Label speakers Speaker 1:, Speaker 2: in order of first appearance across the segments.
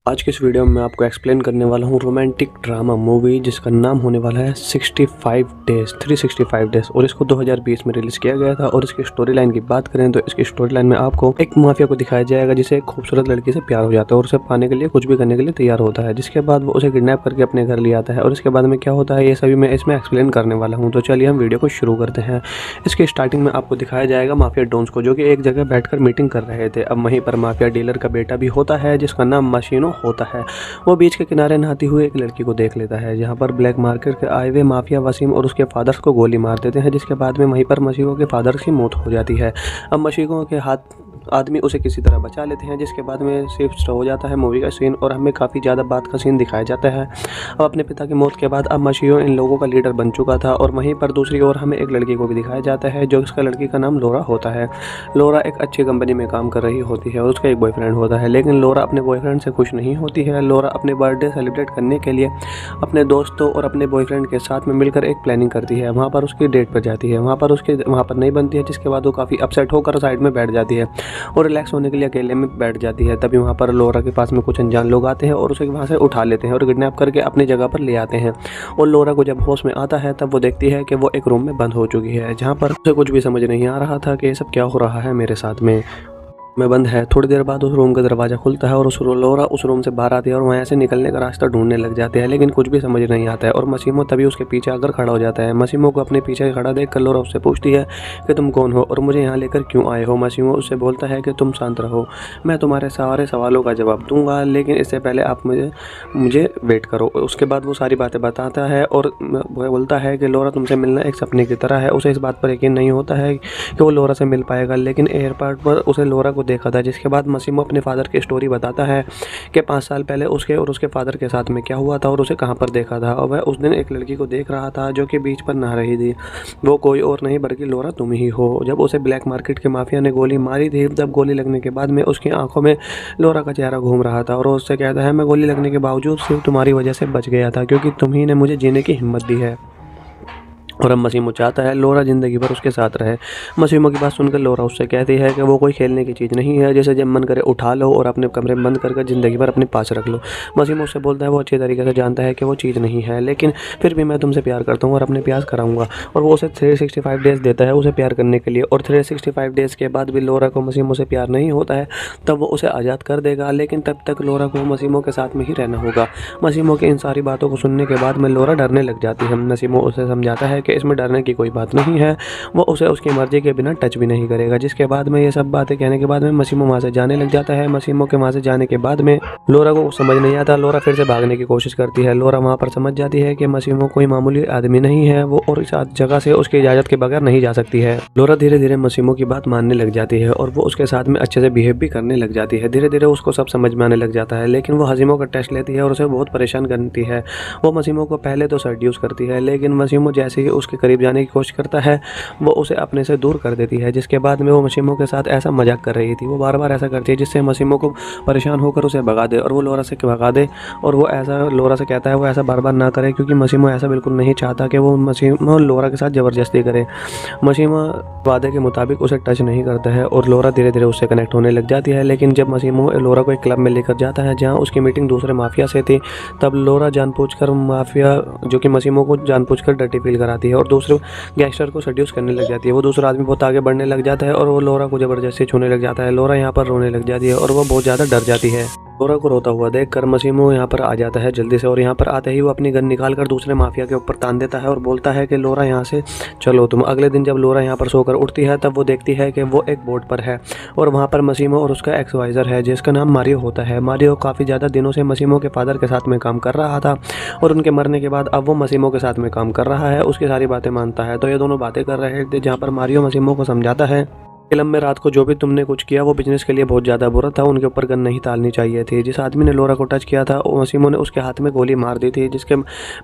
Speaker 1: आज के इस वीडियो में मैं आपको एक्सप्लेन करने वाला हूँ रोमांटिक ड्रामा मूवी जिसका नाम होने वाला है 65 डेज 365 डेज और इसको 2020 में रिलीज किया गया था। और इसकी स्टोरी लाइन की बात करें तो इसकी स्टोरी लाइन में आपको एक माफिया को दिखाया जाएगा जिसे एक खूबसूरत लड़की से प्यार हो जाता है और उसे पाने के लिए कुछ भी करने के लिए तैयार होता है, जिसके बाद वो उसे किडनैप करके अपने घर ले आता है। और इसके बाद में क्या होता है ये सभी मैं इसमें एक्सप्लेन करने वाला हूँ। तो चलिए हम वीडियो को शुरू करते हैं। इसके स्टार्टिंग में आपको दिखाया जाएगा माफिया डॉन्स को जो कि एक जगह बैठकर मीटिंग कर रहे थे। अब वहीं पर माफिया डीलर का बेटा भी होता है जिसका नाम मशीनो होता है। वो बीच के किनारे नहाती हुई एक लड़की को देख लेता है जहाँ पर ब्लैक मार्केट के आए हुए माफिया वसीम और उसके फादर्स को गोली मार देते हैं, जिसके बाद में वहीं पर मशीगों के फादर्स की मौत हो जाती है। अब मशीगों के हाथ आदमी उसे किसी तरह बचा लेते हैं, जिसके बाद में शिफ्ट हो जाता है मूवी का सीन और हमें काफ़ी ज़्यादा बात का सीन दिखाया जाता है। अब अपने पिता की मौत के बाद अब मशीहो इन लोगों का लीडर बन चुका था। और वहीं पर दूसरी ओर हमें एक लड़की को भी दिखाया जाता है जो इसका लड़की का नाम लोरा होता है। लोरा एक अच्छी कंपनी में काम कर रही होती है और उसका एक बॉयफ्रेंड होता है, लेकिन लोरा अपने बॉयफ्रेंड से खुश नहीं होती है। लोरा अपने बर्थडे सेलिब्रेट करने के लिए अपने दोस्तों और अपने बॉयफ्रेंड के साथ में मिलकर एक प्लानिंग करती है। वहाँ पर उसकी डेट पर जाती है, वहाँ पर नहीं बनती है, जिसके बाद वो काफ़ी अपसेट होकर साइड में बैठ जाती है और रिलैक्स होने के लिए अकेले में बैठ जाती है। तभी वहाँ पर लोरा के पास में कुछ अनजान लोग आते हैं और उसे वहाँ से उठा लेते हैं और किडनैप करके अपनी जगह पर ले आते हैं। और लोरा को जब होश में आता है तब वो देखती है कि वो एक रूम में बंद हो चुकी है, जहाँ पर उसे कुछ भी समझ नहीं आ रहा था कि ये सब क्या हो रहा है मेरे साथ में बंद है। थोड़ी देर बाद उस रूम का दरवाजा खुलता है और लोरा उस रूम से बाहर आती है और वहाँ से निकलने का रास्ता ढूंढने लग जाते हैं, लेकिन कुछ भी समझ नहीं आता है। और मसीमो तभी उसके पीछे आकर खड़ा हो जाता है। मसीमो को अपने पीछे खड़ा देखकर लोरा उससे पूछती है कि तुम कौन हो और मुझे यहाँ लेकर क्यों आए हो। मसीमो उससे बोलता है कि तुम शांत रहो, मैं तुम्हारे सारे सवालों का जवाब दूंगा, लेकिन इससे पहले आप मुझे वेट करो। उसके बाद वो सारी बातें बताता है और बोलता है कि लोरा तुमसे मिलना एक सपने की तरह है। उसे इस बात पर यकीन नहीं होता है कि वो लोरा से मिल पाएगा, लेकिन एयरपोर्ट पर उसे लोरा को देखा था। जिसके बाद मसीमो अपने फादर की स्टोरी बताता है कि 5 साल पहले उसके और उसके फादर के साथ में क्या हुआ था और उसे कहां पर देखा था। और वह उस दिन एक लड़की को देख रहा था जो कि बीच पर नहा रही थी। वो कोई और नहीं बल्कि लोरा तुम ही हो। जब उसे ब्लैक मार्केट के माफिया ने गोली मारी थी तब गोली लगने के बाद में उसकी आंखों में लोरा का चेहरा घूम रहा था और वो उससे कहता है मैं गोली लगने के बावजूद सिर्फ तुम्हारी वजह से बच गया था, क्योंकि तुम ही ने मुझे जीने की हिम्मत दी है। और अब मसीमो चाहता है लोरा ज़िंदगी भर उसके साथ रहे। मसीमो की बात सुनकर लोरा उससे कहती है कि वो कोई खेलने की चीज़ नहीं है, जैसे जब मन करे उठा लो और अपने कमरे में बंद करके ज़िंदगी भर अपने पास रख लो। मसीमो उससे बोलता है वो अच्छी तरीके से जानता है कि वो चीज़ नहीं है, लेकिन फिर भी मैं तुमसे प्यार करता हूँ और अपने प्यार कराऊंगा। और वो उसे 365 डेज़ देता है उसे प्यार करने के लिए। और 365 डेज़ के बाद भी लोरा को मसीमो से प्यार नहीं होता है तब वो उसे आज़ाद कर देगा, लेकिन तब तक लोरा को मसीमो के साथ में ही रहना होगा। मसीमो की इन सारी बातों को सुनने के बाद में लोरा डरने लग जाती है। मसीमो उसे समझाता है कि इसमें डरने की बात नहीं है, वो उसे उसकी मर्जी के बिना टच भी नहीं करेगा। जिसके बाद में ये सब बातें कहने के बाद में मसीमो वहां से जाने लग जाता है। मसीमो के वहां से जाने के बाद में लोरा को समझ नहीं आता। लोरा फिर से भागने की कोशिश करती है। लोरा वहां पर समझ जाती है कि मसीमो कोई मामूली आदमी नहीं है, वो और इस जगह से उसकी इजाजत के बगैर नहीं जा सकती है। लोरा धीरे धीरे मसीमो की बात मानने लग जाती है और वो उसके साथ में अच्छे से बिहेव भी करने लग जाती है। धीरे धीरे उसको सब समझ में आने लग जाता है, लेकिन वो हसीमो का टेस्ट लेती है और उसे बहुत परेशान करती है। वो मसीमो को पहले तो सेड्यूस करती है, लेकिन मसीमो जैसे ही उसके करीब जाने की कोशिश करता है वो उसे अपने से दूर कर देती है। जिसके बाद में वो मसीमो के साथ ऐसा मजाक कर रही थी, वो बार बार ऐसा करती है जिससे मसीमो को परेशान होकर उसे भगा दे और वो लोरा से भगा दे। और वो ऐसा लोरा से कहता है वो ऐसा बार बार ना करे, क्योंकि मसीमो ऐसा बिल्कुल नहीं चाहता कि वो मसीमो लोरा के साथ ज़बरदस्ती करे। मसीमो वादे के मुताबिक उसे टच नहीं करता है और लोरा धीरे धीरे उससे कनेक्ट होने लग जाती है। लेकिन जब मसीमो लोरा को एक क्लब में लेकर जाता है जहाँ उसकी मीटिंग दूसरे माफिया से थी, तब लोरा जानबूझकर माफिया जो कि मसीमो को जानबूझकर डर्टी फील कराती है और दूसरे गैंगस्टर को सड्यूस करने लग जाती है। वो दूसरा आदमी बहुत आगे बढ़ने लग जाता है और वो लोरा को ज़बरदस्ती छूने लग जाता है। लोरा यहाँ पर रोने लग जाती है और वो बहुत ज़्यादा डर जाती है। लोरा को रोता हुआ देखकर मसीमो यहाँ पर आ जाता है जल्दी से और यहाँ पर आते ही वो अपनी गन निकालकर दूसरे माफिया के ऊपर तान देता है और बोलता है कि लोरा यहाँ से चलो तुम। अगले दिन जब लोरा यहाँ पर सोकर उठती है तब वो देखती है कि वो एक बोट पर है और वहाँ पर मसीमो और उसका एक्सवाइजर है जिसका नाम मारियो होता है। मारियो काफ़ी ज़्यादा दिनों से मसीमो के फादर के साथ में काम कर रहा था और उनके मरने के बाद अब वो मसीमो के साथ में काम कर रहा है, उसकी सारी बातें मानता है। तो ये दोनों बातें कर रहे थे जहाँ पर मारियो मसीमो को समझाता है फिल्म में रात को जो भी तुमने कुछ किया वो बिजनेस के लिए बहुत ज़्यादा बुरा था, उनके ऊपर गन नहीं डालनी चाहिए थी। जिस आदमी ने लोरा को टच किया था मसीमो ने उसके हाथ में गोली मार दी थी, जिसके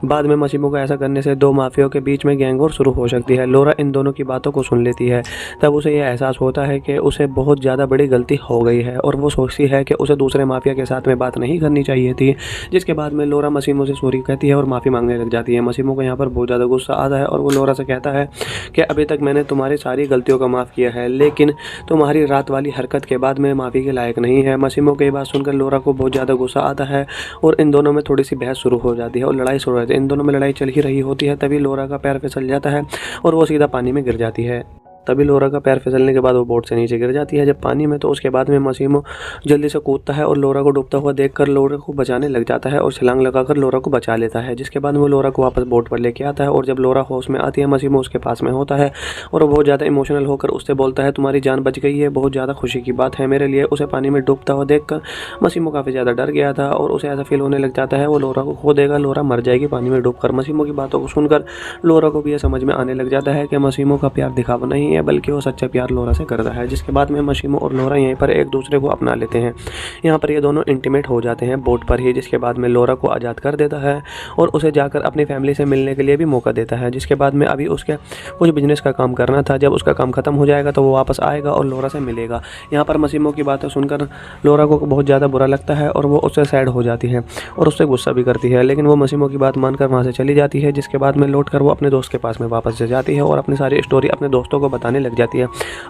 Speaker 1: बाद में मसीमो को ऐसा करने से दो माफियाओं के बीच में गैंग वॉर शुरू हो सकती है। लोरा इन दोनों की बातों को सुन लेती है, तब उसे यह एहसास होता है कि उसे बहुत ज़्यादा बड़ी गलती हो गई है और वो सोचती है कि उसे दूसरे माफिया के साथ में बात नहीं करनी चाहिए थी। जिसके बाद में लोरा मसीमो से सॉरी कहती है और माफ़ी मांगने लग जाती है। मसीमो को यहाँ पर बहुत ज़्यादा गुस्सा आता है और वो लोरा से कहता है कि अभी तक मैंने तुम्हारी सारी गलतियों का माफ़ किया है, लेकिन लेकिन तुम्हारी रात वाली हरकत के बाद मैं माफ़ी के लायक नहीं है। मासिमो की बात सुनकर लोरा को बहुत ज़्यादा गुस्सा आता है और इन दोनों में थोड़ी सी बहस शुरू हो जाती है और लड़ाई शुरू हो जाती है। इन दोनों में लड़ाई चल ही रही होती है, तभी लोरा का पैर फिसल जाता है और वो सीधा पानी में गिर जाती है। तभी लोरा का पैर फिसलने के बाद वो बोट से नीचे गिर जाती है जब पानी में। तो उसके बाद में मासिमो जल्दी से कूदता है और लोरा को डूबता हुआ देखकर लोरा को बचाने लग जाता है और छलांग लगाकर लोरा को बचा लेता है। जिसके बाद वो लोरा को वापस बोट पर लेके आता है और जब लोरा होश में आती है मासिमो उसके पास में होता है और वो बहुत ज़्यादा इमोशनल होकर उससे बोलता है तुम्हारी जान बच गई है, बहुत ज़्यादा खुशी की बात है मेरे लिए। उसे पानी में डूबता हुआ देखकर मासिमो काफ़ी ज़्यादा डर गया था और उसे ऐसा फील होने लग जाता है वो लोरा को खो देगा, लोरा मर जाएगी पानी में डूबकर। मासिमो की बातों को सुनकर लोरा को भी यह समझ में आने लग जाता है कि मासिमो का प्यार दिखावा नहीं है बल्कि वो सच्चा प्यार लोरा से करता है। जिसके बाद में मासिमो और लोरा यहीं पर एक दूसरे को अपना लेते हैं। यहाँ पर ये दोनों इंटीमेट हो जाते हैं बोट पर ही। जिसके बाद में लोरा को आज़ाद कर देता है और उसे जाकर अपनी फैमिली से मिलने के लिए भी मौका देता है। जिसके बाद में अभी उसके कुछ बिजनेस का काम करना था, जब उसका काम खत्म हो जाएगा तो वो वापस आएगा और लोरा से मिलेगा। यहाँ पर मासिमो की बातें सुनकर लोरा को बहुत ज़्यादा बुरा लगता है और वो उससे सैड हो जाती है और उससे गुस्सा भी करती है, लेकिन वो मासिमो की बात मानकर वहाँ से चली जाती है। जिसके बाद में लौट कर वो अपने दोस्त के पास में वापस से जाती है और अपनी सारी स्टोरी अपने दोस्तों को बताने लग जाती है।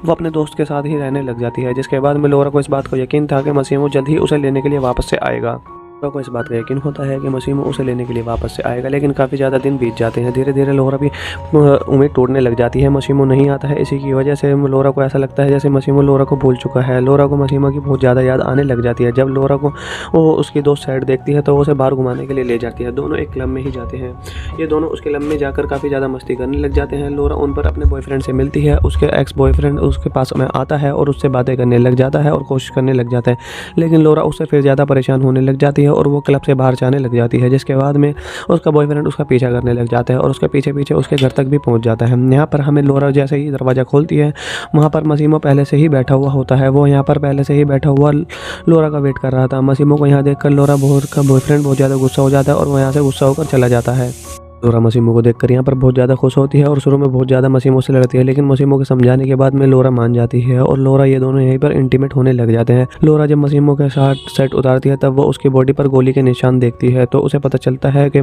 Speaker 1: वो अपने दोस्त के साथ ही रहने लग जाती है। जिसके बाद में लोरा को इस बात को यकीन था कि मासिमो जल्द ही उसे लेने के लिए वापस से आएगा। लोरा को इस बात का यकीन होता है कि मासिमो उसे लेने के लिए वापस से आएगा, लेकिन काफ़ी ज़्यादा दिन बीत जाते हैं। धीरे धीरे लोरा भी उम्मीद टूटने लग जाती है, मासिमो नहीं आता है। इसी की वजह से लोरा को ऐसा लगता है जैसे मासिमो लोरा को भूल चुका है। लोरा को मासिमो की बहुत ज़्यादा याद आने लग जाती है। जब लोरा को वो उसकी दोस्त साइड देखती है तो उसे बाहर घुमाने के लिए ले जाती है। दोनों एक क्लब में ही जाते हैं। ये दोनों उस क्लब में जाकर काफ़ी ज़्यादा मस्ती करने लग जाते हैं। लोरा उन पर अपने बॉयफ्रेंड से मिलती है। उसके एक्स बॉयफ्रेंड उसके पास में आता है और उससे बातें करने लग जाता है और कोशिश करने लग जाता है, लेकिन लोरा उससे फिर ज़्यादा परेशान होने लग जाती है और वो क्लब से बाहर जाने लग जाती है। जिसके बाद में उसका बॉयफ्रेंड उसका पीछा करने लग जाता है और उसके पीछे पीछे उसके घर तक भी पहुंच जाता है। यहाँ पर हमें लोरा जैसे ही दरवाज़ा खोलती है, वहाँ पर मासिमो पहले से ही बैठा हुआ होता है। वो यहाँ पर पहले से ही बैठा हुआ लोरा का वेट कर रहा था। मासिमो को यहाँ देखकर लोरा का बॉयफ्रेंड बहुत ज़्यादा गुस्सा हो जाता है और वो यहाँ से गुस्सा होकर चला जाता है। लोरा मासिमो को देखकर यहाँ पर बहुत ज़्यादा खुश होती है और शुरू में बहुत ज़्यादा मासिमो से लड़ती है, लेकिन मासिमो के समझाने के बाद में लोरा मान जाती है और लोरा ये दोनों यहीं पर इंटीमेट होने लग जाते हैं। लोरा जब मासिमो के साथ सेट उतारती है तब वो उसकी बॉडी पर गोली के निशान देखती है, तो उसे पता चलता है कि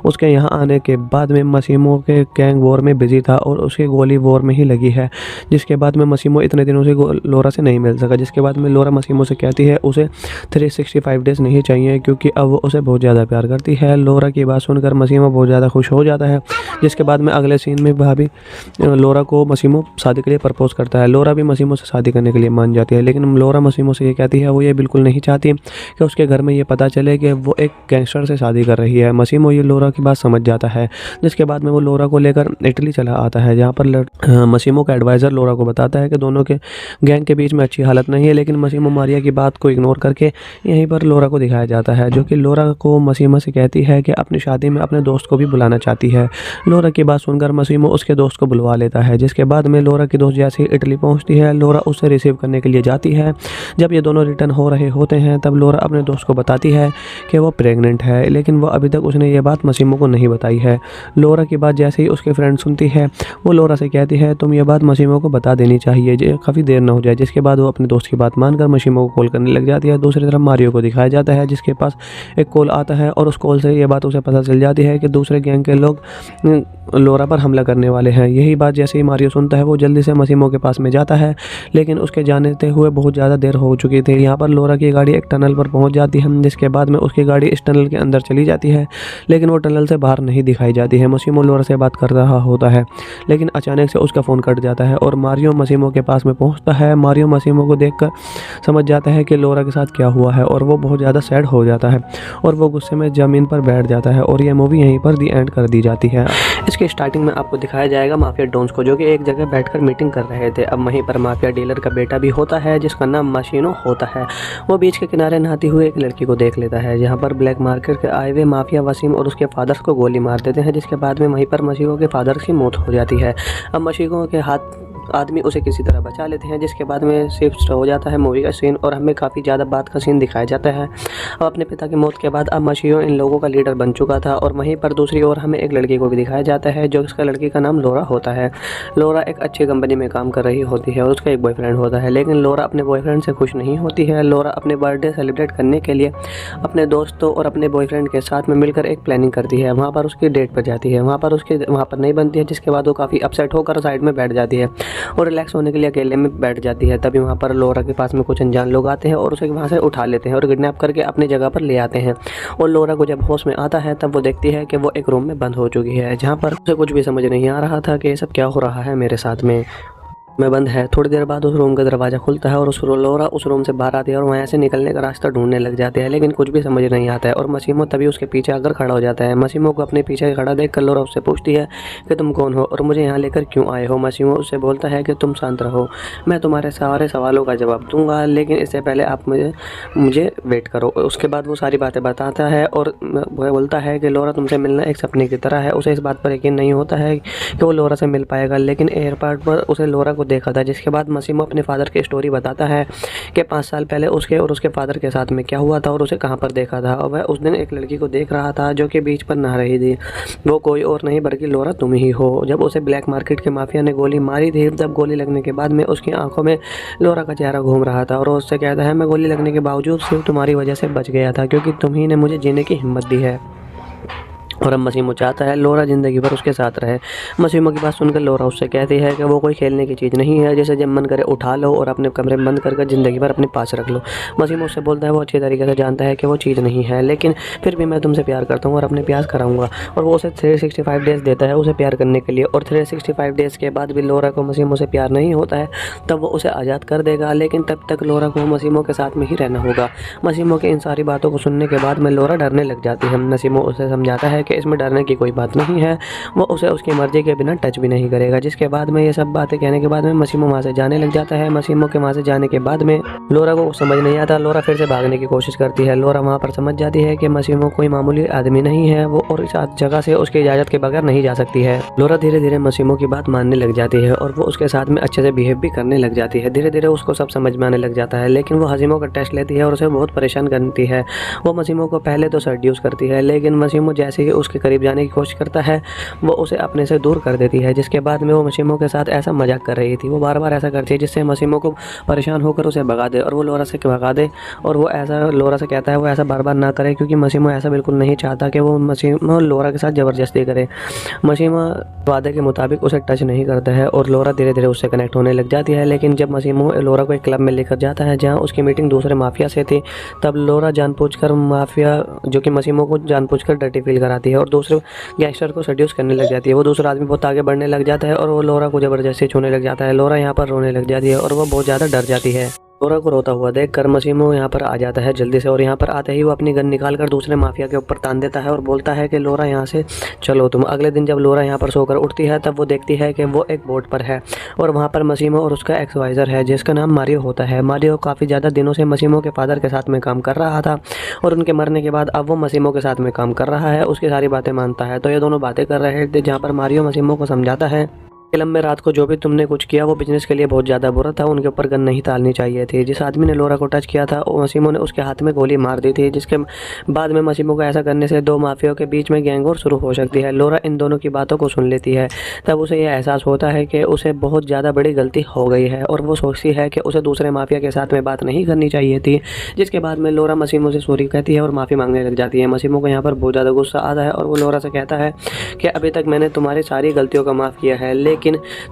Speaker 1: उसके यहाँ आने के बाद में मासिमो के गैंग वॉर में बिजी था और उसकी गोली वॉर में ही लगी है। जिसके बाद में मासिमो इतने दिनों से लोरा से नहीं मिल सका। जिसके बाद में लोरा मासिमो से कहती है उसे 365 डेज नहीं चाहिए क्योंकि अब वो उसे बहुत ज़्यादा प्यार करती है। लोरा की बात सुनकर मासिमो बहुत ज़्यादा खुश हो जाता है। जिसके बाद में अगले सीन में भाभी लोरा को मासिमो शादी के लिए प्रपोज करता है। लोरा भी मासिमो से शादी करने के लिए मान जाती है, लेकिन लोरा मासिमो से ये कहती है वो ये बिल्कुल नहीं चाहती कि उसके घर में ये पता चले कि वो एक गैंगस्टर से शादी कर रही है। मासिमो ये लोरा की बात समझ जाता है। जिसके बाद में वो लोरा को लेकर इटली चला आता है, जहाँ पर मासिमो का एडवाइज़र लोरा को बताता है कि दोनों के गैंग के बीच में अच्छी हालत नहीं है, लेकिन मासिमो मारिया की बात को इग्नोर करके यहीं पर लोरा को दिखाया जाता है, जो कि लोरा को मासिमो से कहती है कि अपनी शादी में अपने दोस्त को भी बुलाना चाहती है। लोरा की बात सुनकर मासिमो उसके दोस्त को बुलवा लेता है। जिसके बाद में लोरा की दोस्त जैसे ही इटली पहुंचती है, लोरा उसे रिसीव करने के लिए जाती है। जब ये दोनों रिटर्न हो रहे होते हैं तब लोरा अपने दोस्त को बताती है कि वो प्रेग्नेंट है, लेकिन वो अभी तक उसने ये बात मासिमो को नहीं बताई है। लोरा की बात जैसे ही उसके फ्रेंड सुनती है, वो लोरा से कहती है तुम ये बात मासिमो को बता देनी चाहिए, काफ़ी देर ना हो जाए। जिसके बाद वो अपने दोस्त की बात मानकर मासिमो को कॉल करने लग जाती है। दूसरी तरफ मारियो को दिखाया जाता है, जिसके पास एक कॉल आता है और उस कॉल से ये बात उसे पता चल जाती है कि दूसरे गैंग के लोग लोरा पर हमला करने वाले हैं। यही बात जैसे ही मारियो सुनता है वो जल्दी से मासिमो के पास में जाता है, लेकिन उसके जाने हुए बहुत ज़्यादा देर हो चुकी थी। यहाँ पर लोरा की गाड़ी एक टनल पर पहुँच जाती है, जिसके बाद में उसकी गाड़ी इस टनल के अंदर चली जाती है, लेकिन वो टनल से बाहर नहीं दिखाई जाती है। मासिमो लोरा से बात कर रहा होता है, लेकिन अचानक से उसका फ़ोन कट जाता है और मारियो मासिमो के पास में पहुँचता है। मारियो मासिमो को देखकर समझ जाता है कि लोरा के साथ क्या हुआ है और वो बहुत ज़्यादा सैड हो जाता है और वो गुस्से में ज़मीन पर बैठ जाता है और यह मूवी यहीं पर दी एंड कर दी जाती है। इसके स्टार्टिंग में आपको दिखाया जाएगा माफिया डॉन्स को, जो कि एक जगह बैठकर मीटिंग कर रहे थे। अब वहीं पर माफिया डीलर का बेटा भी होता है, जिसका नाम माशिनो होता है। वो बीच के किनारे नहाती हुई एक लड़की को देख लेता है, जहां पर ब्लैक मार्केट के आए हुए माफिया वसीम और उसके फादर्स को गोली मार देते हैं। जिसके बाद में वहीं पर मशीगो के फादर की मौत हो जाती है। अब मशीगो के हाथ आदमी उसे किसी तरह बचा लेते हैं। जिसके बाद में शिफ्ट हो जाता है मूवी का सीन और हमें काफ़ी ज़्यादा बात का सीन दिखाया जाता है। अब अपने पिता की मौत के बाद अब माशियो इन लोगों का लीडर बन चुका था और वहीं पर दूसरी ओर हमें एक लड़की को भी दिखाया जाता है, जो इसका लड़की का नाम लोरा होता है। लोरा एक अच्छी कंपनी में काम कर रही होती है और उसका एक बॉयफ्रेंड होता है, लेकिन लोरा अपने बॉयफ्रेंड से खुश नहीं होती है। लोरा अपने बर्थडे सेलिब्रेट करने के लिए अपने दोस्तों और अपने बॉयफ्रेंड के साथ में मिलकर एक प्लानिंग करती है। वहाँ पर उसकी डेट पर जाती है, वहाँ पर नहीं बनती है, जिसके बाद वो काफ़ी अपसेट होकर साइड में बैठ जाती है। अब अपने पिता की मौत के बाद अब माशियो इन लोगों का लीडर बन चुका था और वहीं पर दूसरी ओर हमें एक लड़की को भी दिखाया जाता है, जो कि इसका लड़की का नाम लोरा होता है। लोरा एक अच्छी कंपनी में काम कर रही होती है और उसका एक बॉयफ्रेंड होता है, लेकिन लोरा अपने बॉयफ्रेंड से खुश नहीं होती है। लोरा अपने बर्थडे सेलिब्रेट करने के लिए अपने दोस्तों और अपने बॉयफ्रेंड के साथ में मिलकर एक प्लानिंग करती है। वहाँ पर उसकी डेट पर जाती है, वहाँ पर नहीं बनती है, जिसके बाद वो काफ़ी अपसेट होकर साइड में बैठ जाती है। और रिलैक्स होने के लिए अकेले में बैठ जाती है। तभी वहाँ पर लोरा के पास में कुछ अनजान लोग आते हैं और उसे वहाँ से उठा लेते हैं और किडनैप करके अपनी जगह पर ले आते हैं। और लोरा को जब होश में आता है तब वो देखती है कि वो एक रूम में बंद हो चुकी है, जहाँ पर उसे कुछ भी समझ नहीं आ रहा था कि ये सब क्या हो रहा है मेरे साथ में बंद है। थोड़ी देर बाद उस रूम का दरवाज़ा खुलता है और लोरा उस रूम से बाहर आती है और वहाँ से निकलने का रास्ता ढूंढने लग जाते हैं, लेकिन कुछ भी समझ नहीं आता है। और मसीमो तभी उसके पीछे आकर खड़ा हो जाता है। मसीमो को अपने पीछे खड़ा देखकर लोरा उससे पूछती है कि तुम कौन हो और मुझे यहाँ लेकर क्यों आए हो। मसीमो उससे बोलता है कि तुम शांत रहो, मैं तुम्हारे सारे सवालों का जवाब दूंगा, लेकिन इससे पहले आप मुझे वेट करो। उसके बाद वो सारी बातें बताता है और वह बोलता है कि लोरा तुमसे मिलना एक सपने की तरह है। उसे इस बात पर यकीन नहीं होता है कि वो लोरा से मिल पाएगा, लेकिन एयरपोर्ट पर उसे लोरा को देखा था। जिसके बाद मसीमो अपने फादर की स्टोरी बताता है कि 5 साल पहले उसके और उसके फादर के साथ में क्या हुआ था और उसे कहाँ पर देखा था। और वह उस दिन एक लड़की को देख रहा था जो कि बीच पर नहा रही थी। वो कोई और नहीं बल्कि लोरा तुम ही हो। जब उसे ब्लैक मार्केट के माफिया ने गोली मारी थी, तब गोली लगने के बाद में उसकी आंखों में लोरा का चेहरा घूम रहा था और वो उससे कहता है मैं गोली लगने के बावजूद सिर्फ तुम्हारी वजह से बच गया था, क्योंकि तुम ही ने मुझे जीने की हिम्मत दी है। और अब मसीमो चाहता है लोरा ज़िंदगी भर उसके साथ रहे। मसीमो की बात सुनकर लोरा उससे कहती है कि वो कोई खेलने की चीज़ नहीं है, जिसे जब मन करे उठा लो और अपने कमरे में बंद करके ज़िंदगी भर अपने पास रख लो। मसीमो उससे बोलता है वो अच्छी तरीके से जानता है कि वो चीज़ नहीं है, लेकिन फिर भी मैं तुमसे प्यार करता हूँ और अपने प्यार कराऊंगा। और वो उसे 365 डेज़ देता है उसे प्यार करने के लिए। और 365 डेज़ के बाद भी लोरा को मसीमो से प्यार नहीं होता है, तब वो उसे आज़ाद कर देगा, लेकिन तब तक लोरा को मसीमो के साथ में ही रहना होगा। मसीमो की इन सारी बातों को सुनने के बाद में लोरा डरने लग जाती है। मसीमो उसे समझाता है कि इसमें डरने की कोई बात नहीं है, वो उसे उसकी मर्जी के बिना टच भी नहीं करेगा। जिसके बाद में ये सब बातें कहने के बाद में मसीमो वहाँ से जाने लग जाता है। मसीमो के वहाँ से जाने के बाद में लोरा को समझ नहीं आता। लोरा फिर से भागने की कोशिश करती है। लोरा वहाँ पर समझ जाती है कि मसीमो कोई मामूली आदमी नहीं है, वो और इस जगह से उसकी इजाज़त के बगैर नहीं जा सकती है। लोरा धीरे धीरे मसीमो की बात मानने लग जाती है और वो उसके साथ में अच्छे से बिहेव भी करने लग जाती है। धीरे धीरे उसको सब समझ में आने लग जाता है, लेकिन वो मसीमो का टेस्ट लेती है और उसे बहुत परेशान करती है। वो मसीमो को पहले तो सेड्यूस करती है, लेकिन मसीमो जैसे ही उसके करीब जाने की कोशिश करता है वो उसे अपने से दूर कर देती है। जिसके बाद में वो मसीमो के साथ ऐसा मजाक कर रही थी, वो बार बार ऐसा करती है जिससे मसीमो को परेशान होकर उसे भगा दे और वो लोरा से भगा दे। और वो ऐसा लोरा से कहता है वो ऐसा बार बार ना करे, क्योंकि मसीमो ऐसा बिल्कुल नहीं चाहता कि वो मसीमो लोरा के साथ ज़बरदस्ती करे। मसीमो वादे के मुताबिक उसे टच नहीं करता है और लोरा धीरे धीरे उससे कनेक्ट होने लग जाती है। लेकिन जब मसीमो लोरा को एक क्लब में लेकर जाता है जहाँ उसकी मीटिंग दूसरे माफिया से थी, तब लोरा जानबूझकर माफिया जो कि मसीमो को जानबूझकर डर्टी फील कराती है और दूसरे गैंगस्टर को सेड्यूस करने लग जाती है। वो दूसरा आदमी बहुत आगे बढ़ने लग जाता है और वो लोरा को ज़बरदस्ती छूने लग जाता है। लोरा यहाँ पर रोने लग जाती है और वो बहुत ज़्यादा डर जाती है। लोरा को रोता हुआ देखकर मसीमो यहाँ पर आ जाता है जल्दी से, और यहाँ पर आते ही वो अपनी गन निकाल कर दूसरे माफिया के ऊपर तान देता है और बोलता है कि लोरा यहाँ से चलो तुम। अगले दिन जब लोरा यहाँ पर सोकर उठती है तब वो देखती है कि वो एक बोट पर है और वहाँ पर मसीमो और उसका एक्सवाइज़र है जिसका नाम मारियो होता है। मारियो काफ़ी ज़्यादा दिनों से मसीमो के फादर के साथ में काम कर रहा था और उनके मरने के बाद अब वो मसीमो के साथ में काम कर रहा है, उसकी सारी बातें मानता है। तो ये दोनों बातें कर रहे थे जहाँ पर मारियो मसीमो को समझाता है फिल्म में रात को जो भी तुमने कुछ किया वो बिजनेस के लिए बहुत ज़्यादा बुरा था, उनके ऊपर गन नहीं डालनी चाहिए थी। जिस आदमी ने लोरा को टच किया था मसीमो ने उसके हाथ में गोली मार दी थी, जिसके बाद में मसीमो को ऐसा करने से दो माफियाओं के बीच में गैंग वॉर शुरू हो सकती है। लोरा इन दोनों की बातों को सुन लेती है, तब उसे यह एहसास होता है कि उसे बहुत ज़्यादा बड़ी गलती हो गई है और वो सोचती है कि उसे दूसरे माफिया के साथ में बात नहीं करनी चाहिए थी। जिसके बाद में लोरा मसीमो से सॉरी कहती है और माफ़ी मांगने लग जाती है। मसीमो को यहाँ पर बहुत ज़्यादा गुस्सा आता है और वो लोरा से कहता है कि अभी तक मैंने तुम्हारी सारी गलतियों का माफ़ किया है, लेकिन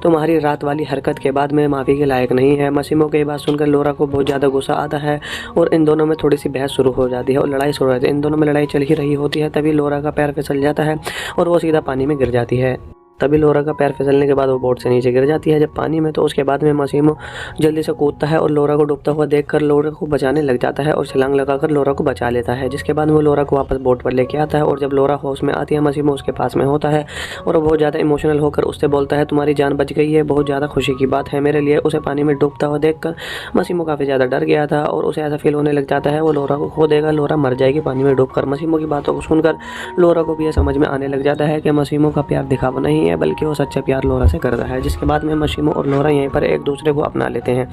Speaker 1: तुम्हारी रात वाली हरकत के बाद में माफ़ी के लायक नहीं है। मसीमो की बात सुनकर लोरा को बहुत ज़्यादा गुस्सा आता है और इन दोनों में थोड़ी सी बहस शुरू हो जाती है और लड़ाई शुरू हो जाती है। इन दोनों में लड़ाई चल ही रही होती है, तभी लोरा का पैर फिसल जाता है और वो सीधा पानी में गिर जाती है। तभी लोरा का पैर फिसलने के बाद वो बोट से नीचे गिर जाती है जब पानी में, तो उसके बाद में मसीमो जल्दी से कूदता है और लोरा को डूबता हुआ देखकर लोरा को बचाने लग जाता है और छलांग लगाकर लोरा को बचा लेता है। जिसके बाद वो लोरा को वापस बोट पर लेके आता है और जब लोरा होश में आती है मसीमो उसके पास में होता है और वो बहुत ज़्यादा इमोशनल होकर उससे बोलता है तुम्हारी जान बच गई है, बहुत ज़्यादा खुशी की बात है मेरे लिए। उसे पानी में डूबता हुआ देखकर मसीमो काफ़ी ज़्यादा डर गया था और उसे ऐसा फील होने लग जाता है वो लोरा को खो देगा, लोरा मर जाएगी पानी में डूबकर। मसीमो की बातों को सुनकर लोरा को भी यह समझ में आने लग जाता है कि मसीमो का प्यार दिखावा नहीं है बल्कि वो सच्चा प्यार लोरा से करता है। जिसके बाद में मसीमो और लोरा यहीं पर एक दूसरे को अपना लेते हैं।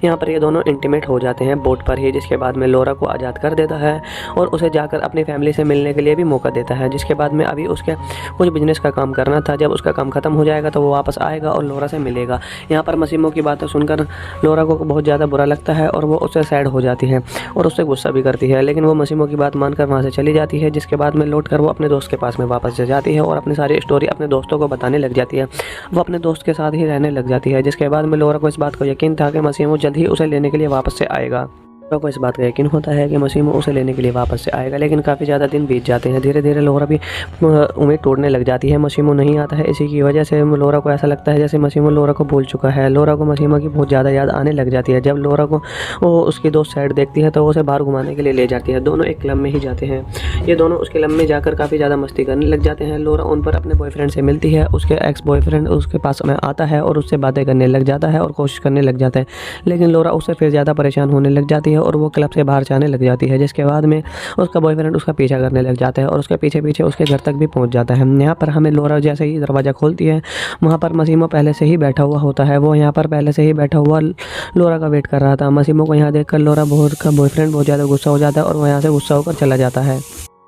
Speaker 1: यहाँ पर ये दोनों इंटीमेट हो जाते हैं बोट पर ही। जिसके बाद में लोरा को आज़ाद कर देता है और उसे जाकर अपनी फैमिली से मिलने के लिए भी मौका देता है। जिसके बाद में अभी उसके कुछ बिजनेस का काम करना था, जब उसका काम खत्म हो जाएगा तो वो वापस आएगा और लोरा से मिलेगा। यहाँ पर मसीमो की बातें सुनकर लोरा को बहुत ज़्यादा बुरा लगता है और वो उससे सैड हो जाती है और उससे गुस्सा भी करती है, लेकिन वो मसीमो की बात मानकर वहाँ से चली जाती है। जिसके बाद में लौट कर वो अपने दोस्त के पास में वापस जाती है और अपनी सारी स्टोरी अपने दोस्तों को बताने लग जाती है। वो अपने दोस्त के साथ ही रहने लग जाती है, जिसके बाद में लोरा को इस बात को यकीन था कि मसीमो जल्द ही उसे लेने के लिए वापस से आएगा। लोरा को इस बात का यकीन होता है कि मसीमो उसे लेने के लिए वापस से आएगा, लेकिन काफ़ी ज़्यादा दिन बीत जाते हैं। धीरे धीरे लोरा भी उम्मीद तोड़ने लग जाती है, मसीमो नहीं आता है। इसी की वजह से लोरा को ऐसा लगता है जैसे मसीमो लोरा को भूल चुका है। लोरा को मसीमो की बहुत ज़्यादा याद आने लग जाती है। जब लोरा को वो उसकी दोस्त साइड देखती है तो वो उसे बाहर घुमाने के लिए ले जाती है। दोनों एक क्लब में ही जाते हैं। ये दोनों उस क्लब में जाकर काफ़ी ज़्यादा मस्ती करने लग जाते हैं। लोरा उन पर अपने बॉयफ्रेंड से मिलती है। उसके एक्स बॉयफ्रेंड उसके पास में आता है और उससे बातें करने लग जाता है और कोशिश करने लग जाता है, लेकिन लोरा उससे फिर ज़्यादा परेशान होने लग जाती है और वो क्लब से बाहर जाने लग जाती है। जिसके बाद में उसका बॉयफ्रेंड उसका पीछा करने लग जाता है और उसके पीछे पीछे उसके घर तक भी पहुंच जाता है। यहाँ पर हमें लोरा जैसे ही दरवाज़ा खोलती है, वहाँ पर मसीमो पहले से ही बैठा हुआ होता है। वो यहाँ पर पहले से ही बैठा हुआ लोरा का वेट कर रहा था। मसीमो को यहाँ देखकर लोरा का बॉयफ्रेंड बहुत ज़्यादा गुस्सा हो जाता है और वो यहाँ से गुस्सा होकर चला जाता है।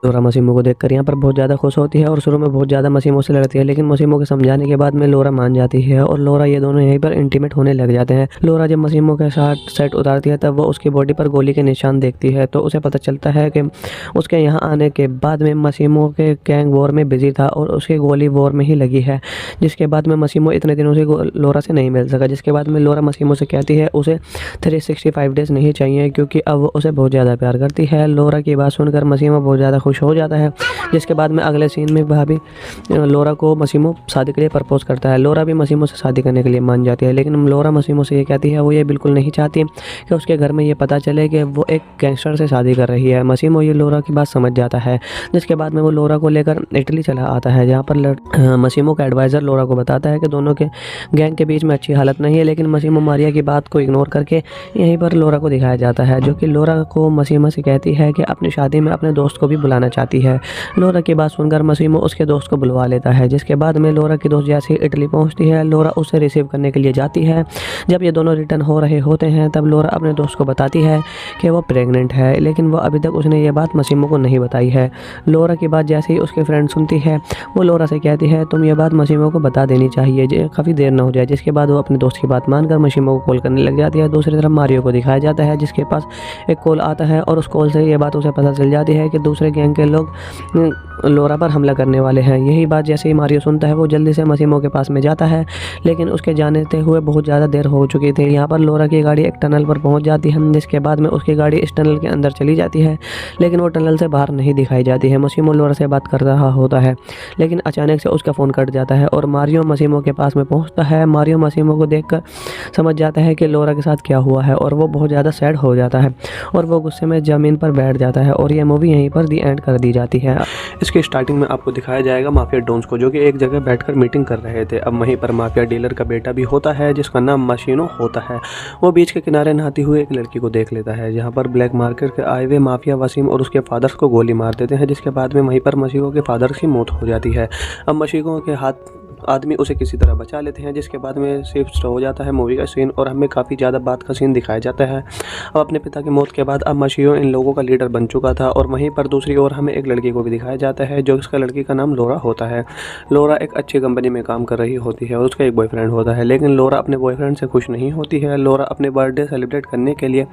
Speaker 1: लोरा मसीमो को देखकर यहाँ पर बहुत ज़्यादा खुश होती है और शुरू में बहुत ज़्यादा मसीमो से लड़ती है, लेकिन मसीमो के समझाने के बाद में लोरा मान जाती है और लोरा ये दोनों यहीं पर इंटीमेट होने लग जाते हैं। लोरा जब मसीमो के साथ सेट उतारती है तब वो उसकी बॉडी पर गोली के निशान देखती है, तो उसे पता चलता है कि उसके यहाँ आने के बाद में मसीमो के गैंग वॉर में बिजी था और उसकी गोली वॉर में ही लगी है। जिसके बाद में मसीमो इतने दिनों से लोरा से नहीं मिल सका। जिसके बाद में लोरा मसीमो से कहती है उसे 365 डेज़ नहीं चाहिए, क्योंकि अब वो उसे बहुत ज़्यादा प्यार करती है। लोरा की बात सुनकर मसीमो बहुत ज़्यादा खुश हो जाता है। जिसके बाद में अगले सीन में भाभी लोरा को मसीमो शादी के लिए प्रपोज करता है। लोरा भी मसीमो से शादी करने के लिए मान जाती है, लेकिन लोरा मसीमो से ये कहती है वो ये बिल्कुल नहीं चाहती कि उसके घर में ये पता चले कि वो एक गैंगस्टर से शादी कर रही है। मसीमो ये लोरा की बात समझ जाता है। जिसके बाद में वो लोरा को लेकर इटली चला आता है, जहाँ पर मसीमो का एडवाइज़र लोरा को बताता है कि दोनों के गैंग के बीच में अच्छी हालत नहीं है, लेकिन मसीमो मारिया की बात को इग्नोर करके यहीं पर लोरा को दिखाया जाता है, जो कि लोरा को मसीमो से कहती है कि अपनी शादी में अपने दोस्त को भी बुलाना चाहती है। लोरा की बात सुनकर मसीमो उसके दोस्त को बुलवा लेता है। जिसके बाद में लोरा की दोस्त जैसे ही इटली पहुंचती है, लोरा उसे रिसीव करने के लिए जाती है। जब ये दोनों रिटर्न हो रहे होते हैं तब लोरा अपने दोस्त को बताती है कि वो प्रेग्नेंट है, लेकिन वो अभी तक उसने ये बात मसीमो को नहीं बताई है। लोरा की बात जैसे ही उसके फ्रेंड सुनती है, वो लोरा से कहती है तुम ये बात मसीमो को बता देनी चाहिए, काफ़ी देर ना हो जाए। जिसके बाद वो अपने दोस्त की बात मानकर मसीमो को कॉल करने लग जाती है। दूसरी तरफ मारियो को दिखाया जाता है, जिसके पास एक कॉल आता है और उस कॉल से ये बात उसे पता चल जाती है कि दूसरे गैंग के लोग लोरा पर हमला करने वाले हैं। यही बात जैसे ही मारियो सुनता है वो जल्दी से मसीमो के पास में जाता है, लेकिन उसके जाने हुए बहुत ज़्यादा देर हो चुकी थी। यहाँ पर लोरा की गाड़ी एक टनल पर पहुँच जाती है। जिसके बाद में उसकी गाड़ी इस टनल के अंदर चली जाती है, लेकिन वो टनल से बाहर नहीं दिखाई जाती है। मसीमो लोरा से बात कर रहा होता है, लेकिन अचानक से उसका फ़ोन कट जाता है और मारियो मसीमो के पास में पहुँचता है। मारियो मसीमो को देखकर समझ जाता है कि लोरा के साथ क्या हुआ है और वो बहुत ज़्यादा सैड हो जाता है और वो गुस्से में ज़मीन पर बैठ जाता है और ये मूवी यहीं पर दी एंड कर दी जाती है। इसकी स्टार्टिंग में आपको दिखाया जाएगा माफिया डॉन्स को, जो कि एक जगह बैठकर मीटिंग कर रहे थे। अब वहीं पर माफिया डीलर का बेटा भी होता है, जिसका नाम मशीनो होता है। वो बीच के किनारे नहाती हुई एक लड़की को देख लेता है, जहां पर ब्लैक मार्केट के आए हुए माफिया वसीम और उसके फादर्स को गोली मार देते हैं। जिसके बाद में वहीं पर मशीको के फादर्स की मौत हो जाती है। अब मशीको के हाथ आदमी उसे किसी तरह बचा लेते हैं। जिसके बाद में शिफ्ट हो जाता है मूवी का सीन और हमें काफ़ी ज़्यादा बात का सीन दिखाया जाता है। अब अपने पिता की मौत के बाद अब मशीयो इन लोगों का लीडर बन चुका था और वहीं पर दूसरी ओर हमें एक लड़की को भी दिखाया जाता है, जो इसका लड़की का नाम लोरा होता है। लोरा एक अच्छी कंपनी में काम कर रही होती है और उसका एक बॉयफ्रेंड होता है, लेकिन लोरा अपने बॉयफ्रेंड से खुश नहीं होती है। लोरा अपने बर्थडे सेलिब्रेट करने के लिए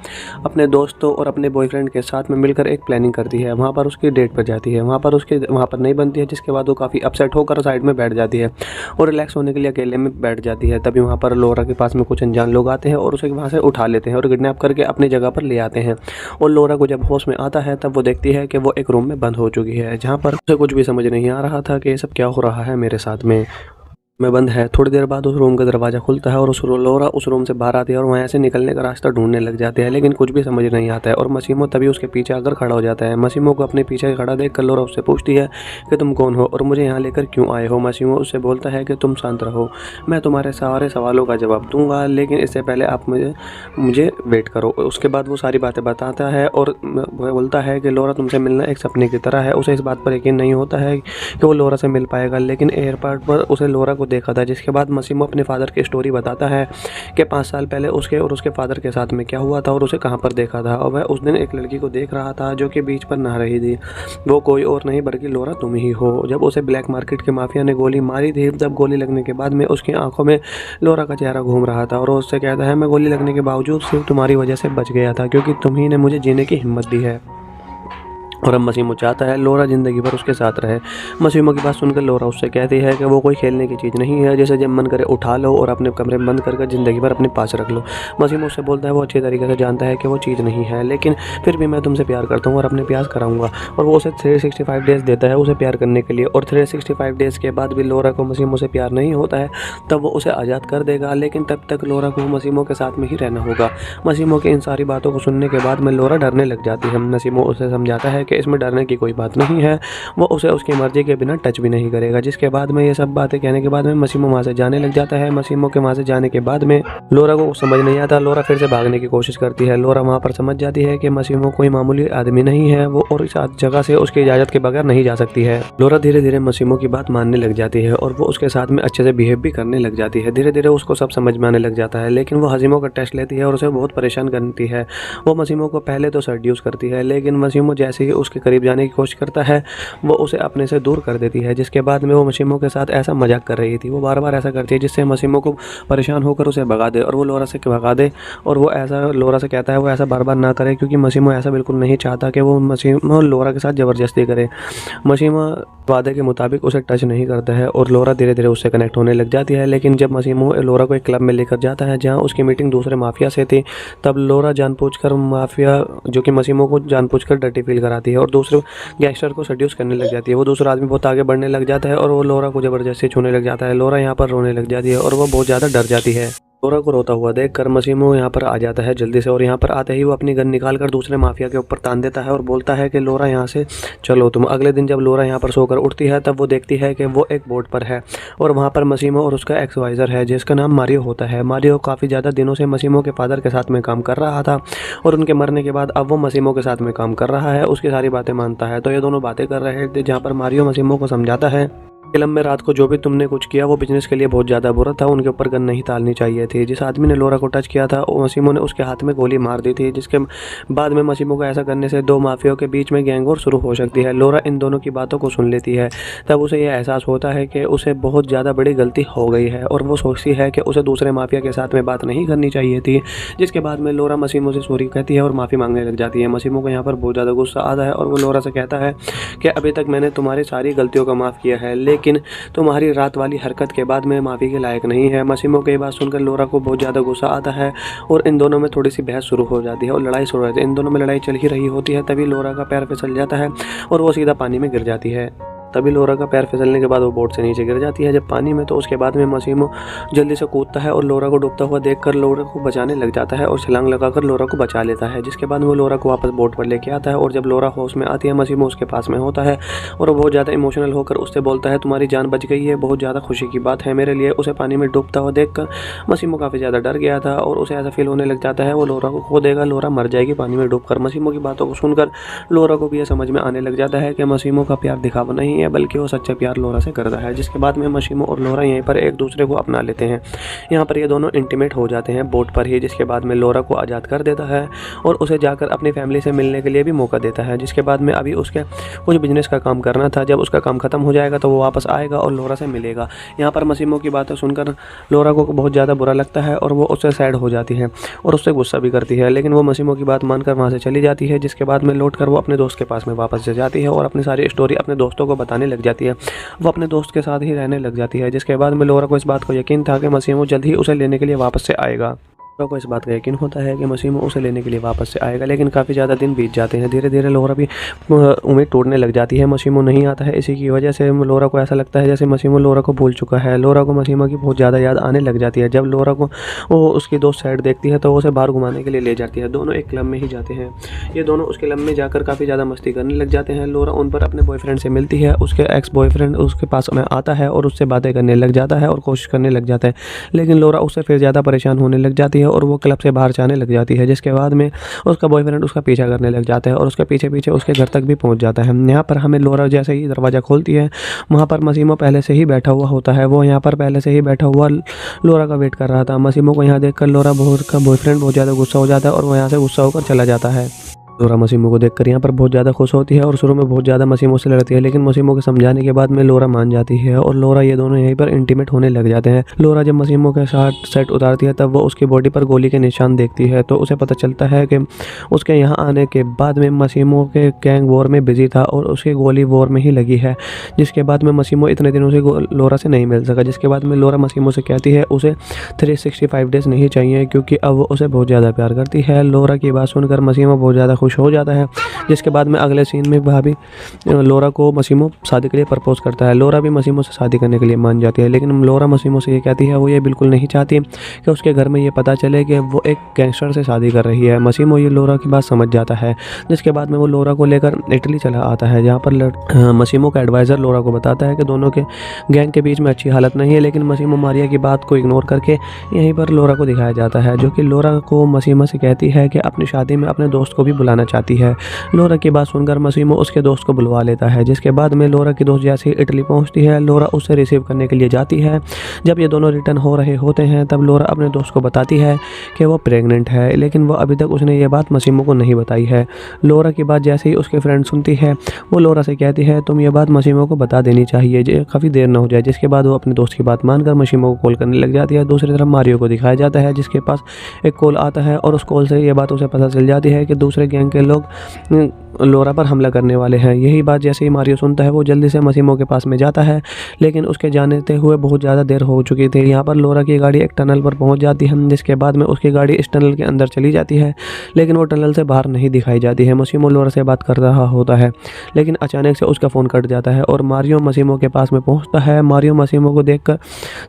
Speaker 1: अपने दोस्तों और अपने बॉयफ्रेंड के साथ में मिलकर एक प्लानिंग करती है। वहाँ पर उसकी डेट पर जाती है, वहाँ पर नहीं बनती है। जिसके बाद वो काफ़ी अपसेट होकर साइड में बैठ जाती है और रिलैक्स होने के लिए अकेले में बैठ जाती है। तभी वहाँ पर लोरा के पास में कुछ अनजान लोग आते हैं और उसे वहाँ से उठा लेते हैं और किडनैप करके अपनी जगह पर ले आते हैं। और लोरा को जब होश में आता है तब वो देखती है कि वो एक रूम में बंद हो चुकी है, जहाँ पर उसे कुछ भी समझ नहीं आ रहा था कि ये सब क्या हो रहा है मेरे साथ में बंद है। थोड़ी देर बाद उस रूम का दरवाज़ा खुलता है और लोरा उस रूम से बाहर आती है और वहाँ से निकलने का रास्ता ढूंढने लग जाते हैं, लेकिन कुछ भी समझ नहीं आता है। और मसीमो तभी उसके पीछे आकर खड़ा हो जाता है। मसीमो को अपने पीछे खड़ा देखकर लोरा उससे पूछती है कि तुम कौन हो और मुझे यहाँ लेकर क्यों आए हो। मसीमो उससे बोलता है कि तुम शांत रहो, मैं तुम्हारे सारे सवालों का जवाब दूंगा, लेकिन इससे पहले आप मुझे वेट करो। उसके बाद वो सारी बातें बताता है और बोलता है कि लोरा तुमसे मिलना एक सपने की तरह है। उसे इस बात पर यकीन नहीं होता है कि वो लोरा से मिल पाएगा, लेकिन एयरपोर्ट पर उसे लोरा को देखा था। जिसके बाद मसीमो अपने फादर की स्टोरी बताता है कि 5 साल पहले उसके और उसके फादर के साथ में क्या हुआ था और उसे कहाँ पर देखा था। और वह उस दिन एक लड़की को देख रहा था जो कि बीच पर नहा रही थी। वो कोई और नहीं बल्कि लोरा तुम ही हो। जब उसे ब्लैक मार्केट के माफिया ने गोली मारी थी, तब गोली लगने के बाद में उसकी आंखों में लोरा का चेहरा घूम रहा था और उससे कहता है मैं गोली लगने के बावजूद सिर्फ तुम्हारी वजह से बच गया था, क्योंकि तुम ही ने मुझे जीने की हिम्मत दी है। और अब मसीमो चाहता है लोरा ज़िंदगी भर उसके साथ रहे। मसीमो की बात सुनकर लोरा उससे कहती है कि वो कोई खेलने की चीज़ नहीं है जिसे जब मन करे उठा लो और अपने कमरे में बंद करके ज़िंदगी भर अपने पास रख लो। मसीमो उससे बोलता है वो अच्छी तरीके से जानता है कि वो चीज़ नहीं है, लेकिन फिर भी मैं तुमसे प्यार करता हूँ और अपने प्यार कराऊंगा। और वो उसे 365 डेज़ देता है उसे प्यार करने के लिए। और 365 डेज़ के बाद भी लोरा को मसीमो से प्यार नहीं होता है, तब वो उसे आज़ाद कर देगा, लेकिन तब तक लोरा को मसीमो के साथ में ही रहना होगा। मसीमो की इन सारी बातों को सुनने के बाद में लोरा डरने लग जाती है। मसीमो उसे समझाता है कि इसमें डरने की कोई बात नहीं है, वो उसे उसकी मर्जी के बिना टच भी नहीं करेगा। जिसके बाद में ये सब बातें कहने के बाद में मसीमो वहाँ से जाने लग जाता है। मसीमो के वहाँ से जाने के बाद में लोरा को समझ नहीं आता, लोरा फिर से भागने की कोशिश करती है। लोरा वहाँ पर समझ जाती है कि मसीमो कोई मामूली आदमी नहीं है, वो और इस जगह से उसकी इजाज़त के बगैर नहीं जा सकती है। लोरा धीरे धीरे मसीमो की बात मानने लग जाती है और वो उसके साथ में अच्छे से बिहेव भी करने लग जाती है। धीरे धीरे उसको सब समझ में आने लग जाता है, लेकिन वो मसीमो का टेस्ट लेती है और उसे बहुत परेशान करती है। वो मसीमो को पहले तो सेड्यूस करती है, लेकिन मसीमो जैसे ही उसके करीब जाने की कोशिश करता है वो उसे अपने से दूर कर देती है। जिसके बाद में वो मसीमो के साथ ऐसा मजाक कर रही थी, वो बार बार ऐसा करती है जिससे मसीमो को परेशान होकर उसे भगा दे और वो लोरा से भगा दे। और वो ऐसा लोरा से कहता है वो ऐसा बार बार ना करे, क्योंकि मसीमो ऐसा बिल्कुल नहीं चाहता कि वो मसीमो लोरा के साथ ज़बरदस्ती करे। मसीमो वादे के मुताबिक उसे टच नहीं करता है और लोरा धीरे धीरे उससे कनेक्ट होने लग जाती है। लेकिन जब मसीमो लोरा को एक क्लब में लेकर जाता है जहाँ उसकी मीटिंग दूसरे माफिया से थी, तब लोरा जानबूझकर माफिया जो कि मसीमो को जानबूझकर डर्टी फील कराती है और दूसरे गैंगस्टर को सेड्यूस करने लग जाती है। वो दूसरा आदमी बहुत आगे बढ़ने लग जाता है और वो लोरा को ज़बरदस्ती छूने लग जाता है। लोरा यहाँ पर रोने लग जाती है और वो बहुत ज़्यादा डर जाती है। लोरा को रोता हुआ देखकर मसीमो यहाँ पर आ जाता है जल्दी से, और यहाँ पर आते ही वो अपनी गन निकाल कर दूसरे माफिया के ऊपर तान देता है और बोलता है कि लोरा यहाँ से चलो तुम। अगले दिन जब लोरा यहाँ पर सोकर उठती है तब वो देखती है कि वो एक बोट पर है और वहाँ पर मसीमो और उसका एक्सवाइज़र है जिसका नाम मारियो होता है। मारियो काफ़ी ज़्यादा दिनों से मसीमो के फादर के साथ में काम कर रहा था और उनके मरने के बाद अब वो मसीमो के साथ में काम कर रहा है, उसकी सारी बातें मानता है। तो ये दोनों बातें कर रहे थे जहाँ पर मारियो मसीमो को समझाता है फिल्म में रात को जो भी तुमने कुछ किया वो बिजनेस के लिए बहुत ज़्यादा बुरा था, उनके ऊपर गन नहीं डालनी चाहिए थी। जिस आदमी ने लोरा को टच किया था मसीमो ने उसके हाथ में गोली मार दी थी, जिसके बाद में मसीमो को ऐसा करने से दो माफियाओं के बीच में गैंग वॉर शुरू हो सकती है। लोरा इन दोनों की बातों को सुन लेती है, तब उसे यह एहसास होता है कि उसे बहुत ज़्यादा बड़ी गलती हो गई है और वो सोचती है कि उसे दूसरे माफिया के साथ में बात नहीं करनी चाहिए थी। जिसके बाद में लोरा मसीमो से सॉरी कहती है और माफ़ी मांगने लग जाती है। मसीमो को यहाँ पर बहुत ज़्यादा गुस्सा आता है और वो लोरा से कहता है कि अभी तक मैंने तुम्हारी सारी गलतियों का माफ़ किया है, लेकिन तुम्हारी रात वाली हरकत के बाद मैं माफ़ी के लायक नहीं है। मसीमो की बात सुनकर लोरा को बहुत ज़्यादा गुस्सा आता है और इन दोनों में थोड़ी सी बहस शुरू हो जाती है और लड़ाई शुरू हो जाती है। इन दोनों में लड़ाई चल ही रही होती है, तभी लोरा का पैर फिसल जाता है और वो सीधा पानी में गिर जाती है। तभी लोरा का पैर फिसलने के बाद वो बोट से नीचे गिर जाती है जब पानी में, तो उसके बाद में मसीमो जल्दी से कूदता है और लोरा को डूबता हुआ देखकर लोरा को बचाने लग जाता है और छलांग लगाकर लोरा को बचा लेता है। जिसके बाद वो लोरा को वापस बोट पर लेके आता है और जब लोरा होश में आती है मसीमो उसके पास में होता है और वो बहुत ज़्यादा इमोशनल होकर उससे बोलता है तुम्हारी जान बच गई है, बहुत ज़्यादा खुशी की बात है मेरे लिए। उसे पानी में डूबता हुआ देखकर मसीमो काफ़ी ज़्यादा डर गया था और उसे ऐसा फील होने लग जाता है वो लोरा को खो देगा, लोरा मर जाएगी पानी में डूबकर। मसीमो की बातों को सुनकर लोरा को भी यह समझ में आने लग जाता है कि मसीमो का प्यार दिखावा नहीं है बल्कि वो सच्चा प्यार लोरा से करता है। जिसके बाद में मसीमो और लोरा यहीं पर एक दूसरे को अपना लेते हैं। यहाँ पर ये दोनों इंटीमेट हो जाते हैं बोट पर ही। जिसके बाद में लोरा को आज़ाद कर देता है और उसे जाकर अपनी फैमिली से मिलने के लिए भी मौका देता है। जिसके बाद में अभी उसके कुछ बिजनेस का काम करना था, जब उसका काम खत्म हो जाएगा तो वो वापस आएगा और लोरा से मिलेगा। यहाँ पर मसीमो की बातें सुनकर लोरा को बहुत ज़्यादा बुरा लगता है और वो उससे सैड हो जाती है और उससे गुस्सा भी करती है, लेकिन वो मसीमो की बात मानकर वहाँ से चली जाती है। जिसके बाद में लौटकर वो अपने दोस्त के पास में वापस से जाती है और अपनी सारी स्टोरी अपने दोस्तों को बताने लग जाती है। वो अपने दोस्त के साथ ही रहने लग जाती है। जिसके बाद में लोरा को इस बात को यकीन था कि मसीमो जल्द ही उसे लेने के लिए वापस से आएगा। लोरा को इस बात का यकीन होता है कि मसीमो उसे लेने के लिए वापस से आएगा, लेकिन काफ़ी ज़्यादा दिन बीत जाते हैं। धीरे धीरे लोरा भी उम्मीद टूटने लग जाती है, मसीमो नहीं आता है। इसी की वजह से लोरा को ऐसा लगता है जैसे मसीमो लोरा को भूल चुका है। लोरा को मसीमो की बहुत ज़्यादा याद आने लग जाती है। जब लोरा को वो उसकी दोस्त साइड देखती है तो वो उसे बाहर घुमाने के लिए ले जाती है। दोनों एक क्लब में ही जाते हैं। ये दोनों उस क्लब में जाकर काफ़ी ज़्यादा मस्ती करने लग जाते हैं। लोरा उन पर अपने बॉयफ्रेंड से मिलती है, उसके एक्स बॉयफ्रेंड उसके पास में आता है और उससे बातें करने लग जाता है और कोशिश करने लग जाता है, लेकिन लोरा उससे फिर ज़्यादा परेशान होने लग जाती है और वो क्लब से जाने लग जाती है। जिसके बाद में उसका बॉयफ्रेंड उसका पीछा करने लग जाता है और उसके पीछे पीछे उसके घर तक भी पहुंच जाता है। यहाँ पर हमें लोरा जैसे ही दरवाज़ा खोलती है वहाँ पर मसीमो पहले से ही बैठा हुआ होता है। वो यहाँ पर पहले से ही बैठा हुआ लोरा का वेट कर रहा था। मसीमो को यहाँ देखकर लोरा का बॉयफ्रेंड बहुत ज़्यादा गुस्सा हो जाता है और वो यहाँ से गुस्सा होकर चला जाता है। लोरा मसीमो को देखकर यहाँ पर बहुत ज़्यादा खुश होती है और शुरू में बहुत ज़्यादा मसीमो से लड़ती है, लेकिन मसीमो के समझाने के बाद में लोरा मान जाती है और लोरा ये दोनों यहीं पर इंटीमेट होने लग जाते हैं। लोरा जब मसीमो के साथ सेट उतारती है तब वो उसकी बॉडी पर गोली के निशान देखती है, तो उसे पता चलता है कि उसके यहाँ आने के बाद में मसीमो के गैंग वॉर में बिजी था और उसकी गोली वॉर में ही लगी है। जिसके बाद में मसीमो इतने दिनों से लोरा से नहीं मिल सका, जिसके बाद में लोरा मसीमो से कहती है उसे 365 डेज नहीं चाहिए क्योंकि अब वो उसे बहुत ज़्यादा प्यार करती है। लोरा की बात सुनकर मसीमो बहुत ज़्यादा खुश हो जाता है, जिसके बाद में अगले सीन में भाभी लोरा को मसीमो शादी के लिए प्रपोज करता है। लोरा भी मसीमो से शादी करने के लिए मान जाती है, लेकिन लोरा मसीमो से ये कहती है वो ये बिल्कुल नहीं चाहती कि उसके घर में ये पता चले कि वो एक गैंगस्टर से शादी कर रही है। मसीमो ये लोरा की बात समझ जाता है, जिसके बाद में वो लोरा को लेकर इटली चला आता है, जहाँ पर मसीमो का एडवाइज़र लोरा को बताता है कि दोनों के गैंग के बीच में अच्छी हालत नहीं है, लेकिन मसीमो मारिया की बात को इग्नोर करके यहीं पर लोरा को दिखाया जाता है, जो कि लोरा को मसीमो से कहती है कि अपनी शादी में अपने दोस्त को भी बुलाना चाहती है। लोरा की बात सुनकर मसीमो उसके दोस्त को बुलवा लेता है, जिसके बाद में लोरा की दोस्त जैसे ही इटली पहुंचती है लोरा उसे रिसीव करने के लिए जाती है। जब ये दोनों रिटर्न हो रहे होते हैं तब लोरा अपने दोस्त को बताती है कि वो प्रेग्नेंट है, लेकिन वो अभी तक उसने ये बात मसीमो को नहीं बताई है। लोरा की बात जैसे ही उसके फ्रेंड सुनती है वो लोरा से कहती है तुम ये बात मसीमो को बता देनी चाहिए, काफ़ी देर ना हो जाए। जिसके बाद वो अपने दोस्त की बात मानकर मसीमो को कॉल करने लग जाती है। दूसरी तरफ मारियो को दिखाया जाता है, जिसके पास एक कॉल आता है और उस कॉल से ये बात उसे पता चल जाती है कि दूसरे गैंग के लोग लोरा पर हमला करने वाले हैं। यही बात जैसे ही मारियो सुनता है वो जल्दी से मसीमो के पास में जाता है, लेकिन उसके जाने हुए बहुत ज़्यादा देर हो चुकी थी। यहाँ पर लोरा की गाड़ी एक टनल पर पहुँच जाती है, जिसके बाद में उसकी गाड़ी इस टनल के अंदर चली जाती है, लेकिन वो टनल से बाहर नहीं दिखाई जाती है। मसीमो लोरा से बात कर रहा होता है, लेकिन अचानक से उसका फ़ोन कट जाता है और मारियो मसीमो के पास में पहुँचता है। मारियो मसीमो को देखकर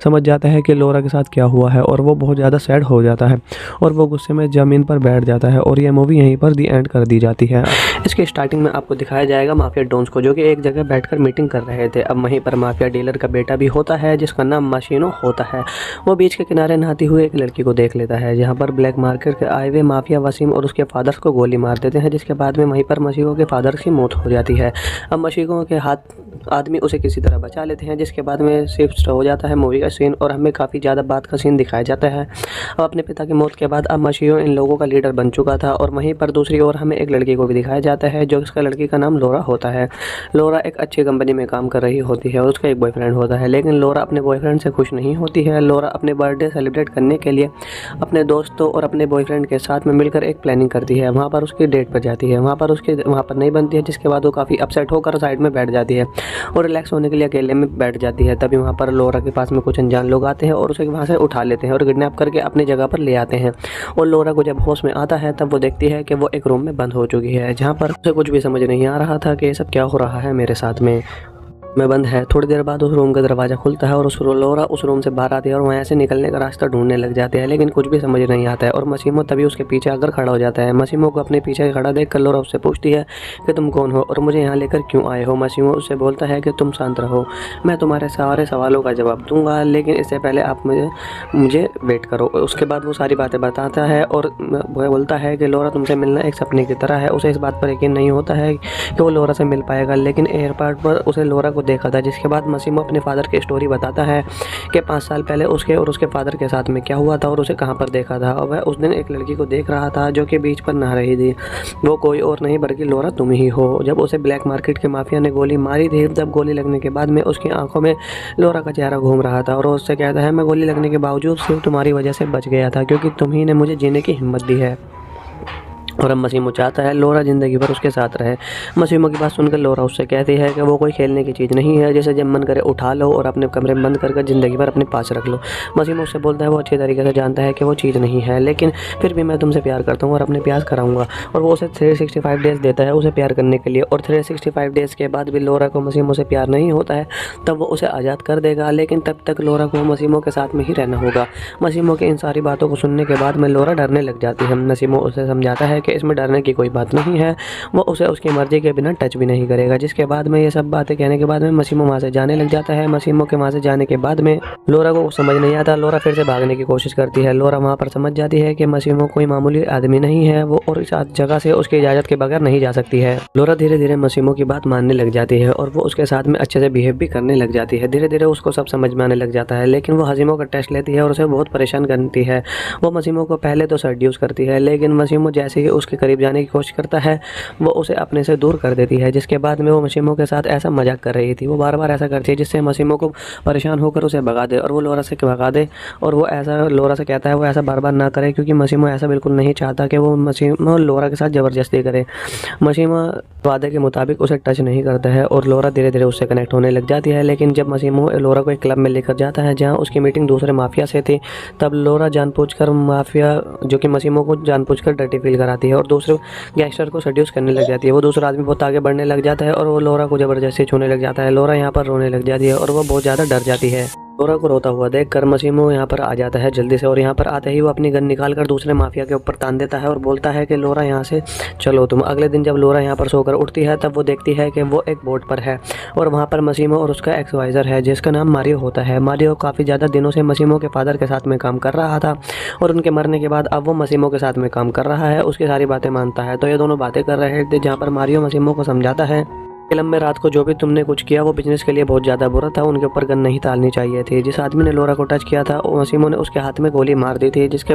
Speaker 1: समझ जाता है कि लोरा के साथ क्या हुआ है और वो बहुत ज़्यादा सैड हो जाता है और वो गुस्से में ज़मीन पर बैठ जाता है और ये मूवी यहीं पर दी एंड कर दी जाती है। इसके स्टार्टिंग में आपको दिखाया जाएगा माफिया डॉन्स को, जो कि एक जगह बैठकर मीटिंग कर रहे थे। अब वहीं पर माफिया डीलर का बेटा भी होता है, जिसका नाम मशीनो होता है। वो बीच के किनारे नहाती हुई एक लड़की को देख लेता है, जहाँ पर ब्लैक मार्केट के आए हुए माफिया वसीम और उसके फादर को गोली मार देते हैं, जिसके बाद में वहीं पर मशीको के फादर की मौत हो जाती है। अब मशीको के हाथ आदमी उसे किसी तरह बचा लेते हैं, जिसके बाद में शिफ्ट हो जाता है मूवी का सीन और हमें काफ़ी ज़्यादा बात का सीन दिखाया जाता है। अब अपने पिता की मौत के बाद अब मशीको इन लोगों का लीडर बन चुका था और वहीं पर दूसरी ओर हमें एक लड़की को भी दिखाया जाता है, जो इसका लड़की का नाम लोरा होता है। लोरा एक अच्छी कंपनी में काम कर रही होती है और उसका एक बॉयफ्रेंड होता है, लेकिन लोरा अपने बॉयफ्रेंड से खुश नहीं होती है। लोरा अपने बर्थडे सेलिब्रेट करने के लिए अपने दोस्तों और अपने बॉयफ्रेंड के साथ में मिलकर एक प्लानिंग करती है। वहाँ पर उसकी डेट पर जाती है, वहाँ पर नहीं बनती है, जिसके बाद वो काफ़ी अपसेट होकर साइड में बैठ जाती है और रिलैक्स होने के लिए अकेले में बैठ जाती है। तभी वहाँ पर लोरा के पास में कुछ अनजान लोग आते हैं और उसे वहाँ से उठा लेते हैं और किडनैप करके अपनी जगह पर ले आते हैं। और लोरा को जब होश में आता है तब वो देखती है कि वो एक रूम में बंद हो चुकी है, जहाँ पर उसे कुछ भी समझ नहीं आ रहा था कि ये सब क्या हो रहा है मेरे साथ में बंद है। थोड़ी देर बाद उस रूम का दरवाज़ा खुलता है और लोरा उस रूम से बाहर आती है और वहाँ से निकलने का रास्ता ढूंढने लग जाते हैं, लेकिन कुछ भी समझ नहीं आता है और मसीमो तभी उसके पीछे आकर खड़ा हो जाता है। मसीमो को अपने पीछे खड़ा देखकर लोरा उससे पूछती है कि तुम कौन हो और मुझे यहाँ लेकर क्यों आए हो। मसीमो उससे बोलता है कि तुम शांत रहो, मैं तुम्हारे सारे सवालों का जवाब दूंगा, लेकिन इससे पहले आप मुझे वेट करो। उसके बाद वो सारी बातें बताता है और वह बोलता है कि लोरा तुमसे मिलना एक सपने की तरह है। उसे इस बात पर यकीन नहीं होता है कि वो लोरा से मिल पाएगा, लेकिन एयरपोर्ट पर उसे लोरा को देखा था। जिसके बाद मसीमो अपने फादर की स्टोरी बताता है कि 5 साल पहले उसके और उसके फादर के साथ में क्या हुआ था और उसे कहाँ पर देखा था। और वह उस दिन एक लड़की को देख रहा था जो कि बीच पर नहा रही थी। वो कोई और नहीं बल्कि लोरा तुम ही हो। जब उसे ब्लैक मार्केट के माफिया ने गोली मारी थी, तब गोली लगने के बाद में उसकी आंखों में लोरा का चेहरा घूम रहा था और वो उससे कहता है मैं गोली लगने के बावजूद सिर्फ तुम्हारी वजह से बच गया था, क्योंकि तुम ही ने मुझे जीने की हिम्मत दी है। और अब मसीमो चाहता है लोरा ज़िंदगी भर उसके साथ रहे। मसीमो की बात सुनकर लोरा उससे कहती है कि वो कोई खेलने की चीज़ नहीं है, जैसे जब मन करे उठा लो और अपने कमरे में बंद कर ज़िंदगी भर अपने पास रख लो। मसीमो उससे बोलता है वो अच्छी तरीके से जानता है कि वो चीज़ नहीं है, लेकिन फिर भी मैं तुमसे प्यार करता हूँ और अपने प्यार कराऊंगा। और वो उसे 365 डेज़ देता है उसे प्यार करने के लिए। और 365 डेज़ के बाद भी लोरा को मसीमो से प्यार नहीं होता है, तब वो उसे आज़ाद कर देगा, लेकिन तब तक लोरा को मसीमो के साथ में ही रहना होगा। मसीमो की इन सारी बातों को सुनने के बाद में लोरा डरने लग जाती है। मसीमो उसे समझाता है कि इसमें डरने की बात नहीं है, वो उसे उसकी मर्जी के बिना टच भी नहीं करेगा। जिसके बाद में ये सब बातें कहने के बाद में मसीमो वहाँ से जाने लग जाता है। मसीमो के वहाँ से जाने के बाद में लोरा को समझ नहीं आता। लोरा फिर से भागने की कोशिश करती है। लोरा वहाँ पर समझ जाती है कि मसीमो कोई मामूली आदमी नहीं है, वो और इस जगह से उसकी इजाज़त के बगैर नहीं जा सकती है। लोरा धीरे धीरे मसीमो की बात मानने लग जाती है और वो उसके साथ में अच्छे से बिहेव भी करने लग जाती है। धीरे धीरे उसको सब समझ में आने लग जाता है, लेकिन वो हसीमो का टेस्ट लेती है और उसे बहुत परेशान करती है। वो मसीमो को पहले तो सेड्यूस करती है, लेकिन मसीमो जैसे ही उसके करीब जाने की कोशिश करता है वो उसे अपने से दूर कर देती है। जिसके बाद में वो मशीमो के साथ ऐसा मजाक कर रही थी, वो बार बार ऐसा करती है जिससे मशीमो को परेशान होकर उसे भगा दे और वो लोरा से भगा दे। और वो ऐसा लोरा से कहता है वो ऐसा बार बार ना करे, क्योंकि मशीमो ऐसा बिल्कुल नहीं चाहता कि वो मशीमो लोरा के साथ ज़बरदस्ती करे। मशीमो वादे के मुताबिक उसे टच नहीं करता है और लोरा धीरे धीरे उससे कनेक्ट होने लग जाती है। लेकिन जब मशीमो लोरा को एक क्लब में लेकर जाता है जहाँ उसकी मीटिंग दूसरे माफिया से थी, तब लोरा जानबूझकर माफिया जो कि मशीमो को जानबूझकर डर्टी फील कराती है और दूसरे गैंगस्टर को सड्यूस करने लग जाती है। वो दूसरा आदमी बहुत आगे बढ़ने लग जाता है और वो लोरा को ज़बरदस्ती छूने लग जाता है। लोरा यहाँ पर रोने लग जाती है और वो बहुत ज़्यादा डर जाती है। लोरा को रोता हुआ देखकर मशीमो यहाँ पर आ जाता है जल्दी से, और यहाँ पर आते ही वो अपनी गन निकालकर दूसरे माफिया के ऊपर तान देता है और बोलता है कि लोरा यहाँ से चलो तुम। अगले दिन जब लोरा यहाँ पर सोकर उठती है तब वो देखती है कि वो एक बोट पर है और वहाँ पर मशीमो और उसका एक्सवाइज़र है जिसका नाम मारियो होता है। मारियो काफ़ी ज़्यादा दिनों से मशीमो के फादर के साथ में काम कर रहा था और उनके मरने के बाद अब वो मशीमो के साथ में काम कर रहा है, उसकी सारी बातें मानता है। तो ये दोनों बातें कर रहे थे जहाँ पर मारियो मशीमो को समझाता है फिल्म में रात को जो भी तुमने कुछ किया वो बिजनेस के लिए बहुत ज़्यादा बुरा था, उनके ऊपर गन नहीं डालनी चाहिए थी। जिस आदमी ने लोरा को टच किया था मशीमो ने उसके हाथ में गोली मार दी थी, जिसके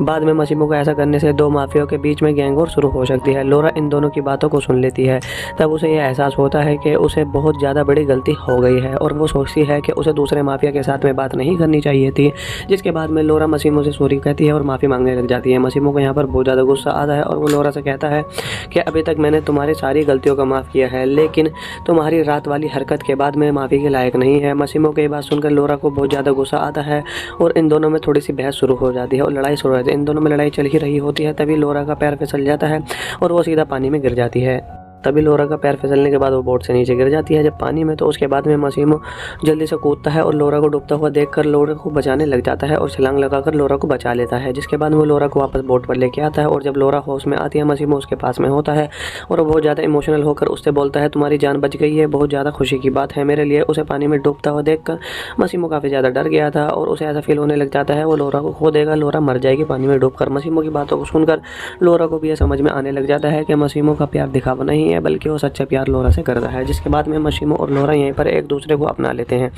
Speaker 1: बाद में मशीमो को ऐसा करने से दो माफियाओं के बीच में गैंग वॉर शुरू हो सकती है। लोरा इन दोनों की बातों को सुन लेती है, तब उसे यह एहसास होता है कि उसे बहुत ज़्यादा बड़ी गलती हो गई है और वो सोचती है कि उसे दूसरे माफिया के साथ में बात नहीं करनी चाहिए थी। जिसके बाद में लोरा मशीमो से सॉरी कहती है और माफ़ी मांगने लग जाती है। मशीमो को यहाँ पर बहुत ज़्यादा गुस्सा आता है और वो लोरा से कहता है कि अभी तक मैंने तुम्हारी सारी गलतियों का माफ़ किया है, लेकिन तुम्हारी रात वाली हरकत के बाद मैं माफ़ी के लायक नहीं है। मशीमो की बात सुनकर लोरा को बहुत ज़्यादा गुस्सा आता है और इन दोनों में थोड़ी सी बहस शुरू हो जाती है और लड़ाई शुरू हो जाती है। इन दोनों में लड़ाई चल ही रही होती है, तभी लोरा का पैर फिसल जाता है और वो सीधा पानी में गिर जाती है। तभी लोरा का पैर फिसलने के बाद वो बोट से नीचे गिर जाती है जब पानी में। तो उसके बाद में मशीमो जल्दी से कूदता है और लोरा को डूबता हुआ देखकर लोरा को बचाने लग जाता है और छलांग लगाकर लोरा को बचा लेता है। जिसके बाद वो लोरा को वापस बोट पर लेके आता है और जब लोरा होश में आती है मशीमो उसके पास में होता है और वो बहुत ज़्यादा इमोशनल होकर उससे बोलता है तुम्हारी जान बच गई है, बहुत ज़्यादा खुशी की बात है मेरे लिए। उसे पानी में डूबता हुआ देखकर मशीमो काफ़ी ज़्यादा डर गया था और उसे ऐसा फील होने लग जाता है वो लोरा को खो देगा, लोरा मर जाएगी पानी में डूबकर। मशीमो की बातों को सुनकर लोरा को भी यह समझ में आने लग जाता है कि मशीमो का प्यार दिखावा नहीं है बल्कि वो सच्चा प्यार लोरा से करता है। जिसके बाद में मशीमो और लोरा यहीं पर एक दूसरे को अपना लेते हैं।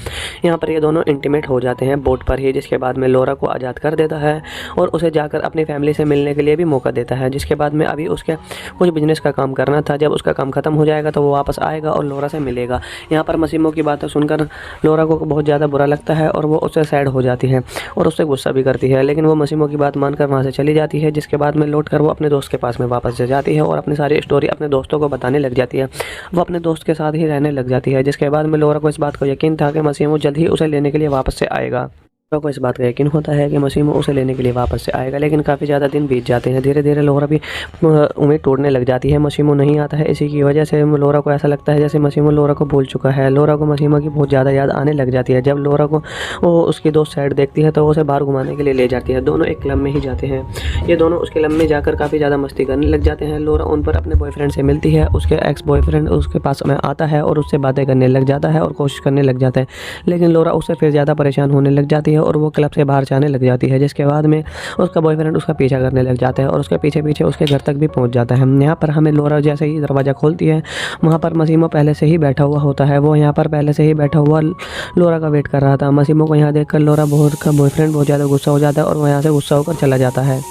Speaker 1: यहाँ पर ये दोनों इंटीमेट हो जाते हैं बोट पर ही। जिसके बाद में लोरा को आज़ाद कर देता है और उसे जाकर अपनी फैमिली से मिलने के लिए भी मौका देता है। जिसके बाद में अभी उसके कुछ बिजनेस का काम करना था, जब उसका काम खत्म हो जाएगा तो वो वापस आएगा और लोरा से मिलेगा। यहाँ पर मशीमो की बातें सुनकर लोरा को बहुत ज़्यादा बुरा लगता है और वो उससे सैड हो जाती है और उससे गुस्सा भी करती है, लेकिन वो मशीमो की बात मानकर वहाँ से चली जाती है। जिसके बाद में लौट कर वो अपने दोस्त के पास में वापस जाती है और अपनी सारी स्टोरी अपने दोस्तों को बताने लग जाती है। वो अपने दोस्त के साथ ही रहने लग जाती है। जिसके बाद में लोरा को इस बात को यकीन था कि मशीमो जल्द ही उसे लेने के लिए वापस से आएगा। लोरा को इस बात का यकीन होता है कि मशीमो उसे लेने के लिए वापस से आएगा, लेकिन काफ़ी ज़्यादा दिन बीत जाते हैं। धीरे धीरे लोरा भी उम्मीद टूटने लग जाती है, मशीमो नहीं आता है। इसी की वजह से लोरा को ऐसा लगता है जैसे मशीमो लोरा को भूल चुका है। लोरा को मशीमो की बहुत ज़्यादा याद आने लग जाती है। जब लोरा को वो उसकी दोस्त साइड देखती है तो उसे बाहर घुमाने के लिए ले जाती है। दोनों एक क्लब में ही जाते हैं। ये दोनों उस क्लब में जाकर काफ़ी ज़्यादा मस्ती करने लग जाते हैं। लोरा उन पर अपने बॉयफ्रेंड से मिलती है, उसके एक्स बॉयफ्रेंड उसके पास में आता है और उससे बातें करने लग जाता है और कोशिश करने लग जाता है, लेकिन लोरा उससे फिर ज़्यादा परेशान होने लग जाती है और वो क्लब से बाहर जाने लग जाती है। जिसके बाद में उसका बॉयफ्रेंड उसका पीछा करने लग जाता है और उसके पीछे पीछे उसके घर तक भी पहुंच जाता है। यहाँ पर हमें लोरा जैसे ही दरवाज़ा खोलती है वहाँ पर मशीमो पहले से ही बैठा हुआ होता है। वो यहाँ पर पहले से ही बैठा हुआ लोरा का वेट कर रहा था। मशीमो को यहाँ देखकर लोरा का बॉयफ्रेंड बहुत ज़्यादा गुस्सा हो जाता है और वो यहाँ से गुस्सा होकर चला जाता है।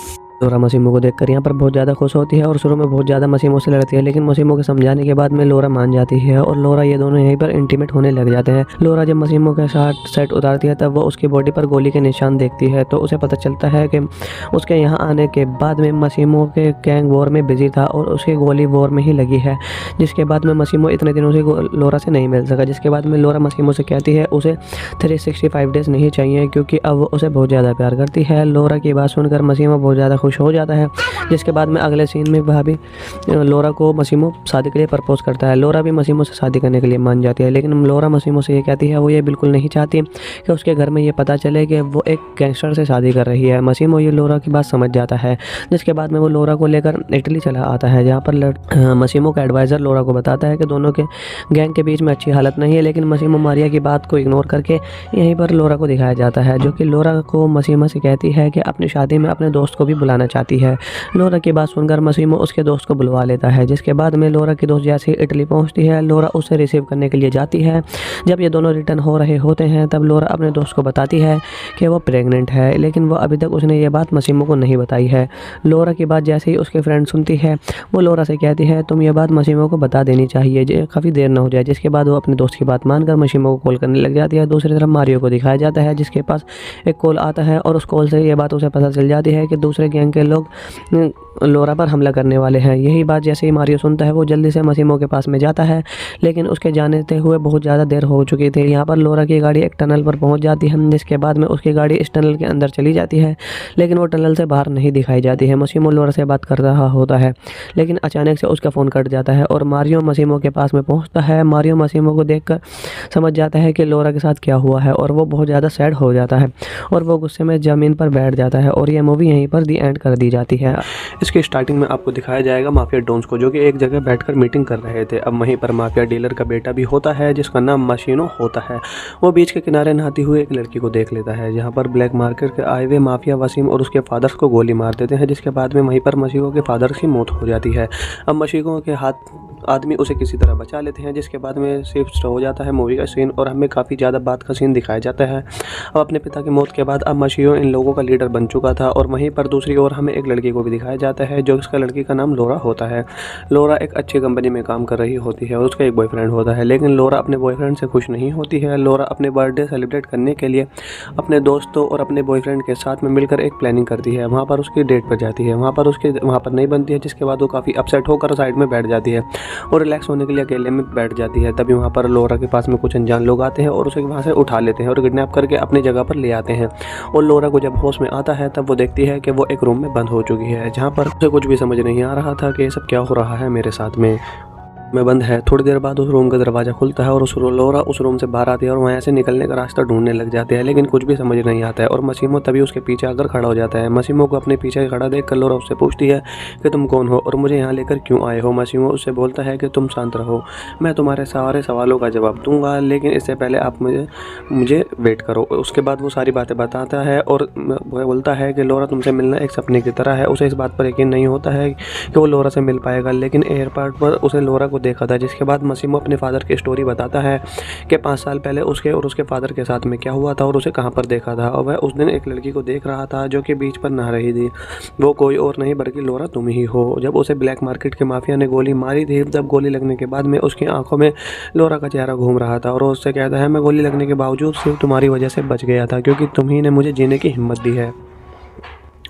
Speaker 1: लोरा मशीमो को देखकर यहाँ पर बहुत ज़्यादा खुश होती है और शुरू में बहुत ज़्यादा मशीमो से लड़ती है, लेकिन मशीमो के समझाने के बाद में लोरा मान जाती है और लोरा ये दोनों यहीं पर इंटीमेट होने लग जाते हैं। लोरा जब मशीमो के साथ सेट उतारती है तब वो उसकी बॉडी पर गोली के निशान देखती है, तो उसे पता चलता है कि उसके यहाँ आने के बाद में मशीमो के गैंग वॉर में बिजी था और उसकी गोली वॉर में ही लगी है। जिसके बाद में मशीमो इतने दिनों से लोरा से नहीं मिल सका। जिसके बाद में लोरा मशीमो से कहती है उसे 365 डेज नहीं चाहिए, क्योंकि अब वो उसे बहुत ज़्यादा प्यार करती है। लोरा की बात सुनकर मशीमो बहुत ज़्यादा खुश हो जाता है। जिसके बाद में अगले सीन में भाभी लोरा को मशीमो शादी के लिए प्रपोज करता है। लोरा भी मशीमो से शादी करने के लिए मान जाती है, लेकिन लोरा मशीमो से ये कहती है वो ये बिल्कुल नहीं चाहती कि उसके घर में ये पता चले कि वो एक गैंगस्टर से शादी कर रही है। मशीमो ये लोरा की बात समझ जाता है। जिसके बाद में वो लोरा को लेकर इटली चला आता है, जहाँ पर मशीमो का एडवाइज़र लोरा को बताता है कि दोनों के गैंग के बीच में अच्छी हालत नहीं है, लेकिन मशीमो मारिया की बात को इग्नोर करके यहीं पर लोरा को दिखाया जाता है, जो कि लोरा को मशीमो से कहती है कि अपनी शादी में अपने दोस्त को भी बुला लाना चाहती है। लोरा की बात सुनकर मसीमो उसके दोस्त को बुलवा लेता है, जिसके बाद में लोरा की दोस्त जैसे ही इटली पहुंचती है, लोरा उसे रिसीव करने के लिए जाती है। जब ये दोनों रिटर्न हो रहे होते हैं तब लोरा अपने दोस्त को बताती है कि वो प्रेग्नेंट है, लेकिन वो अभी तक उसने ये बात मसीमो को नहीं बताई है। लोरा की बात जैसे ही उसके फ्रेंड सुनती है, वो लोरा से कहती है तुम ये बात मसीमो को बता देनी चाहिए, काफ़ी देर ना हो जाए। जिसके बाद वो अपने दोस्त की बात मानकर मसीमो को कॉल करने लग जाती है। दूसरी तरफ मारियो को दिखाया जाता है, जिसके पास एक कॉल आता है और उस कॉल से ये बात उसे पता चल जाती है कि दूसरे गैंग के लोग लोरा पर हमला करने वाले हैं। यही बात जैसे ही मारियो सुनता है, वो जल्दी से मसीमो के पास में जाता है, लेकिन उसके जाने हुए बहुत ज़्यादा देर हो चुकी थी। यहाँ पर लोरा की गाड़ी एक टनल पर पहुँच जाती है, जिसके बाद में उसकी गाड़ी इस टनल के अंदर चली जाती है, लेकिन वो टनल से बाहर नहीं दिखाई जाती है। मसीमो लोरा से बात कर रहा होता है, लेकिन अचानक से उसका फ़ोन कट जाता है और मारियो मसीमो के पास में पहुँचता है। मारियो मसीमो को देखकर समझ जाता है कि लोरा के साथ क्या हुआ है और वो बहुत ज़्यादा सैड हो जाता है और वो गुस्से में ज़मीन पर बैठ जाता है और ये मूवी यहीं पर दी एंड कर दी जाती है। इसके स्टार्टिंग में आपको दिखाया जाएगा माफिया डॉन्स को, जो कि एक जगह बैठकर मीटिंग कर रहे थे। अब वहीं पर माफिया डीलर का बेटा भी होता है, जिसका नाम मशीनो होता है। वो बीच के किनारे नहाती हुई एक लड़की को देख लेता है, जहाँ पर ब्लैक मार्केट के आए हुए माफिया वसीम और उसके फादर्स को गोली मार देते हैं, जिसके बाद में वहीं पर मशीको के फादर्स की मौत हो जाती है। अब मशीको के हाथ आदमी उसे किसी तरह बचा लेते हैं, जिसके बाद में शिफ्ट हो जाता है मूवी का सीन और हमें काफ़ी ज़्यादा बात का सीन दिखाया जाता है। अब अपने पिता की मौत के बाद अब मशीयो इन लोगों का लीडर बन चुका था और वहीं पर दूसरी ओर हमें एक लड़की को भी दिखाया जाता है, जो उसका लड़की का नाम लोरा होता है। लोरा एक अच्छी कंपनी में काम कर रही होती है और उसका एक बॉयफ्रेंड होता है, लेकिन लोरा अपने बॉयफ्रेंड से खुश नहीं होती है। लोरा अपने बर्थडे सेलिब्रेट करने के लिए अपने दोस्तों और अपने बॉयफ्रेंड के साथ में मिलकर एक प्लानिंग करती है। वहाँ पर उसकी डेट पर जाती है, वहाँ पर नहीं बनती है, जिसके बाद वो काफ़ी अपसेट होकर साइड में बैठ जाती है और रिलैक्स होने के लिए अकेले में बैठ जाती है। तभी वहाँ पर लोरा के पास में कुछ अनजान लोग आते हैं और उसे वहाँ से उठा लेते हैं और किडनैप करके अपनी जगह पर ले आते हैं। और लोरा को जब होश में आता है तब वो देखती है कि वो एक रूम में बंद हो चुकी है, जहाँ पर उसे कुछ भी समझ नहीं आ रहा था कि ये सब क्या हो रहा है मेरे साथ में बंद है। थोड़ी देर बाद उस रूम का दरवाज़ा खुलता है और लोरा उस रूम से बाहर आती है और वहाँ से निकलने का रास्ता ढूंढने लग जाते हैं, लेकिन कुछ भी समझ नहीं आता है। और मसीमो तभी उसके पीछे आकर खड़ा हो जाता है। मसीमो को अपने पीछे खड़ा देखकर लोरा उससे पूछती है कि तुम कौन हो और मुझे यहाँ लेकर क्यों आए हो। मसीमो उससे बोलता है कि तुम शांत रहो, मैं तुम्हारे सारे सवालों का जवाब दूंगा, लेकिन इससे पहले आप मुझे वेट करो। उसके बाद वो सारी बातें बताता है और वह बोलता है कि लोरा तुमसे मिलना एक सपने की तरह है। उसे इस बात पर यकीन नहीं होता है कि वो लोरा से मिल पाएगा, लेकिन एयरपोर्ट पर उसे लोरा को देखा था। जिसके बाद मसीमो अपने फादर की स्टोरी बताता है कि 5 साल पहले उसके और उसके फादर के साथ में क्या हुआ था और उसे कहां पर देखा था। और वह उस दिन एक लड़की को देख रहा था जो कि बीच पर नहा रही थी। वो कोई और नहीं बल्कि लोरा तुम ही हो। जब उसे ब्लैक मार्केट के माफिया ने गोली मारी थी, तब गोली लगने के बाद में उसकी आंखों में लोरा का चेहरा घूम रहा था और वो उससे कहता है मैं गोली लगने के बावजूद सिर्फ तुम्हारी वजह से बच गया था, क्योंकि तुम ही ने मुझे जीने की हिम्मत दी है।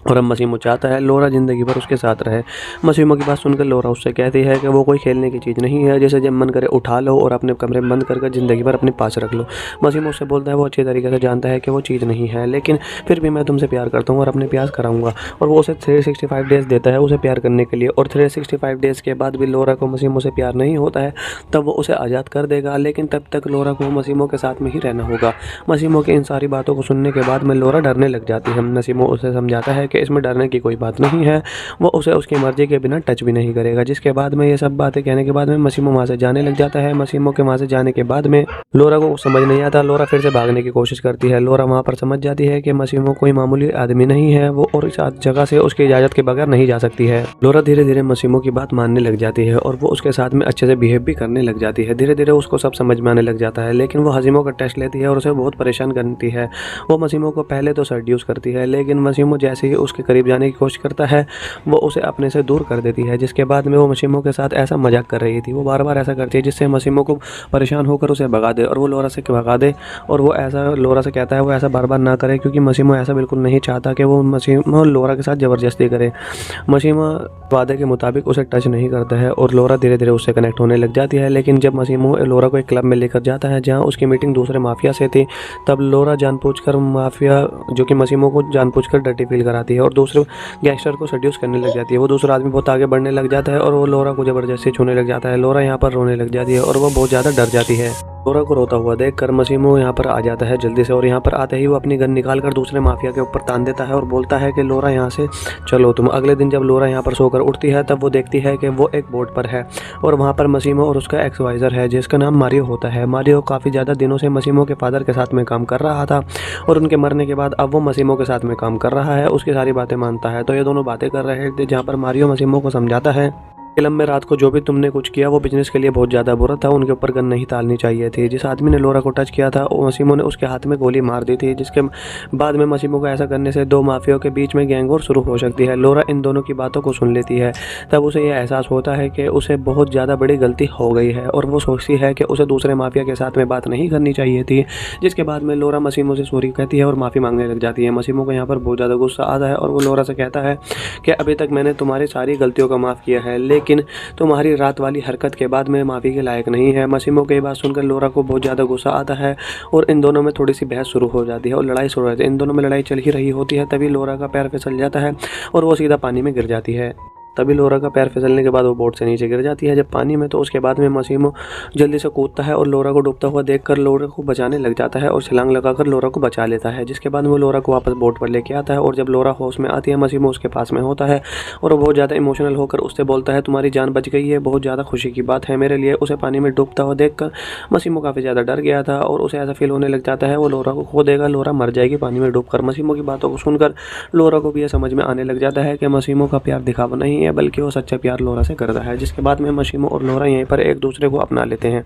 Speaker 1: और अब मसीमो चाहता है लोरा ज़िंदगी भर उसके साथ रहे। मसीमो की बात सुनकर लोरा उससे कहती है कि वो कोई खेलने की चीज़ नहीं है, जैसे जब मन करे उठा लो और अपने कमरे में बंद करके ज़िंदगी भर अपने पास रख लो। मसीमो उससे बोलता है वो अच्छी तरीके से जानता है कि वो चीज़ नहीं है, लेकिन फिर भी मैं तुमसे प्यार करता हूँ और अपने प्यार कराऊंगा। और वो उसे 365 डेज़ देता है उसे प्यार करने के लिए। और 365 डेज़ के बाद भी लोरा को मसीमो से प्यार नहीं होता है, तब वो उसे आज़ाद कर देगा, लेकिन तब तक लोरा को मसीमो के साथ में ही रहना होगा। मसीमो की इन सारी बातों को सुनने के बाद में लोरा डरने लग जाती है। मसीमो उसे समझाता है कि इसमें डरने की बात नहीं है, वो उसे उसकी मर्जी के बिना टच भी नहीं करेगा। जिसके बाद में ये सब बातें कहने के बाद में मसीमो वहां से जाने लग जाता है। मसीमो के वहां से जाने के बाद में लोरा को समझ नहीं आता। लोरा फिर से भागने की कोशिश करती है। लोरा वहां पर समझ जाती है कि मसीमो कोई मामूली आदमी नहीं है, वो और इस जगह से उसकी इजाजत के बगैर नहीं जा सकती है। लोरा धीरे धीरे मसीमो की बात मानने लग जाती है और वो उसके साथ में अच्छे से बिहेव भी करने लग जाती है। धीरे धीरे उसको सब समझ में आने लग जाता है, लेकिन वो हसीमो का टेस्ट लेती है और उसे बहुत परेशान करती है। वो मसीमो को पहले तो सड्यूस करती है, लेकिन मसीमो जैसे ही उसके करीब जाने की कोशिश करता है वो उसे अपने से दूर कर देती है। जिसके बाद में वो मसीमो के साथ ऐसा मजाक कर रही थी, वो बार बार ऐसा करती है जिससे मसीमो को परेशान होकर उसे भगा दे और वो लोरा से भगा दे। और वो ऐसा लोरा से कहता है वो ऐसा बार बार ना करे, क्योंकि मसीमो ऐसा बिल्कुल नहीं चाहता कि वो मसीमो लोरा के साथ ज़बरदस्ती करे। मसीमो वादे के मुताबिक उसे टच नहीं करता है और लोरा धीरे धीरे उससे कनेक्ट होने लग जाती है। लेकिन जब मसीमो लोरा को एक क्लब में लेकर जाता है जहाँ उसकी मीटिंग दूसरे माफिया से थी, तब लोरा जानबूझकर माफिया जो कि मसीमो को जानबूझकर डर्टी फील कराती है और दूसरे गैंगस्टर को सड्यूस करने लग जाती है। वो दूसरा आदमी बहुत आगे बढ़ने लग जाता है और वो लोरा को ज़बरदस्ती छूने लग जाता है। लोरा यहाँ पर रोने लग जाती है और वो बहुत ज़्यादा डर जाती है। लोरा को रोता हुआ देखकर मसीमो यहाँ पर आ जाता है जल्दी से, और यहाँ पर आते ही वो अपनी गन निकालकर दूसरे माफिया के ऊपर तान देता है और बोलता है कि लोरा यहाँ से चलो तुम। अगले दिन जब लोरा यहाँ पर सोकर उठती है तब वो देखती है कि वो एक बोट पर है और वहाँ पर मसीमो और उसका एक्सवाइजर है जिसका नाम मारियो होता है। मारियो काफ़ी ज़्यादा दिनों से मसीमो के फादर के साथ में काम कर रहा था और उनके मरने के बाद अब वो मसीमो के साथ में काम कर रहा है, उसकी सारी बातें मानता है। तो ये दोनों बातें कर रहे थे जहाँ पर मारियो मसीमो को समझाता है फिल्म में रात को जो भी तुमने कुछ किया वो बिजनेस के लिए बहुत ज़्यादा बुरा था, उनके ऊपर गन नहीं डालनी चाहिए थी। जिस आदमी ने लोरा को टच किया था मसीमो ने उसके हाथ में गोली मार दी थी, जिसके बाद में मसीमो को ऐसा करने से दो माफियाओं के बीच में गैंग वॉर शुरू हो सकती है। लोरा इन दोनों की बातों को सुन लेती है, तब उसे यह एहसास होता है कि उसे बहुत ज़्यादा बड़ी गलती हो गई है और वो सोचती है कि उसे दूसरे माफिया के साथ में बात नहीं करनी चाहिए थी। जिसके बाद में लोरा मसीमो से सॉरी कहती है और माफ़ी मांगने लग जाती है। मसीमो को यहाँ पर बहुत ज़्यादा गुस्सा आता है और वो लोरा से कहता है कि अभी तक मैंने तुम्हारी सारी गलतियों का माफ़ किया है, लेकिन तुम्हारी रात वाली हरकत के बाद मैं माफ़ी के लायक नहीं है। मसीमो की बात सुनकर लोरा को बहुत ज़्यादा गुस्सा आता है और इन दोनों में थोड़ी सी बहस शुरू हो जाती है और लड़ाई शुरू हो जाती है। इन दोनों में लड़ाई चल ही रही होती है, तभी लोरा का पैर फिसल जाता है और वो सीधा पानी में गिर जाती है। तभी लोरा का पैर फिसलने के बाद वो बोट से नीचे गिर जाती है जब पानी में। तो उसके बाद में मसीमो जल्दी से कूदता है और लोरा को डूबता हुआ देखकर लोरा को बचाने लग जाता है और छलांग लगाकर लोरा को बचा लेता है। जिसके बाद वो लोरा को वापस बोट पर लेके आता है और जब लोरा होश में आती है मसीमो उसके पास में होता है और वो बहुत ज़्यादा इमोशनल होकर उससे बोलता है तुम्हारी जान बच गई है, बहुत ज़्यादा खुशी की बात है मेरे लिए। उसे पानी में डूबता हुआ देखकर मसीमो काफ़ी ज़्यादा डर गया था और उसे ऐसा फील होने लग जाता है वो लोरा को खो देगा, लोरा मर जाएगी पानी में डूबकर। मसीमो की बातों को सुनकर लोरा को भी यह समझ में आने लग जाता है कि मसीमो का प्यार दिखावा नहीं है बल्कि वो सच्चा प्यार लोरा से करता है। जिसके बाद में मसीमो और लोरा यहीं पर एक दूसरे को अपना लेते हैं।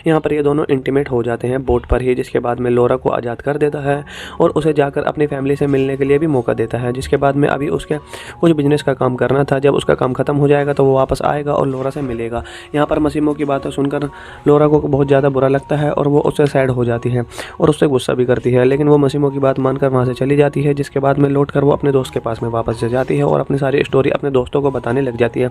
Speaker 1: यहाँ पर ये दोनों इंटीमेट हो जाते हैं बोट पर ही। जिसके बाद में लोरा को आज़ाद कर देता है और उसे जाकर अपनी फैमिली से मिलने के लिए भी मौका देता है। जिसके बाद में अभी उसके कुछ बिजनेस का काम करना था, जब उसका काम खत्म हो जाएगा तो वो वापस आएगा और लोरा से मिलेगा। यहाँ पर मसीमो की बातें सुनकर लोरा को बहुत ज़्यादा बुरा लगता है और वो उससे सैड हो जाती है और उससे गुस्सा भी करती है, लेकिन वो मसीमो की बात मानकर वहाँ से चली जाती है। जिसके बाद में लौट कर वो अपने दोस्त के पास में वापस जाती है और अपनी सारी स्टोरी अपने दोस्तों को बताने लग जाती है।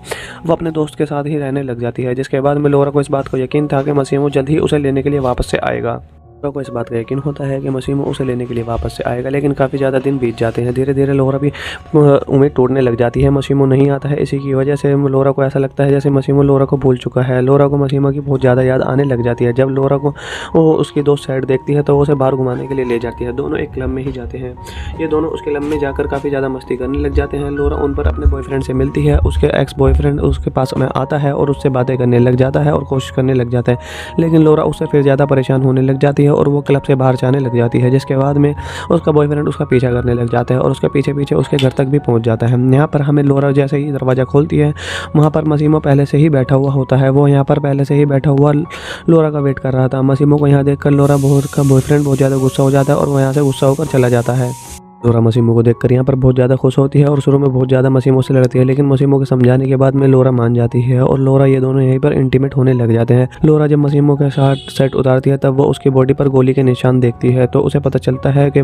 Speaker 1: वो अपने दोस्त के साथ ही रहने लग जाती है। जिसके बाद में लोरा को इस बात को यकीन था कि मसीमो जल्द ही उसे लेने के लिए वापस से आएगा। लोरा को इस बात का यकीन होता है कि मसीमो उसे लेने के लिए वापस से आएगा, लेकिन काफ़ी ज़्यादा दिन बीत जाते हैं। धीरे धीरे लोरा भी उम्मीद टूटने लग जाती है, मसीमो नहीं आता है। इसी की वजह से लोरा को ऐसा लगता है जैसे मसीमो लोरा को भूल चुका है। लोरा को मसीमो की बहुत ज़्यादा याद आने लग जाती है। जब लोरा को वो उसकी दोस्त साइड देखती है तो वो उसे बाहर घुमाने के लिए ले जाती है। दोनों एक क्लब में ही जाते हैं। ये दोनों उस क्लब में जाकर काफ़ी ज़्यादा मस्ती करने लग जाते हैं। लोरा उन पर अपने बॉयफ्रेंड से मिलती है, उसके एक्स बॉयफ्रेंड उसके पास में आता है और उससे बातें करने लग जाता है और कोशिश करने लग जाता है, लेकिन लोरा उससे फिर ज़्यादा परेशान होने लग जाती है और वो क्लब से बाहर जाने लग जाती है। जिसके बाद में उसका बॉयफ्रेंड उसका पीछा करने लग जाता है और उसके पीछे पीछे उसके घर तक भी पहुंच जाता है। यहाँ पर हमें लोरा जैसे ही दरवाज़ा खोलती है वहाँ पर मसीमो पहले से ही बैठा हुआ होता है। वो यहाँ पर पहले से ही बैठा हुआ लोरा का वेट कर रहा था। मसीमो को यहाँ देखकर लोरा का बॉयफ्रेंड बहुत ज़्यादा गुस्सा हो जाता है और वो यहाँ से गुस्सा होकर चला जाता है। लोरा मसीमो को देखकर यहाँ पर बहुत ज़्यादा खुश होती है और शुरू में बहुत ज़्यादा मसीमो से लड़ती है, लेकिन मसीमो के समझाने के बाद में लोरा मान जाती है और लोरा ये दोनों यहीं पर इंटीमेट होने लग जाते हैं। लोरा जब मसीमो के साथ सेट उतारती है तब वो उसकी बॉडी पर गोली के निशान देखती है, तो उसे पता चलता है कि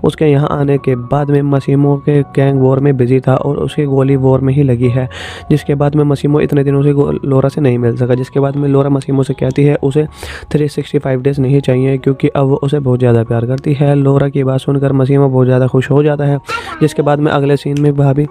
Speaker 1: उसके यहाँ आने के बाद में मसीमो के गैंग वॉर में बिजी था और उसकी गोली वॉर में ही लगी है। जिसके बाद में मसीमो इतने दिनों से लोरा से नहीं मिल सका। जिसके बाद में लोरा मसीमो से कहती है उसे 365 डेज़ नहीं चाहिए क्योंकि अब वो उसे बहुत ज़्यादा प्यार करती है। लोरा की बात सुनकर मसीमो बहुत ज़्यादा खुश हो जाता है। जिसके बाद में अगले सीन में भाभी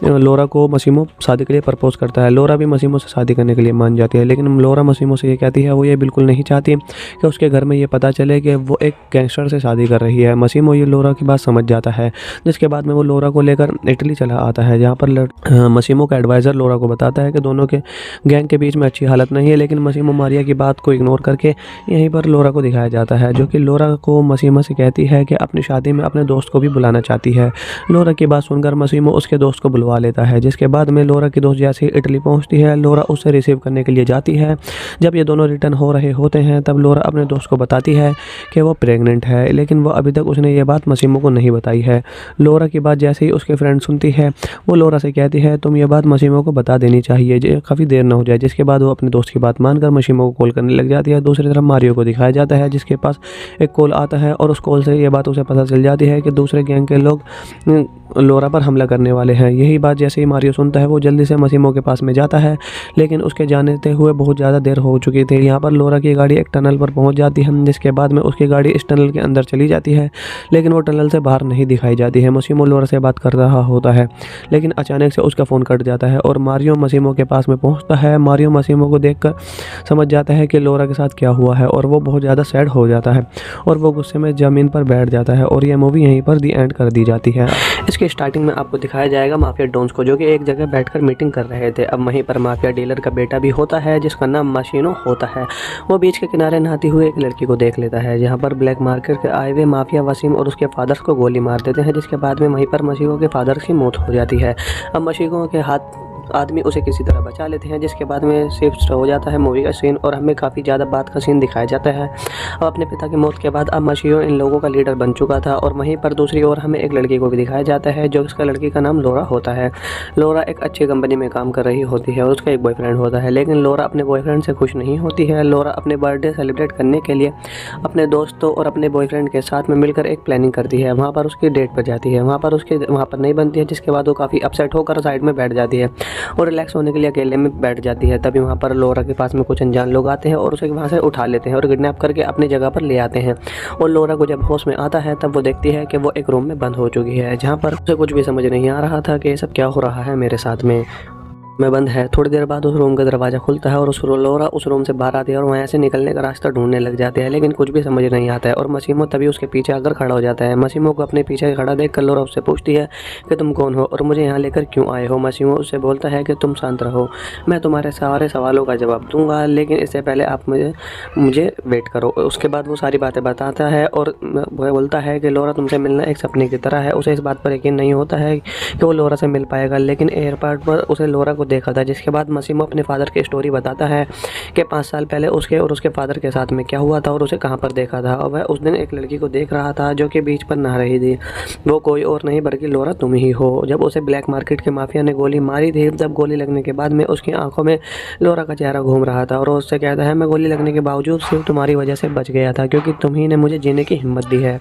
Speaker 1: लोरा को मसीमो शादी के लिए प्रपोज करता है। लोरा भी मसीमो से शादी करने के लिए मान जाती है, लेकिन लोरा मसीमो से ये कहती है वो ये बिल्कुल नहीं चाहती कि उसके घर में ये पता चले कि वो एक गैंगस्टर से शादी कर रही है। मसीमो ये लोरा की बात समझ जाता है। जिसके बाद में वो लोरा को लेकर इटली चला आता है, जहाँ पर मसीमो का एडवाइज़र लोरा को बताता है कि दोनों के गैंग के बीच में अच्छी हालत नहीं है, लेकिन मसीमो मारिया की बात को इग्नोर करके यहीं पर लोरा को दिखाया जाता है, जो कि लोरा को मसीमो से कहती है कि अपनी शादी में अपने दोस्त को भी बुलाना चाहती है। लोरा की बात सुनकर मसीमो उसके दोस्त को बुलवा लेता है। जिसके बाद में लोरा की दोस्त जैसे ही इटली पहुंचती है लोरा उसे रिसीव करने के लिए जाती है। जब ये दोनों रिटर्न हो रहे होते हैं तब लोरा अपने दोस्त को बताती है कि वो प्रेग्नेंट है, लेकिन वो अभी तक उसने ये बात मसीमो को नहीं बताई है। लोरा की बात जैसे ही उसके फ्रेंड सुनती है वो लोरा से कहती है तुम ये बात मसीमो को बता देनी चाहिए, काफ़ी देर ना हो जाए। जिसके बाद वो अपने दोस्त की बात मानकर मसीमो को कॉल करने लग जाती है। दूसरी तरफ मारियो को दिखाया जाता है जिसके पास एक कॉल आता है और उस कॉल से ये बात उसे पता चल जाती है कि दूसरे गैंग गैंग के लोग लोरा पर हमला करने वाले हैं। यही बात जैसे ही मारियो सुनता है वो जल्दी से मसीमो के पास में जाता है, लेकिन उसके जाने हुए बहुत ज़्यादा देर हो चुकी थी। यहाँ पर लोरा की गाड़ी एक टनल पर पहुँच जाती है, जिसके बाद में उसकी गाड़ी इस टनल के अंदर चली जाती है, लेकिन वो टनल से बाहर नहीं दिखाई जाती है। मसीमो लोरा से बात कर रहा होता है, लेकिन अचानक से उसका फ़ोन कट जाता है और मारियो मसीमो के पास में पहुँचता है। मारियो मसीमो को देखकर समझ जाता है कि लोरा के साथ क्या हुआ है और वो बहुत ज़्यादा सैड हो जाता है और वो गुस्से में ज़मीन पर बैठ जाता है। और ये मूवी यहीं पर दी एंड कर दी जाती है। इसके स्टार्टिंग में आपको दिखाया जाएगा माफिया डॉन्स को, जो कि एक जगह बैठकर मीटिंग कर रहे थे। अब वहीं पर माफिया डीलर का बेटा भी होता है, जिसका नाम मशीनो होता है। वो बीच के किनारे नहाती हुई एक लड़की को देख लेता है, जहाँ पर ब्लैक मार्केट के आए हुए माफिया वसीम और उसके फादर्स को गोली मार देते हैं, जिसके बाद में वहीं पर मशीनो के फादर की मौत हो जाती है। अब मशीनो के हाथ आदमी उसे किसी तरह बचा लेते हैं, जिसके बाद में शिफ्ट हो जाता है मूवी का सीन और हमें काफ़ी ज़्यादा बात का सीन दिखाया जाता है। अब अपने पिता की मौत के बाद अब मशीनो इन लोगों का लीडर बन चुका था। और वहीं पर दूसरी ओर हमें एक लड़की को भी दिखाया जाता है, जो इसका लड़की का नाम लोरा होता है। लोरा एक अच्छी कंपनी में काम कर रही होती है और उसका एक बॉयफ्रेंड होता है, लेकिन लोरा अपने बॉयफ्रेंड से खुश नहीं होती है। लोरा अपने बर्थडे सेलिब्रेट करने के लिए अपने दोस्तों और अपने बॉयफ्रेंड के साथ में मिलकर एक प्लानिंग करती है। वहाँ पर उसकी डेट पर जाती है, वहाँ पर नहीं बनती है, जिसके बाद वो काफ़ी अपसेट होकर साइड में बैठ जाती है और रिलैक्स होने के लिए अकेले में बैठ जाती है। तभी वहाँ पर लोरा के पास में कुछ अनजान लोग आते हैं और उसे वहाँ से उठा लेते हैं और किडनैप करके अपनी जगह पर ले आते हैं। और लोरा को जब होश में आता है तब वो देखती है कि वो एक रूम में बंद हो चुकी है, जहाँ पर उसे कुछ भी समझ नहीं आ रहा था कि ये सब क्या हो रहा है मेरे साथ में बंद है। थोड़ी देर बाद उस रूम का दरवाज़ा खुलता है और लोरा उस रूम से बाहर आती है और वहाँ से निकलने का रास्ता ढूंढने लग जाते हैं, लेकिन कुछ भी समझ नहीं आता है। और मसीमो तभी उसके पीछे आकर खड़ा हो जाता है। मसीमो को अपने पीछे खड़ा देखकर लोरा उससे पूछती है कि तुम कौन हो और मुझे यहाँ लेकर क्यों आए हो। मसीमो उससे बोलता है कि तुम शांत रहो, मैं तुम्हारे सारे सवालों का जवाब दूंगा, लेकिन इससे पहले आप मुझे वेट करो। उसके बाद वो सारी बातें बताता है और वह बोलता है कि लोरा तुमसे मिलना एक सपने की तरह है। उसे इस बात पर यकीन नहीं होता है कि वो लोरा से मिल पाएगा, लेकिन एयरपोर्ट पर उसे लोरा को देखा था। जिसके बाद मसीमो अपने फादर की स्टोरी बताता है कि 5 साल पहले उसके और उसके फादर के साथ में क्या हुआ था और उसे कहाँ पर देखा था। और वह उस दिन एक लड़की को देख रहा था जो कि बीच पर नहा रही थी। वो कोई और नहीं बल्कि लोरा तुम ही हो। जब उसे ब्लैक मार्केट के माफिया ने गोली मारी थी, जब गोली लगने के बाद में उसकी आंखों में लोरा का चेहरा घूम रहा था और उससे कहता है मैं गोली लगने के बावजूद सिर्फ तुम्हारी वजह से बच गया था, क्योंकि तुम ही ने मुझे जीने की हिम्मत दी है।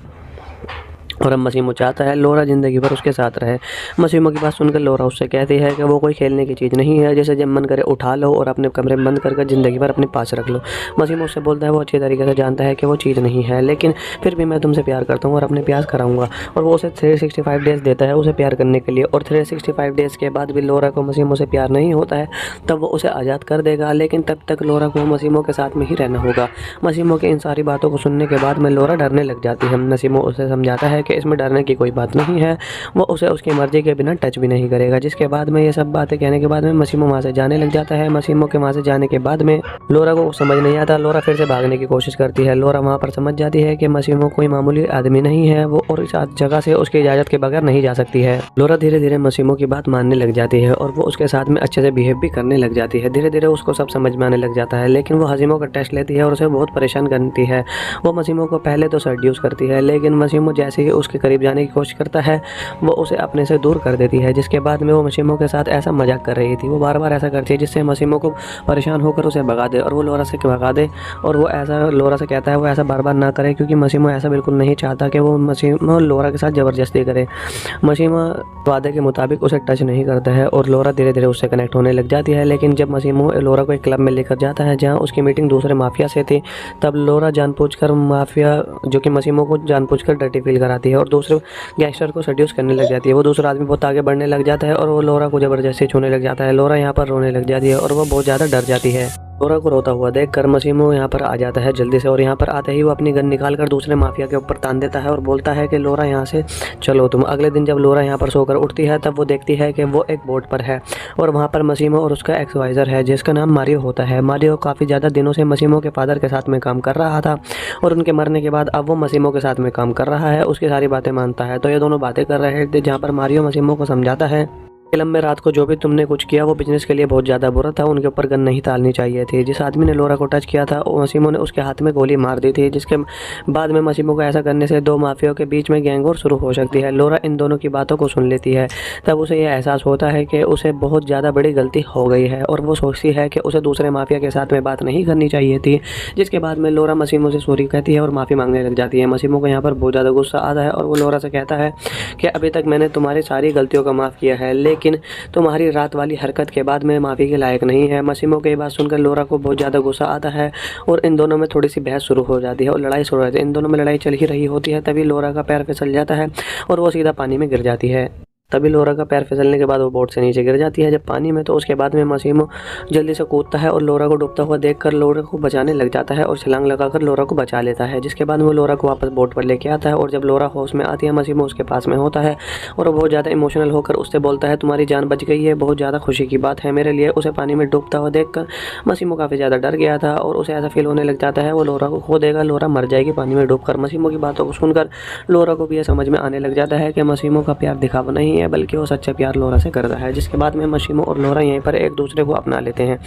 Speaker 1: और अब मसीमो चाहता है लोरा ज़िंदगी भर उसके साथ रहे। मसीमो की बात सुनकर लोरा उससे कहती है कि वो कोई खेलने की चीज़ नहीं है, जैसे जब मन करे उठा लो और अपने कमरे में बंद करके ज़िंदगी भर अपने पास रख लो। मसीमो उससे बोलता है वो अच्छी तरीके से जानता है कि वो चीज़ नहीं है, लेकिन फिर भी मैं तुमसे प्यार करता हूँ और अपने प्यार कराऊंगा। और वो उसे 365 डेज़ देता है उसे प्यार करने के लिए। और 365 डेज़ के बाद भी लोरा को मसीमो से प्यार नहीं होता है, तब वो उसे आज़ाद कर देगा, लेकिन तब तक लोरा को मसीमो के साथ में ही रहना होगा। मसीमो की इन सारी बातों को सुनने के बाद में लोरा डरने लग जाती है। मसीमो उसे समझाता है कि इसमें डरने की कोई बात नहीं है, वो उसे उसकी मर्जी के बिना टच भी नहीं करेगा। जिसके बाद में ये सब बातें कहने के बाद में मसीमो वहाँ से जाने लग जाता है। मसीमो के वहाँ से जाने के बाद में लोरा को समझ नहीं आता, लोरा फिर से भागने की कोशिश करती है। लोरा वहाँ पर समझ जाती है कि मसीमो कोई मामूली आदमी नहीं है, वो और इस जगह से उसकी इजाज़त के बगैर नहीं जा सकती है। लोरा धीरे धीरे मसीमो की बात मानने लग जाती है और वो उसके साथ में अच्छे से बिहेव भी करने लग जाती है। धीरे धीरे उसको सब समझ में आने लग जाता है, लेकिन वो हसीमो का टेस्ट लेती है और उसे बहुत परेशान करती है। वो मसीमो को पहले तो सेड्यूस करती है, लेकिन मसीमो जैसे ही उसके करीब जाने की कोशिश करता है वो उसे अपने से दूर कर देती है। जिसके बाद में वो मसीमो के साथ ऐसा मजाक कर रही थी, वो बार बार ऐसा करती है जिससे मसीमो को परेशान होकर उसे भगा दे और वो लोरा से भगा दे। और वो ऐसा लोरा से कहता है वो ऐसा बार बार ना करे, क्योंकि मसीमो ऐसा बिल्कुल नहीं चाहता कि वो मसीमो लोरा के साथ ज़बरदस्ती करे। मसीमो वादे के मुताबिक उसे टच नहीं करता है और लोरा धीरे धीरे उससे कनेक्ट होने लग जाती है। लेकिन जब मसीमो लोरा को एक क्लब में लेकर जाता है जहाँ उसकी मीटिंग दूसरे माफिया से थी, तब लोरा जानबूझकर माफिया जो कि मसीमो को जानबूझकर डर्टी फील कराती है और दूसरे गैंगस्टर को सेड्यूस करने लग जाती है। वो दूसरा आदमी बहुत आगे बढ़ने लग जाता है और वो लोरा को ज़बरदस्ती छूने लग जाता है। लोरा यहाँ पर रोने लग जाती है और वो बहुत ज़्यादा डर जाती है। लोरा को रोता हुआ देखकर मसीमो यहाँ पर आ जाता है जल्दी से, और यहाँ पर आते ही वो अपनी गन निकाल कर दूसरे माफिया के ऊपर तान देता है और बोलता है कि लोरा यहाँ से चलो तुम। अगले दिन जब लोरा यहाँ पर सोकर उठती है तब वो देखती है कि वो एक बोट पर है और वहाँ पर मसीमो और उसका एक्सवाइज़र है जिसका नाम मारियो होता है। मारियो काफ़ी ज़्यादा दिनों से मसीमो के फादर के साथ में काम कर रहा था और उनके मरने के बाद अब वो मसीमो के साथ में काम कर रहा है, उसकी सारी बातें मानता है। तो ये दोनों बातें कर रहे थे जहाँ पर मारियो मसीमो को समझाता है फिल्म में रात को जो भी तुमने कुछ किया वो बिजनेस के लिए बहुत ज़्यादा बुरा था, उनके ऊपर गन नहीं डालनी चाहिए थी। जिस आदमी ने लोरा को टच किया था मसीमो ने उसके हाथ में गोली मार दी थी, जिसके बाद में मसीमो को ऐसा करने से दो माफियाओं के बीच में गैंग वॉर शुरू हो सकती है। लोरा इन दोनों की बातों को सुन लेती है, तब उसे यह एहसास होता है कि उसे बहुत ज़्यादा बड़ी गलती हो गई है और वो सोचती है कि उसे दूसरे माफिया के साथ में बात नहीं करनी चाहिए थी। जिसके बाद में लोरा मसीमो से सॉरी कहती है और माफ़ी मांगने लग जाती है। मसीमो को यहाँ पर बहुत ज़्यादा गुस्सा आता है और वो लोरा से कहता है कि अभी तक मैंने तुम्हारी सारी गलतियों का माफ़ किया है, लेकिन तुम्हारी रात वाली हरकत के बाद मैं माफ़ी के लायक नहीं है। मसीमो की बात सुनकर लोरा को बहुत ज़्यादा गुस्सा आता है और इन दोनों में थोड़ी सी बहस शुरू हो जाती है और लड़ाई शुरू हो जाती है। इन दोनों में लड़ाई चल ही रही होती है, तभी लोरा का पैर फिसल जाता है और वो सीधा पानी में गिर जाती है। तभी लोरा का पैर फिसलने के बाद वो बोट से नीचे गिर जाती है जब पानी में, तो उसके बाद में मसीमो जल्दी से कूदता है और लोरा को डूबता हुआ देखकर लोरा को बचाने लग जाता है और छलांग लगाकर लोरा को बचा लेता है। जिसके बाद वो लोरा को वापस बोट पर लेके आता है और जब लोरा होश में आती है मसीमो उसके पास में होता है और वो बहुत ज़्यादा इमोशनल होकर उससे बोलता है तुम्हारी जान बच गई है, बहुत ज़्यादा खुशी की बात है मेरे लिए। उसे पानी में डूबता हुआ देखकर मसीमो काफ़ी ज़्यादा डर गया था और उसे ऐसा फील होने लग जाता है वो लोरा को खो देगा, लोरा मर जाएगी पानी में डूबकर। मसीमो की बातों को सुनकर लोरा को भी यह समझ में आने लग जाता है कि मसीमो का प्यार दिखावा नहीं है बल्कि वो सच्चा प्यार लोरा से करता है। जिसके बाद में मसीमो और लोरा यहीं पर एक दूसरे को अपना लेते हैं।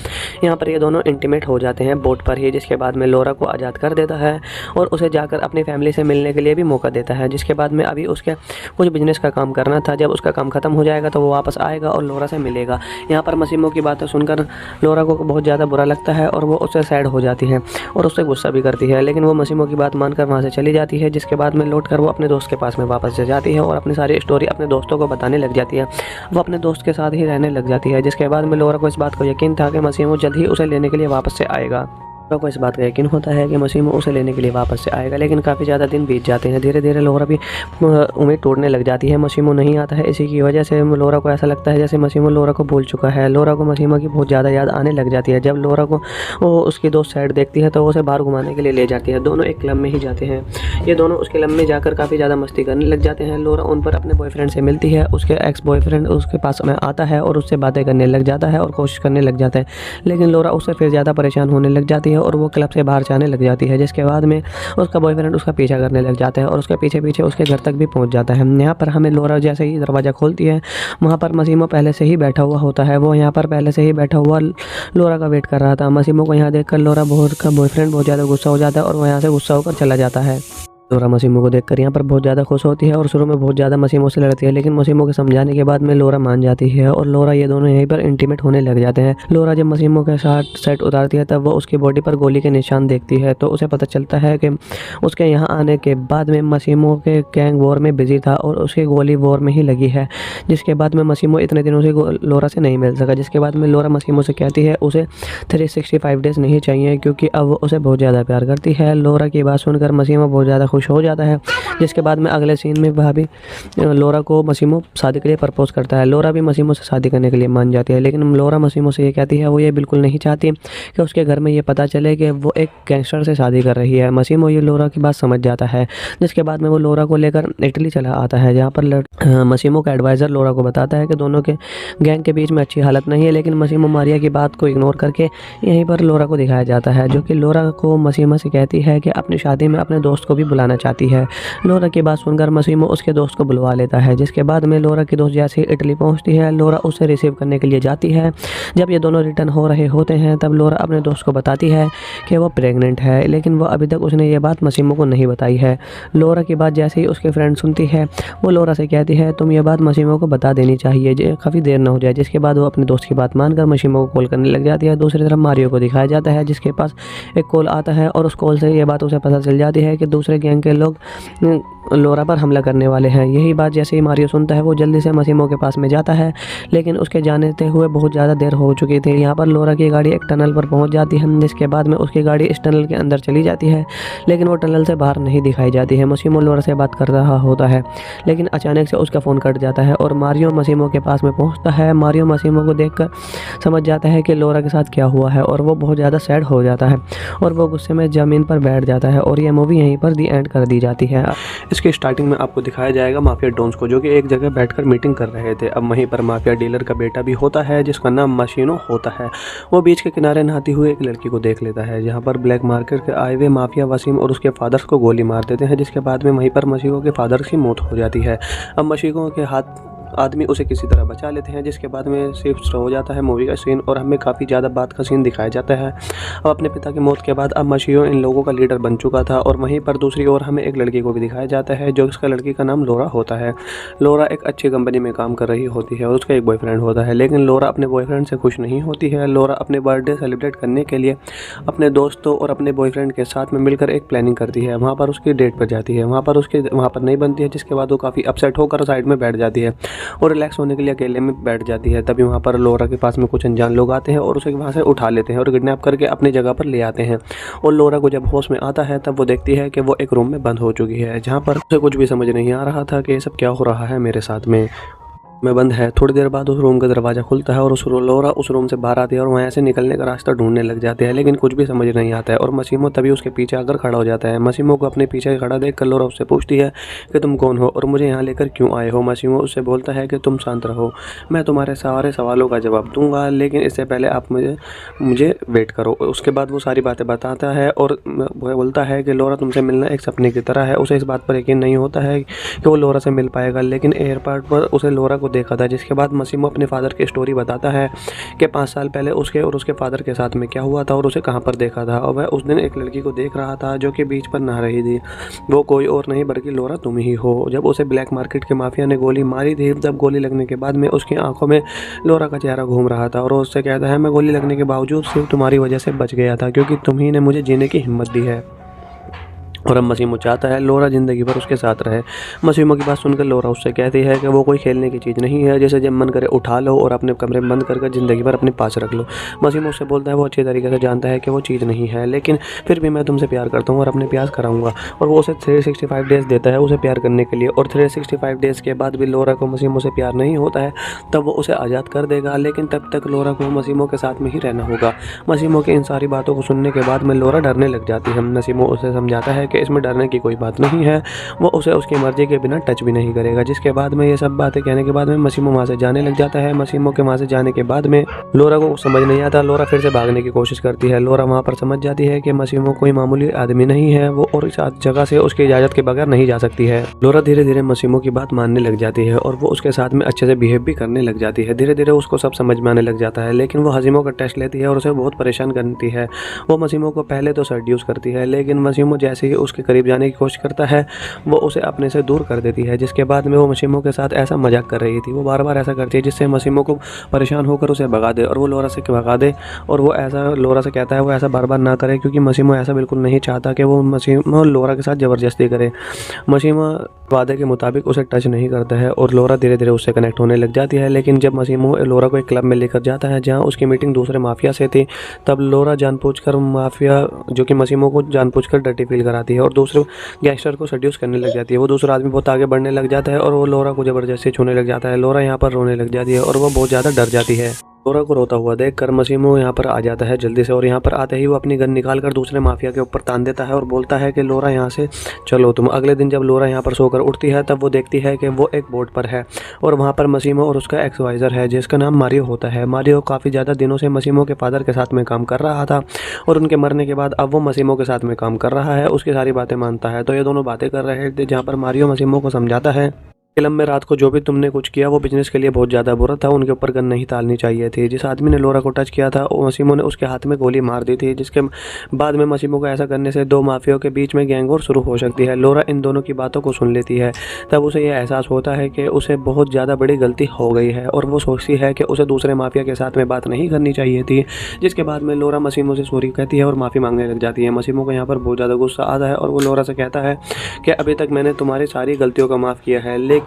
Speaker 1: यहाँ पर ये दोनों इंटीमेट हो जाते हैं बोट पर ही। जिसके बाद में लोरा को आज़ाद कर देता है और उसे जाकर अपनी फैमिली से मिलने के लिए भी मौका देता है। जिसके बाद में अभी उसके कुछ बिजनेस का काम करना था, जब उसका काम खत्म हो जाएगा तो वो वापस आएगा और लोरा से मिलेगा। यहाँ पर मसीमो की बातें सुनकर लोरा को बहुत ज़्यादा बुरा लगता है और वो उससे सैड हो जाती है और उससे गुस्सा भी करती है, लेकिन वो मसीमो की बात मानकर वहाँ से चली जाती है। जिसके बाद में लौटकर वो अपने दोस्त के पास में वापस से जाती है और अपनी सारी स्टोरी अपने दोस्तों को बताने लग जाती है। वो अपने दोस्त के साथ ही रहने लग जाती है। जिसके बाद में लोरा को इस बात को यकीन था कि मसीमो जल्द ही उसे लेने के लिए वापस से आएगा। लोरा को इस बात का यकीन होता है कि मसीमो उसे लेने के लिए वापस से आएगा, लेकिन काफ़ी ज़्यादा दिन बीत जाते हैं। धीरे धीरे लोरा भी उम्मीद टूटने लग जाती है, मसीमो नहीं आता है। इसी की वजह से लोरा को ऐसा लगता है जैसे मसीमो लोरा को भूल चुका है। लोरा को मसीमो की बहुत ज़्यादा याद आने लग जाती है। जब लोरा को वो उसकी दोस्त साइड देखती है तो वो उसे बाहर घुमाने के लिए ले जाती है। दोनों एक क्लब में ही जाते हैं। ये दोनों उस क्लब में जाकर काफ़ी ज़्यादा मस्ती करने लग जाते हैं। लोरा उन पर अपने बॉयफ्रेंड से मिलती है, उसके एक्स बॉयफ्रेंड उसके पास में आता है और उससे बातें करने लग जाता है और कोशिश करने लग जाता है, लेकिन लोरा उससे फिर ज़्यादा परेशान होने लग जाती है और वो क्लब से बाहर जाने लग जाती है। जिसके बाद में उसका बॉयफ्रेंड उसका पीछा करने लग जाता है और उसके पीछे पीछे उसके घर तक भी पहुंच जाता है। यहाँ पर हमें लोरा जैसे ही दरवाज़ा खोलती है वहाँ पर मसीमो पहले से ही बैठा हुआ होता है। वो यहाँ पर पहले से ही बैठा हुआ लोरा का वेट कर रहा था। मसीमो को यहाँ देखकर लोरा का बॉयफ्रेंड बहुत ज़्यादा गुस्सा हो जाता है और वो यहाँ से गुस्सा होकर चला जाता है। लोरा मसीमो को देखकर यहाँ पर बहुत ज़्यादा खुश होती है और शुरू में बहुत ज़्यादा मसीमो से लड़ती है, लेकिन मसीमो के समझाने के बाद में लोरा मान जाती है और लोरा ये दोनों यहीं पर इंटीमेट होने लग जाते हैं। लोरा जब मसीमो के साथ सेट उतारती है तब वो उसकी बॉडी पर गोली के निशान देखती है, तो उसे पता चलता है कि उसके यहाँ आने के बाद में मसीमो के गैंग वॉर में बिजी था और उसकी गोली वॉर में ही लगी है। जिसके बाद में मसीमो इतने दिनों से लोरा से नहीं मिल सका। जिसके बाद में लोरा मसीमो से कहती है उसे 365 डेज़ नहीं चाहिए क्योंकि अब वो उसे बहुत ज़्यादा प्यार करती है। लोरा की बात सुनकर मसीमो बहुत ज़्यादा खुश हो जाता है। जिसके बाद में अगले सीन में भाभी लोरा को मसीमो शादी के लिए प्रपोज करता है। लोरा भी मसीमो से शादी करने के लिए मान जाती है, लेकिन लोरा मसीमो से ये कहती है वो ये बिल्कुल नहीं चाहती कि उसके घर में ये पता चले कि वो एक गैंगस्टर से शादी कर रही है। मसीमो ये लोरा की बात समझ जाता है। जिसके बाद में वो लोरा को लेकर इटली चला आता है, जहाँ पर मसीमो का एडवाइज़र लोरा को बताता है कि दोनों के गैंग के बीच में अच्छी हालत नहीं है, लेकिन मसीमो मारिया की बात को इग्नोर करके यहीं पर लोरा को दिखाया जाता है, जो कि लोरा को मसीमो से कहती है कि अपनी शादी में अपने दोस्त को भी बुलाना चाहती है। लोरा की बात सुनकर मसीमो उसके दोस्त को बुलवा लेता है। जिसके बाद में लोरा की दोस्त जैसे ही इटली पहुंचती है लोरा उसे रिसीव करने के लिए जाती है। जब ये दोनों रिटर्न हो रहे होते हैं तब लोरा अपने दोस्त को बताती है कि वो प्रेग्नेंट है, लेकिन वो अभी तक उसने ये बात मसीमो को नहीं बताई है। लोरा की बात जैसे ही उसके फ्रेंड सुनती है वो लोरा से कहती है तुम ये बात मसीमो को बता देनी चाहिए, काफ़ी देर ना हो जाए। जिसके बाद वो अपने दोस्त की बात मानकर मसीमो को कॉल करने लग जाती है। दूसरी तरफ मारियो को दिखाया जाता है जिसके पास एक कॉल आता है और उस कॉल से ये बात उसे पता चल जाती है कि दूसरे गैंग के लोग लोरा पर हमला करने वाले हैं। यही बात जैसे ही मारियो सुनता है वो जल्दी से मसीमो के पास में जाता है, लेकिन उसके जाने हुए बहुत ज़्यादा देर हो चुकी थी। यहाँ पर लोरा की गाड़ी एक टनल पर पहुँच जाती है, जिसके बाद में उसकी गाड़ी इस टनल के अंदर चली जाती है, लेकिन वो टनल से बाहर नहीं दिखाई जाती है। मसीमो लोरा से बात कर रहा होता है, लेकिन अचानक से उसका फ़ोन कट जाता है और मारियो मसीमो के पास में पहुँचता है। मारियो मसीमो को देखकर समझ जाता है कि लोरा के साथ क्या हुआ है और वो बहुत ज़्यादा सैड हो जाता है और वो गुस्से में ज़मीन पर बैठ जाता है और ये मूवी यहीं पर दी एंड कर दी जाती है। इसकी स्टार्टिंग में आपको दिखाया जाएगा माफिया डॉन्स को, जो कि एक जगह बैठकर मीटिंग कर रहे थे। अब वहीं पर माफिया डीलर का बेटा भी होता है जिसका नाम मशीनो होता है। वो बीच के किनारे नहाती हुई एक लड़की को देख लेता है, जहां पर ब्लैक मार्केट के आए हुए माफिया वसीम और उसके फादर्स को गोली मार देते हैं, जिसके बाद में वहीं पर मशीको के फादर की मौत हो जाती है। अब मशीको के हाथ आदमी उसे किसी तरह बचा लेते हैं, जिसके बाद में शिफ्ट हो जाता है मूवी का सीन और हमें काफ़ी ज़्यादा बात का सीन दिखाया जाता है। अब अपने पिता की मौत के बाद अब मशीहो इन लोगों का लीडर बन चुका था और वहीं पर दूसरी ओर हमें एक लड़की को भी दिखाया जाता है, जो इसका लड़की का नाम लोरा होता है। लोरा एक अच्छी कंपनी में काम कर रही होती है और उसका एक बॉयफ्रेंड होता है, लेकिन लोरा अपने बॉयफ्रेंड से खुश नहीं होती है। लोरा अपने बर्थडे सेलिब्रेट करने के लिए अपने दोस्तों और अपने बॉयफ्रेंड के साथ में मिलकर एक प्लानिंग करती है। वहाँ पर उसकी डेट पर जाती है, वहाँ पर नहीं बनती है, जिसके बाद वो काफ़ी अपसेट होकर साइड में बैठ जाती है और रिलैक्स होने के लिए अकेले में बैठ जाती है। तभी वहाँ पर लोरा के पास में कुछ अनजान लोग आते हैं और उसे वहाँ से उठा लेते हैं और किडनैप करके अपनी जगह पर ले आते हैं। और लोरा को जब होश में आता है तब वो देखती है कि वो एक रूम में बंद हो चुकी है, जहाँ पर उसे कुछ भी समझ नहीं आ रहा था कि ये सब क्या हो रहा है मेरे साथ में बंद है। थोड़ी देर बाद उस रूम का दरवाज़ा खुलता है और लोरा उस रूम से बाहर आती है और वहाँ से निकलने का रास्ता ढूंढने लग जाते हैं, लेकिन कुछ भी समझ नहीं आता है और मसीमो तभी उसके पीछे आकर खड़ा हो जाता है। मसीमो को अपने पीछे खड़ा देख कर लोरा उससे पूछती है कि तुम कौन हो और मुझे यहाँ लेकर क्यों आए हो। मसीमो उससे बोलता है कि तुम शांत रहो, मैं तुम्हारे सारे सवालों का जवाब दूंगा, लेकिन इससे पहले आप मुझे वेट करो। उसके बाद वो सारी बातें बताता है और वह बोलता है कि लोरा तुमसे मिलना एक सपने की तरह है। उसे इस बात पर यकीन नहीं होता है कि वो लोरा से मिल पाएगा, लेकिन एयरपोर्ट पर उसे लोरा को देखा था। जिसके बाद मसीमो अपने फादर की स्टोरी बताता है कि 5 साल पहले उसके और उसके फादर के साथ में क्या हुआ था और उसे कहाँ पर देखा था। और वह उस दिन एक लड़की को देख रहा था जो कि बीच पर नहा रही थी। वो कोई और नहीं बल्कि लोरा तुम ही हो। जब उसे ब्लैक मार्केट के माफिया ने गोली मारी थी, तब गोली लगने के बाद में उसकी आंखों में लोरा का चेहरा घूम रहा था और वो उससे कहता है मैं गोली लगने के बावजूद सिर्फ तुम्हारी वजह से बच गया था, क्योंकि तुम ही ने मुझे जीने की हिम्मत दी है। और अब मसीमो चाहता है लोरा ज़िंदगी भर उसके साथ रहे। मसीमो की बात सुनकर लोरा उससे कहती है कि वो कोई खेलने की चीज़ नहीं है, जैसे जब मन करे उठा लो और अपने कमरे में बंद करके ज़िंदगी भर अपने पास रख लो। मसीमो उससे बोलता है वो अच्छी तरीके से जानता है कि वो चीज़ नहीं है, लेकिन फिर भी मैं तुमसे प्यार करता हूँ और अपने प्यार कराऊंगा। और वो उसे 365 डेज़ देता है उसे प्यार करने के लिए। और 365 डेज़ के बाद भी लोरा को मसीमो से प्यार नहीं होता है, तब वो उसे आज़ाद कर देगा, लेकिन तब तक लोरा को मसीमो के साथ में ही रहना होगा। मसीमो की इन सारी बातों को सुनने के बाद में लोरा डरने लग जाती है। मसीमो उसे समझाता है कि इसमें डरने की कोई बात नहीं है, वो उसे उसकी मर्जी के बिना टच भी नहीं करेगा। जिसके बाद में ये सब बातें कहने के बाद में मसीमो वहाँ से जाने लग जाता है। मसीमो के वहाँ से जाने के बाद में लोरा को समझ नहीं आता। लोरा फिर से भागने की कोशिश करती है। लोरा वहाँ पर समझ जाती है कि मसीमो कोई मामूली आदमी नहीं है, वो और इस जगह से उसकी इजाज़त के बगैर नहीं जा सकती है। लोरा धीरे धीरे मसीमो की बात मानने लग जाती है और वो उसके साथ में अच्छे से बिहेव भी करने लग जाती है। धीरे धीरे उसको सब समझ में आने लग जाता है, लेकिन वो हसीमो का टेस्ट लेती है और उसे बहुत परेशान करती है। वो मसीमो को पहले तो सेड्यूस करती है, लेकिन मसीमो जैसे ही उसके करीब जाने की कोशिश करता है वो उसे अपने से दूर कर देती है। जिसके बाद में वो मसीमो के साथ ऐसा मजाक कर रही थी, वो बार बार ऐसा करती है जिससे मसीमो को परेशान होकर उसे भगा दे और वो लोरा से भगा दे। और वो ऐसा लोरा से कहता है वो ऐसा बार बार ना करे, क्योंकि मसीमो ऐसा बिल्कुल नहीं चाहता कि वो मसीमो लोरा के साथ ज़बरदस्ती करे। मसीमो वादे के मुताबिक उसे टच नहीं करता है और लोरा धीरे धीरे उससे कनेक्ट होने लग जाती है। लेकिन जब मसीमो लोरा को एक क्लब में लेकर जाता है जहाँ उसकी मीटिंग दूसरे माफिया से थी, तब लोरा जानबूझकर माफिया जो कि मसीमो को जानबूझकर डर्टी फील कराती है और दूसरे गैंगस्टर को सड्यूस करने लग जाती है। वो दूसरा आदमी बहुत आगे बढ़ने लग जाता है और वो लोरा को ज़बरदस्ती छूने लग जाता है। लोरा यहाँ पर रोने लग जाती है और वो बहुत ज़्यादा डर जाती है। लोरा को रोता हुआ देखकर मसीमो यहाँ पर आ जाता है जल्दी से, और यहाँ पर आते ही वो अपनी गन निकाल कर दूसरे माफिया के ऊपर तान देता है और बोलता है कि लोरा यहाँ से चलो तुम। अगले दिन जब लोरा यहाँ पर सोकर उठती है तब वो देखती है कि वो एक बोट पर है और वहाँ पर मसीमो और उसका एक्सवाइज़र है जिसका नाम मारियो होता है। मारियो काफ़ी ज़्यादा दिनों से मसीमो के फादर के साथ में काम कर रहा था और उनके मरने के बाद अब वो मसीमो के साथ में काम कर रहा है, उसकी सारी बातें मानता है। तो ये दोनों बातें कर रहे थे जहाँ पर मारियो मसीमो को समझाता है फिल्म में रात को जो भी तुमने कुछ किया वो बिजनेस के लिए बहुत ज़्यादा बुरा था, उनके ऊपर गन नहीं डालनी चाहिए थी। जिस आदमी ने लोरा को टच किया था मसीमो ने उसके हाथ में गोली मार दी थी, जिसके बाद में मसीमो को ऐसा करने से दो माफियाओं के बीच में गैंग वॉर शुरू हो सकती है। लोरा इन दोनों की बातों को सुन लेती है, तब उसे यह एहसास होता है कि उसे बहुत ज़्यादा बड़ी गलती हो गई है और वो सोचती है कि उसे दूसरे माफिया के साथ में बात नहीं करनी चाहिए थी। जिसके बाद में लोरा मसीमो से सॉरी कहती है और माफ़ी मांगने लग जाती है। मसीमो को यहाँ पर बहुत ज़्यादा गुस्सा आता है और वो लोरा से कहता है कि अभी तक मैंने तुम्हारी सारी गलतियों का माफ़ किया है, लेकिन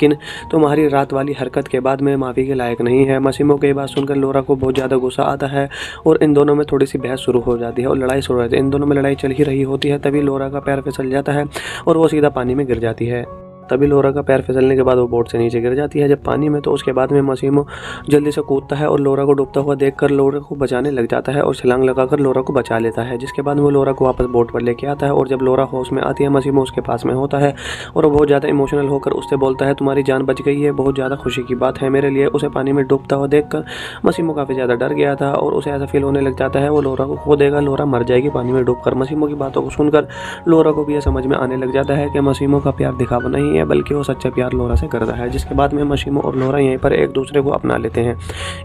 Speaker 1: तुम्हारी रात वाली हरकत के बाद में माफ़ी के लायक नहीं है। मसीमो की बात सुनकर लोरा को बहुत ज़्यादा गुस्सा आता है और इन दोनों में थोड़ी सी बहस शुरू हो जाती है और लड़ाई शुरू हो जाती है। इन दोनों में लड़ाई चल ही रही होती है, तभी लोरा का पैर फिसल जाता है और वो सीधा पानी में गिर जाती है। तभी लोरा का पैर फिसलने के बाद वो बोट से नीचे गिर जाती है जब पानी में, तो उसके बाद में मसीमो जल्दी से कूदता है और लोरा को डूबता हुआ देखकर लोरा को बचाने लग जाता है और छलांग लगाकर लोरा को बचा लेता है। जिसके बाद वो लोरा को वापस बोट पर लेके आता है और जब लोरा होश में आती है मसीमो उसके पास में होता है और वो बहुत ज़्यादा इमोशनल होकर उससे बोलता है तुम्हारी जान बच गई है, बहुत ज़्यादा खुशी की बात है मेरे लिए। उसे पानी में डूबता हुआ देखकर मसीमो काफ़ी ज़्यादा डर गया था और उसे ऐसा फील होने लग जाता है वो लोरा को खो देगा, लोरा मर जाएगी पानी में डूबकर। मसीमो की बातों को सुनकर लोरा को भी यह समझ में आने लग जाता है कि मसीमो का प्यार दिखावा नहीं है है बल्कि वो सच्चा प्यार लोरा से करता है। जिसके बाद में मशीमो और लोरा यहीं पर एक दूसरे को अपना लेते हैं।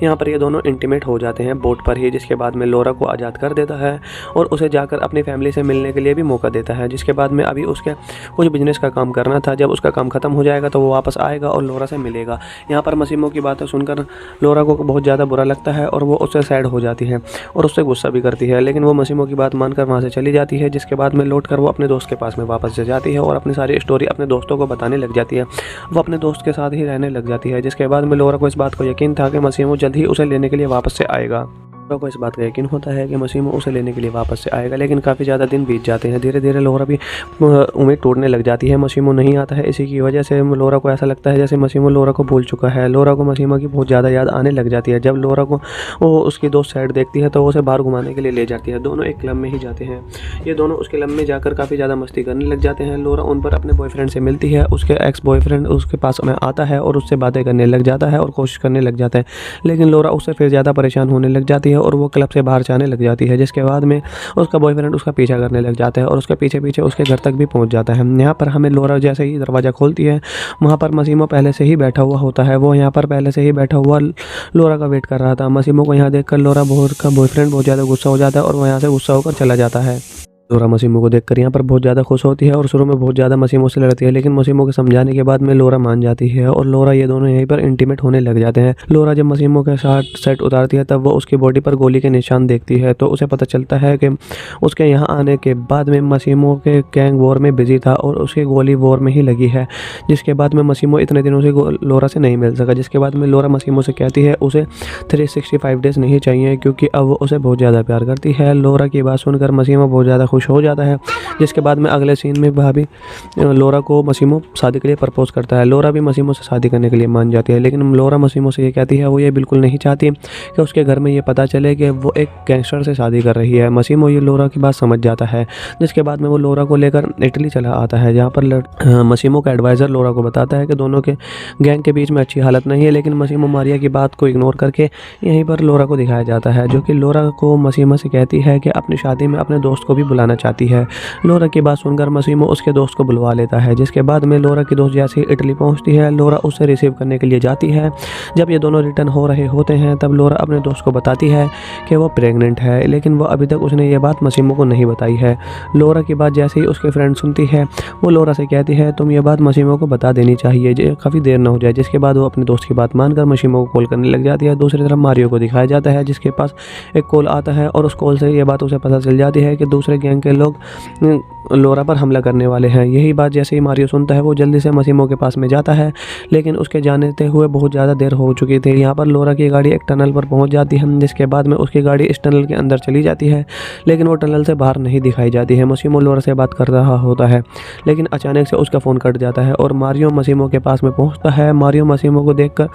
Speaker 1: यहाँ पर ये दोनों इंटीमेट हो जाते हैं बोट पर ही। जिसके बाद में लोरा को आज़ाद कर देता है और उसे जाकर अपनी फैमिली से मिलने के लिए भी मौका देता है। जिसके बाद में अभी उसके कुछ बिजनेस का काम करना था, जब उसका काम खत्म हो जाएगा तो वो वापस आएगा और लोरा से मिलेगा। यहाँ पर मशीमो की बातें सुनकर लोरा को बहुत ज़्यादा बुरा लगता है और वो उससे सैड हो जाती है और उससे गुस्सा भी करती है, लेकिन वो मशीमो की बात मानकर वहाँ से चली जाती है। जिसके बाद में लौटकर वो अपने दोस्त के पास में वापस जाती है और अपनी सारी स्टोरी अपने दोस्तों को बताने लग जाती है। वो अपने दोस्त के साथ ही रहने लग जाती है। जिसके बाद में लोरा को इस बात को यकीन था कि मशीमो जल्द ही उसे लेने के लिए वापस से आएगा। लोरा को इस बात का यकीन होता है कि मशीमो उसे लेने के लिए वापस से आएगा, लेकिन काफ़ी ज़्यादा दिन बीत जाते हैं। धीरे धीरे लोरा भी उम्मीद टूटने लग जाती है। मशीमो नहीं आता है, इसी की वजह से लोरा को ऐसा लगता है जैसे मशीमो लोरा को भूल चुका है। लोरा को मशीमो की बहुत ज़्यादा याद आने लग जाती है। जब लोरा को वो उसकी दोस्त साइड देखती है तो वो उसे बाहर घुमाने के लिए ले जाती है। दोनों एक क्लब में ही जाते हैं। ये दोनों उस क्लब में जाकर काफ़ी ज़्यादा मस्ती करने लग जाते हैं। लोरा उन पर अपने बॉयफ्रेंड से मिलती है। उसके एक्स बॉयफ्रेंड उसके पास में आता है और उससे बातें करने लग जाता है और कोशिश करने लग जाता है, लेकिन लोरा उससे फिर ज़्यादा परेशान होने लग जाती है और वो क्लब से बाहर जाने लग जाती है। जिसके बाद में उसका बॉयफ्रेंड उसका पीछा करने लग जाता है और उसके पीछे पीछे उसके घर तक भी पहुंच जाता है। यहाँ पर हमें लोरा जैसे ही दरवाज़ा खोलती है, वहाँ पर मशीमो पहले से ही बैठा हुआ होता है। वो यहाँ पर पहले से ही बैठा हुआ लोरा का वेट कर रहा था। मशीमो को यहाँ देखकर लोरा का बॉयफ्रेंड बहुत ज़्यादा गुस्सा हो जाता है और वो यहाँ से गुस्सा होकर चला जाता है। लोरा मशीमो को देखकर यहाँ पर बहुत ज़्यादा खुश होती है और शुरू में बहुत ज़्यादा मशीमो से लड़ती है, लेकिन मशीमो के समझाने के बाद में लोरा मान जाती है और लोरा ये दोनों यहीं पर इंटीमेट होने लग जाते हैं। लोरा जब मशीमो के साथ सेट उतारती है तब वो उसकी बॉडी पर गोली के निशान देखती है, तो उसे पता चलता है कि उसके यहाँ आने के बाद में मशीमो के गैंग वॉर में बिजी था और उसकी गोली वॉर में ही लगी है। जिसके बाद में मशीमो इतने दिनों से लोरा से नहीं मिल सका। जिसके बाद में लोरा मशीमो से कहती है उसे 365 डेज़ नहीं चाहिए, क्योंकि अब वो उसे बहुत ज़्यादा प्यार करती है। लोरा की बात सुनकर मशीमो बहुत ज़्यादा खुश हो जाता है। जिसके बाद में अगले सीन में भाभी लोरा को मशीमो शादी के लिए प्रपोज करता है। लोरा भी मशीमो से शादी करने के लिए मान जाती है, लेकिन लोरा मशीमो से ये कहती है वो ये बिल्कुल नहीं चाहती कि उसके घर में ये पता चले कि वो एक गैंगस्टर से शादी कर रही है। मशीमो ये लोरा की बात समझ जाता है। जिसके बाद में वो लोरा को लेकर इटली चला आता है, जहाँ पर मशीमो का एडवाइज़र लोरा को बताता है कि दोनों के गैंग के बीच में अच्छी हालत नहीं है, लेकिन मशीमो मारिया की बात को इग्नोर करके यहीं पर लोरा को दिखाया जाता है, जो कि लोरा को मशीमो से कहती है कि अपनी शादी में अपने दोस्त को भी बुलाना चाहती है। लोरा की बात सुनकर मशीमो उसके दोस्त को बुलवा लेता है। जिसके बाद में लोरा की दोस्त जैसे ही इटली पहुंचती है, लोरा उसे रिसीव करने के लिए जाती है। जब ये दोनों रिटर्न हो रहे होते हैं तब लोरा अपने दोस्त को बताती है कि वो प्रेग्नेंट है, लेकिन वो अभी तक उसने ये बात मशीमो को नहीं बताई है। लोरा की बात जैसे ही उसके फ्रेंड सुनती है, वो लोरा से कहती है तुम ये बात मशीमो को बता देनी चाहिए, काफ़ी देर ना हो जाए। जिसके बाद वो अपने दोस्त की बात मानकर मशीमो को कॉल करने लग जाती है। दूसरी तरफ मारियो को दिखाया जाता है, जिसके पास एक कॉल आता है और उस कॉल से ये बात उसे पता चल जाती है कि दूसरे गैंग के लोग लोरा पर हमला करने वाले हैं। यही बात जैसे ही मारियो सुनता है वो जल्दी से मशीमो के पास में जाता है, लेकिन उसके जाने हुए बहुत ज़्यादा देर हो चुकी थी। यहाँ पर लोरा की गाड़ी एक टनल पर पहुँच जाती है, जिसके बाद में उसकी गाड़ी इस टनल के अंदर चली जाती है, लेकिन वो टनल से बाहर नहीं दिखाई जाती है। मशीमो लोरा से बात कर रहा होता है, लेकिन अचानक से उसका फ़ोन कट जाता है और मारियो मशीमो के पास में पहुँचता है। मारियो मशीमो को देखकर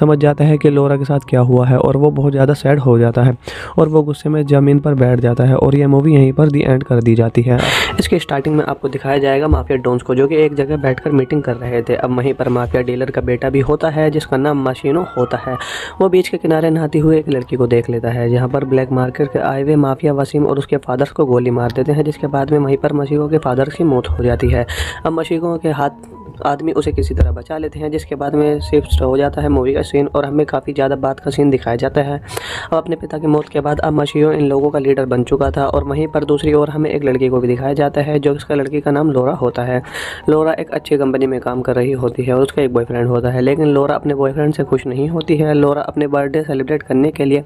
Speaker 1: समझ जाता है कि लोरा के साथ क्या हुआ है और वो बहुत ज़्यादा सैड हो जाता है और वो गुस्से में ज़मीन पर बैठ जाता है और ये मूवी यहीं पर दी एंड कर दी जाती है। इसके स्टार्टिंग में आपको दिखाया जाएगा माफिया डॉन्स को, जो कि एक जगह बैठकर मीटिंग कर रहे थे। अब वहीं पर माफिया डीलर का बेटा भी होता है, जिसका नाम मशीनो होता है। वो बीच के किनारे नहाती हुई एक लड़की को देख लेता है, जहाँ पर ब्लैक मार्केट के आए हुए माफिया वसीम और उसके फादर्स को गोली मार देते हैं। जिसके बाद में वहीं पर मशीगो के फादर्स की मौत हो जाती है। अब मशीगो के हाथ आदमी उसे किसी तरह बचा लेते हैं। जिसके बाद में शिफ्ट हो जाता है मूवी का सीन और हमें काफ़ी ज़्यादा बात का सीन दिखाया जाता है। अब अपने पिता की मौत के बाद अब मशीगो इन लोगों का लीडर बन चुका था और वहीं पर दूसरी ओर हमें एक लड़की को भी दिखाया जाता है, जो इसका लड़की का नाम लोरा होता है। लोरा एक अच्छी कंपनी में काम कर रही होती है और उसका एक बॉयफ्रेंड होता है, लेकिन लोरा अपने बॉयफ्रेंड से खुश नहीं होती है। लोरा अपने बर्थडे सेलिब्रेट करने के लिए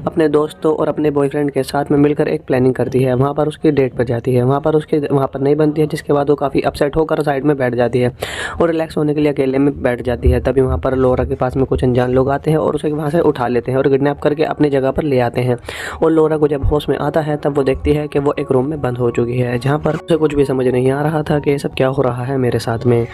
Speaker 1: अपने दोस्तों और अपने बॉयफ्रेंड के साथ में मिलकर एक प्लानिंग करती है। वहाँ पर उसकी डेट पर जाती है, वहाँ पर नहीं बनती है। जिसके बाद वो काफ़ी अपसेट होकर साइड में बैठ जाती है और रिलैक्स होने के लिए अकेले में बैठ जाती है। तभी वहाँ पर लोरा के पास में कुछ अनजान लोग आते हैं और उसे वहाँ से उठा लेते हैं और किडनैप करके अपनी जगह पर ले आते हैं। और लोरा को जब होश में आता है तब वो देखती है कि वो एक रूम में बंद हो चुकी है, जहाँ पर उसे कुछ भी समझ नहीं आ रहा था कि ये सब क्या हो रहा है मेरे साथ में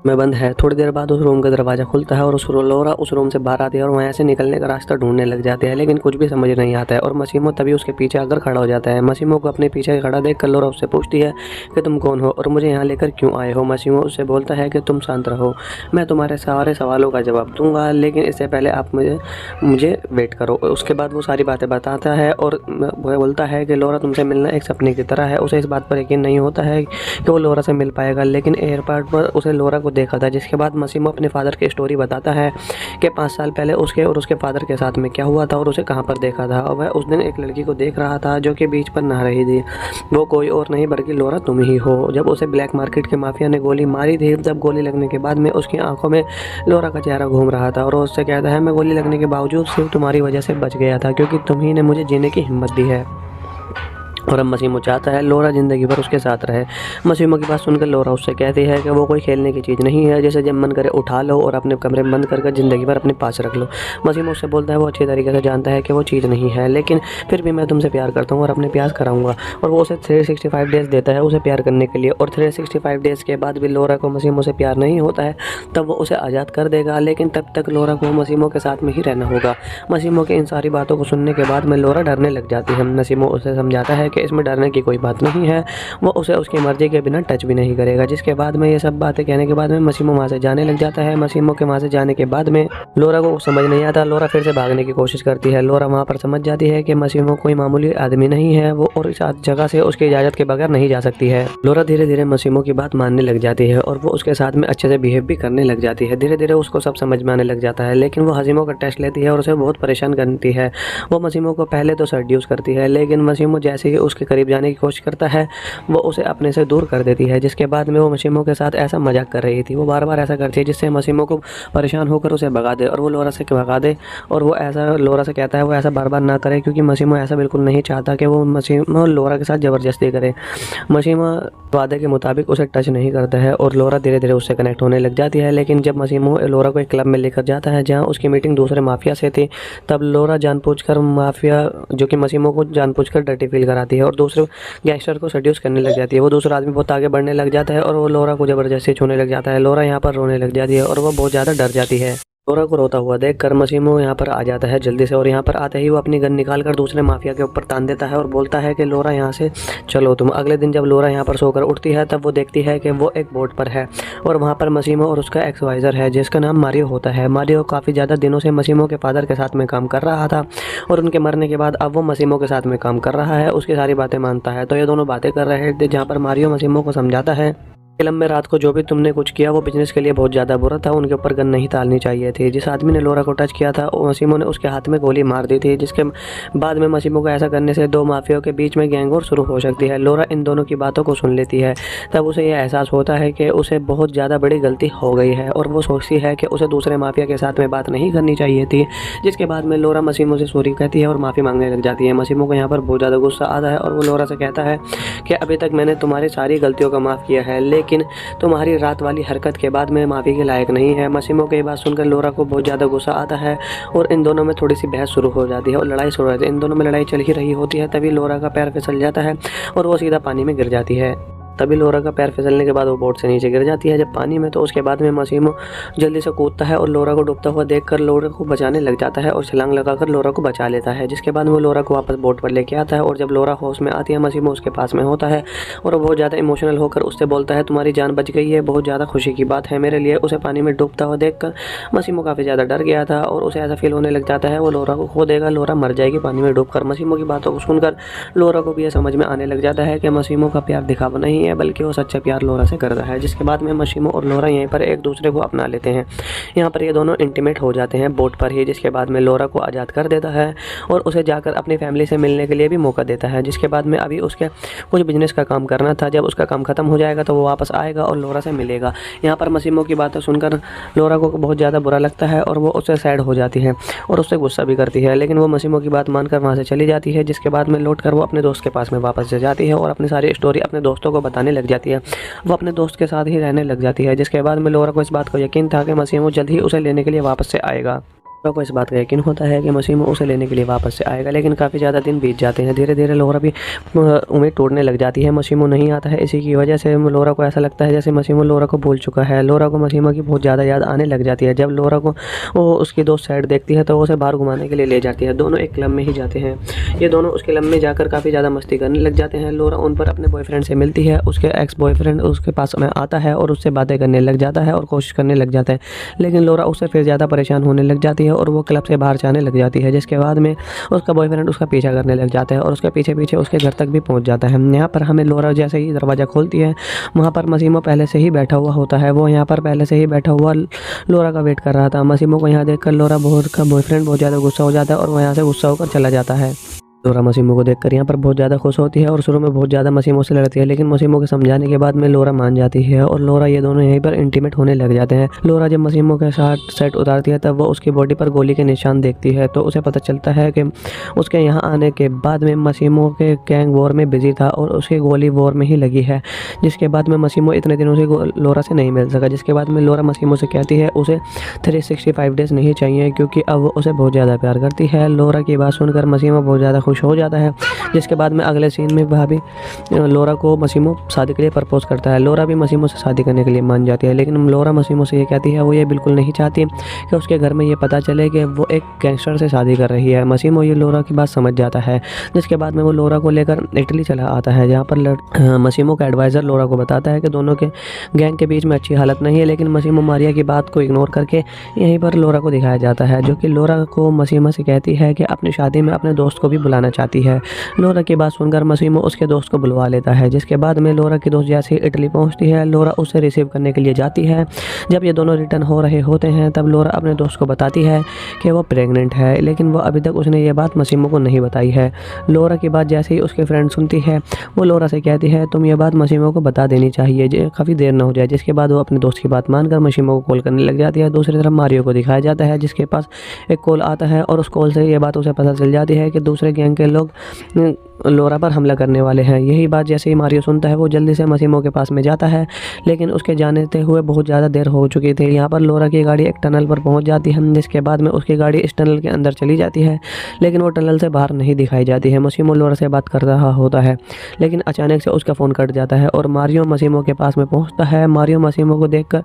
Speaker 1: बंद है। थोड़ी देर बाद उस रूम का दरवाज़ा खुलता है और लोरा उस रूम से बाहर आती है और वहाँ से निकलने का रास्ता ढूंढने लग जाते हैं, लेकिन कुछ भी समझ नहीं आता है। और मशीमो तभी उसके पीछे आकर खड़ा हो जाता है। मशीमो को अपने पीछे खड़ा देखकर लोरा उससे पूछती है कि तुम कौन हो और मुझे यहाँ लेकर क्यों आए हो। मशीमो उससे बोलता है कि तुम शांत रहो, मैं तुम्हारे सारे सवालों का जवाब दूंगा, लेकिन इससे पहले आप मुझे वेट करो। उसके बाद वो सारी बातें बताता है और बोलता है कि लोरा तुमसे मिलना एक सपने की तरह है। उसे इस बात पर यकीन नहीं होता है कि वो लोरा से मिल पाएगा, लेकिन एयरपोर्ट पर उसे लोरा को देखा था। जिसके बाद मसीमो अपने फादर की स्टोरी बताता है कि 5 साल पहले उसके और उसके फादर के साथ में क्या हुआ था और उसे कहाँ पर देखा था। और वह उस दिन एक लड़की को देख रहा था जो कि बीच पर नहा रही थी। वो कोई और नहीं बल्कि लोरा तुम ही हो। जब उसे ब्लैक मार्केट के माफिया ने गोली मारी थी, तब गोली लगने के बाद में उसकी आंखों में लोरा का चेहरा घूम रहा था और वो उससे कहता है, मैं गोली लगने के बावजूद सिर्फ तुम्हारी वजह से बच गया था, क्योंकि तुम ही ने मुझे जीने की हिम्मत दी है। और अब मसीमो चाहता है लोरा ज़िंदगी भर उसके साथ रहे। मसीमो की बात सुनकर लोरा उससे कहती है कि वो कोई खेलने की चीज़ नहीं है, जैसे जब मन करे उठा लो और अपने कमरे में बंद कर ज़िंदगी भर अपने पास रख लो। मसीमो उससे बोलता है वो अच्छी तरीके से जानता है कि वो चीज़ नहीं है, लेकिन फिर भी मैं तुमसे प्यार करता हूँ और अपने प्यार कराऊंगा। और वो उसे 365 डेज़ देता है उसे प्यार करने के लिए। और 365 डेज़ के बाद भी लोरा को मसीमो से प्यार नहीं होता है, तब वो उसे आज़ाद कर देगा, लेकिन तब तक लोरा को मसीमो के साथ में ही रहना होगा। मसीमो की इन सारी बातों को सुनने के बाद में लोरा डरने लग जाती है। मसीमो उसे समझाता है कि इसमें डरने की बात नहीं है, वो उसे उसकी मर्जी के बिना टच भी नहीं करेगा। जिसके बाद में ये सब बातें कहने के बाद में मसीमो वहाँ से जाने लग जाता है। मसीमो के वहाँ से जाने के बाद में लोरा को समझ नहीं आता। लोरा फिर से भागने की कोशिश करती है। लोरा वहाँ पर समझ जाती है कि मसीमो कोई मामूली आदमी नहीं है, वो और इस जगह से उसकी इजाज़त के बगैर नहीं जा सकती है। लोरा धीरे धीरे मसीमो की बात मानने लग जाती है और वो उसके साथ में अच्छे से बिहेव भी करने लग जाती है। धीरे धीरे उसको सब समझ में आने लग जाता है, लेकिन वो हसीमो का टेस्ट लेती है और उसे बहुत परेशान करती है। वो मसीमो को पहले तो सेड्यूस करती है, लेकिन मसीमो जैसे ही उसके करीब जाने की कोशिश करता है, वो उसे अपने से दूर कर देती है। जिसके बाद में वो मसीमो के साथ ऐसा मजाक कर रही थी, वो बार बार ऐसा करती है जिससे मसीमो को परेशान होकर उसे भगा दे और वो लोरा से भगा दे। और वो ऐसा लोरा से कहता है वो ऐसा बार बार ना करे, क्योंकि मसीमो ऐसा बिल्कुल नहीं चाहता कि वो मसीमो लोरा के साथ ज़बरदस्ती करे। मसीमो वादे के मुताबिक उसे टच नहीं करता है और लोरा धीरे धीरे उससे कनेक्ट होने लग जाती है। लेकिन जब मसीमो लोरा को एक क्लब में लेकर जाता है जहाँ उसकी मीटिंग दूसरे माफिया से थी, तब लोरा जानबूझकर माफिया जो कि मसीमो को जानबूझकर डर्टी फील कराती है और दूसरे गैंगस्टर को सेड्यूस करने लग जाती है। वो दूसरा आदमी बहुत आगे बढ़ने लग जाता है और वो लोरा को ज़बरदस्ती छूने लग जाता है। लोरा यहाँ पर रोने लग जाती है और वो बहुत ज़्यादा डर जाती है। लोरा को रोता हुआ देखकर मसीमो यहाँ पर आ जाता है जल्दी से, और यहाँ पर आते ही वो अपनी गन निकालकर दूसरे माफिया के ऊपर तान देता है और बोलता है कि लोरा यहाँ से चलो तुम। अगले दिन जब लोरा यहाँ पर सोकर उठती है, तब वो देखती है कि वो एक बोट पर है और वहाँ पर मसीमो और उसका एक्सवाइज़र है जिसका नाम मारियो होता है। मारियो काफ़ी ज़्यादा दिनों से मसीमो के फादर के साथ में काम कर रहा था और उनके मरने के बाद अब वो मसीमो के साथ में काम कर रहा है, उसकी सारी बातें मानता है। तो ये दोनों बातें कर रहे थे, जहाँ पर मारियो मसीमो को समझाता है फिल्म में रात को जो भी तुमने कुछ किया वो बिजनेस के लिए बहुत ज़्यादा बुरा था, उनके ऊपर गन नहीं डालनी चाहिए थी। जिस आदमी ने लोरा को टच किया था मसीमो ने उसके हाथ में गोली मार दी थी, जिसके बाद में मसीमो को ऐसा करने से दो माफियाओं के बीच में गैंग वॉर शुरू हो सकती है। लोरा इन दोनों की बातों को सुन लेती है, तब उसे यह एहसास होता है कि उसे बहुत ज़्यादा बड़ी गलती हो गई है और वो सोचती है कि उसे दूसरे माफिया के साथ में बात नहीं करनी चाहिए थी। जिसके बाद में लोरा मसीमो से सॉरी कहती है और माफ़ी मांगने लग जाती है। मसीमो को यहाँ पर बहुत ज़्यादा गुस्सा आता है और वो लोरा से कहता है कि अभी तक मैंने तुम्हारी सारी गलतियों का माफ़ किया है, लेकिन तुम्हारी रात वाली हरकत के बाद मैं माफ़ी के लायक नहीं है। मसीमो की बात सुनकर लोरा को बहुत ज़्यादा गुस्सा आता है और इन दोनों में थोड़ी सी बहस शुरू हो जाती है और लड़ाई शुरू हो जाती है। इन दोनों में लड़ाई चल ही रही होती है, तभी लोरा का पैर फिसल जाता है और वो सीधा पानी में गिर जाती है। तभी लोरा का पैर फिसलने के बाद वो बोट से नीचे गिर जाती है जब पानी में। तो उसके बाद में मसीमो जल्दी से कूदता है और लोरा को डूबता हुआ देखकर लोरा को बचाने लग जाता है और छलांग लगाकर लोरा को बचा लेता है। जिसके बाद वो लोरा को वापस बोट पर लेके आता है और जब लोरा होश में आती है, मसीमो उसके पास में होता है और वो बहुत ज़्यादा इमोशनल होकर उससे बोलता है तुम्हारी जान बच गई है, बहुत ज़्यादा खुशी की बात है मेरे लिए। उसे पानी में डूबता हुआ देखकर मसीमो काफ़ी ज़्यादा डर गया था और उसे ऐसा फील होने लग जाता है वो लोरा को खो देगा, लोरा मर जाएगी पानी में डूबकर। मसीमो की बातों को सुनकर लोरा को भी यह समझ में आने लग जाता है कि मसीमो का प्यार दिखावा नहीं है, बल्कि वो सच्चा प्यार लोरा से करता है। जिसके बाद में मसीमो और लोरा यहीं पर एक दूसरे को अपना लेते हैं। यहाँ पर ये दोनों इंटीमेट हो जाते हैं बोट पर ही। जिसके बाद में लोरा को आज़ाद कर देता है और उसे जाकर अपनी फैमिली से मिलने के लिए भी मौका देता है। जिसके बाद में अभी उसके कुछ बिजनेस का काम करना था, जब उसका काम खत्म हो जाएगा तो वो वापस आएगा और लोरा से मिलेगा। यहाँ पर मसीमो की बातें सुनकर लोरा को बहुत ज़्यादा बुरा लगता है और वो उससे सैड हो जाती है और उससे गुस्सा भी करती है, लेकिन वो मसीमो की बात मानकर वहाँ से चली जाती है। जिसके बाद में लौट कर वो अपने दोस्त के पास में वापस से जाती है और अपनी सारी स्टोरी अपने दोस्तों को बताने लग जाती है। वो अपने दोस्त के साथ ही रहने लग जाती है। जिसके बाद में लोरा को इस बात का यकीन था कि मसीमो जल्द ही उसे लेने के लिए वापस से आएगा। लोरा को इस बात का यकीन होता है कि मसीमो उसे लेने के लिए वापस से आएगा, लेकिन काफ़ी ज़्यादा दिन बीत जाते हैं। धीरे धीरे लोरा भी उम्मीद टूटने लग जाती है, मसीमो नहीं आता है। इसी की वजह से लोरा को ऐसा लगता है जैसे मसीमो लोरा को भूल चुका है। लोरा को मसीमो की बहुत ज़्यादा याद आने लग जाती है। जब लोरा को वो उसकी दोस्त साइड देखती है तो वो उसे बाहर घुमाने के लिए ले जाती है। दोनों एक क्लब में ही जाते हैं। ये दोनों उस क्लब में जाकर काफ़ी ज़्यादा मस्ती करने लग जाते हैं। लोरा उन पर अपने बॉयफ्रेंड से मिलती है, उसके एक्स बॉयफ्रेंड उसके पास में आता है और उससे बातें करने लग जाता है और कोशिश करने लग जाता है, लेकिन लोरा उससे फिर ज़्यादा परेशान होने लग जाती है और वो क्लब से बाहर जाने लग जाती है, जिसके बाद में उसका बॉयफ्रेंड उसका पीछा करने लग जाता है और उसके पीछे पीछे उसके घर तक भी पहुंच जाता है। यहाँ पर हमें लौरा जैसे ही दरवाज़ा खोलती है, वहाँ पर मसीमो पहले से ही बैठा हुआ होता है। वो यहाँ पर पहले से ही बैठा हुआ लौरा का वेट कर रहा था। मसीमो को यहाँ देखकर लौरा का बॉयफ्रेंड बहुत ज़्यादा गुस्सा हो जाता है और वो यहाँ से गुस्सा होकर चला जाता है। लौरा मसीमो को देखकर यहाँ पर बहुत ज़्यादा खुश होती है और शुरू में बहुत ज़्यादा मसीमो से लड़ती है, लेकिन मसीमो के समझाने के बाद में लौरा मान जाती है और लौरा ये दोनों यहीं पर इंटीमेट होने लग जाते हैं। लौरा जब मसीमो के साथ सेट उतारती है तब वो उसकी बॉडी पर गोली के निशान देखती है, तो उसे पता चलता है कि उसके यहाँ आने के बाद में मसीमो के गैंग वॉर में बिजी था और उसकी गोली वॉर में ही लगी है। जिसके बाद में मसीमो इतने दिनों से लौरा से नहीं मिल सका, जिसके बाद में लौरा मसीमो से कहती है उसे 365 डेज नहीं चाहिए, क्योंकि अब वो उसे बहुत ज़्यादा प्यार करती है। लौरा की बात सुनकर मसीमो बहुत ज़्यादा खुश हो जाता है, जिसके बाद में अगले सीन में भाभी लौरा को मसीमो शादी के लिए प्रपोज करता है। लौरा भी मसीमो से शादी करने के लिए मान जाती है, लेकिन लौरा मसीमो से ये कहती है वो ये बिल्कुल नहीं चाहती कि उसके घर में ये पता चले कि वो एक गैंगस्टर से शादी कर रही है। मसीमो ये लौरा की बात समझ जाता है, जिसके बाद में वो लौरा को लेकर इटली चला आता है, जहाँ पर मसीमो का एडवाइज़र लौरा को बताता है कि दोनों के गैंग के बीच में अच्छी हालत नहीं है, लेकिन मसीमो मारिया की बात को इग्नोर करके यहीं पर लौरा को दिखाया जाता है, जो कि लौरा को मसीमो से कहती है कि अपनी शादी में अपने दोस्त को भी बुलाना चाहती है। लौरा की बात सुनकर मसीमो उसके दोस्त को बुलवा लेता है, जिसके बाद में लौरा की दोस्त जैसे ही इटली पहुंचती है, लौरा उसे रिसीव करने के लिए जाती है। जब ये दोनों रिटर्न हो रहे होते हैं तब लौरा अपने दोस्त को बताती है कि वो प्रेग्नेंट है, लेकिन वो अभी तक उसने ये बात मसीमो को नहीं बताई है। लौरा की बात जैसे ही उसके फ्रेंड सुनती है, वो लौरा से कहती है तुम ये बात मसीमो को बता देनी चाहिए, काफ़ी देर ना हो जाए। जिसके बाद वो अपने दोस्त की बात मानकर मसीमो को कॉल करने लग जाती है। दूसरी तरफ मारियो को दिखाया जाता है, जिसके पास एक कॉल आता है और उस कॉल से ये बात उसे पता चल जाती है कि दूसरे गैंग के लोग लौरा पर हमला करने वाले हैं। यही बात जैसे ही मारियो सुनता है वो जल्दी से मसीमो के पास में जाता है, लेकिन उसके जाने हुए बहुत ज़्यादा देर हो चुकी थी। यहाँ पर लौरा की गाड़ी एक टनल पर पहुँच जाती है, जिसके बाद में उसकी गाड़ी इस टनल के अंदर चली जाती है, लेकिन वो टनल से बाहर नहीं दिखाई जाती है। मसीमो लौरा से बात कर रहा होता है, लेकिन अचानक से उसका फ़ोन कट जाता है और मारियो मसीमो के पास में पहुँचता है। मारियो मसीमो को देखकर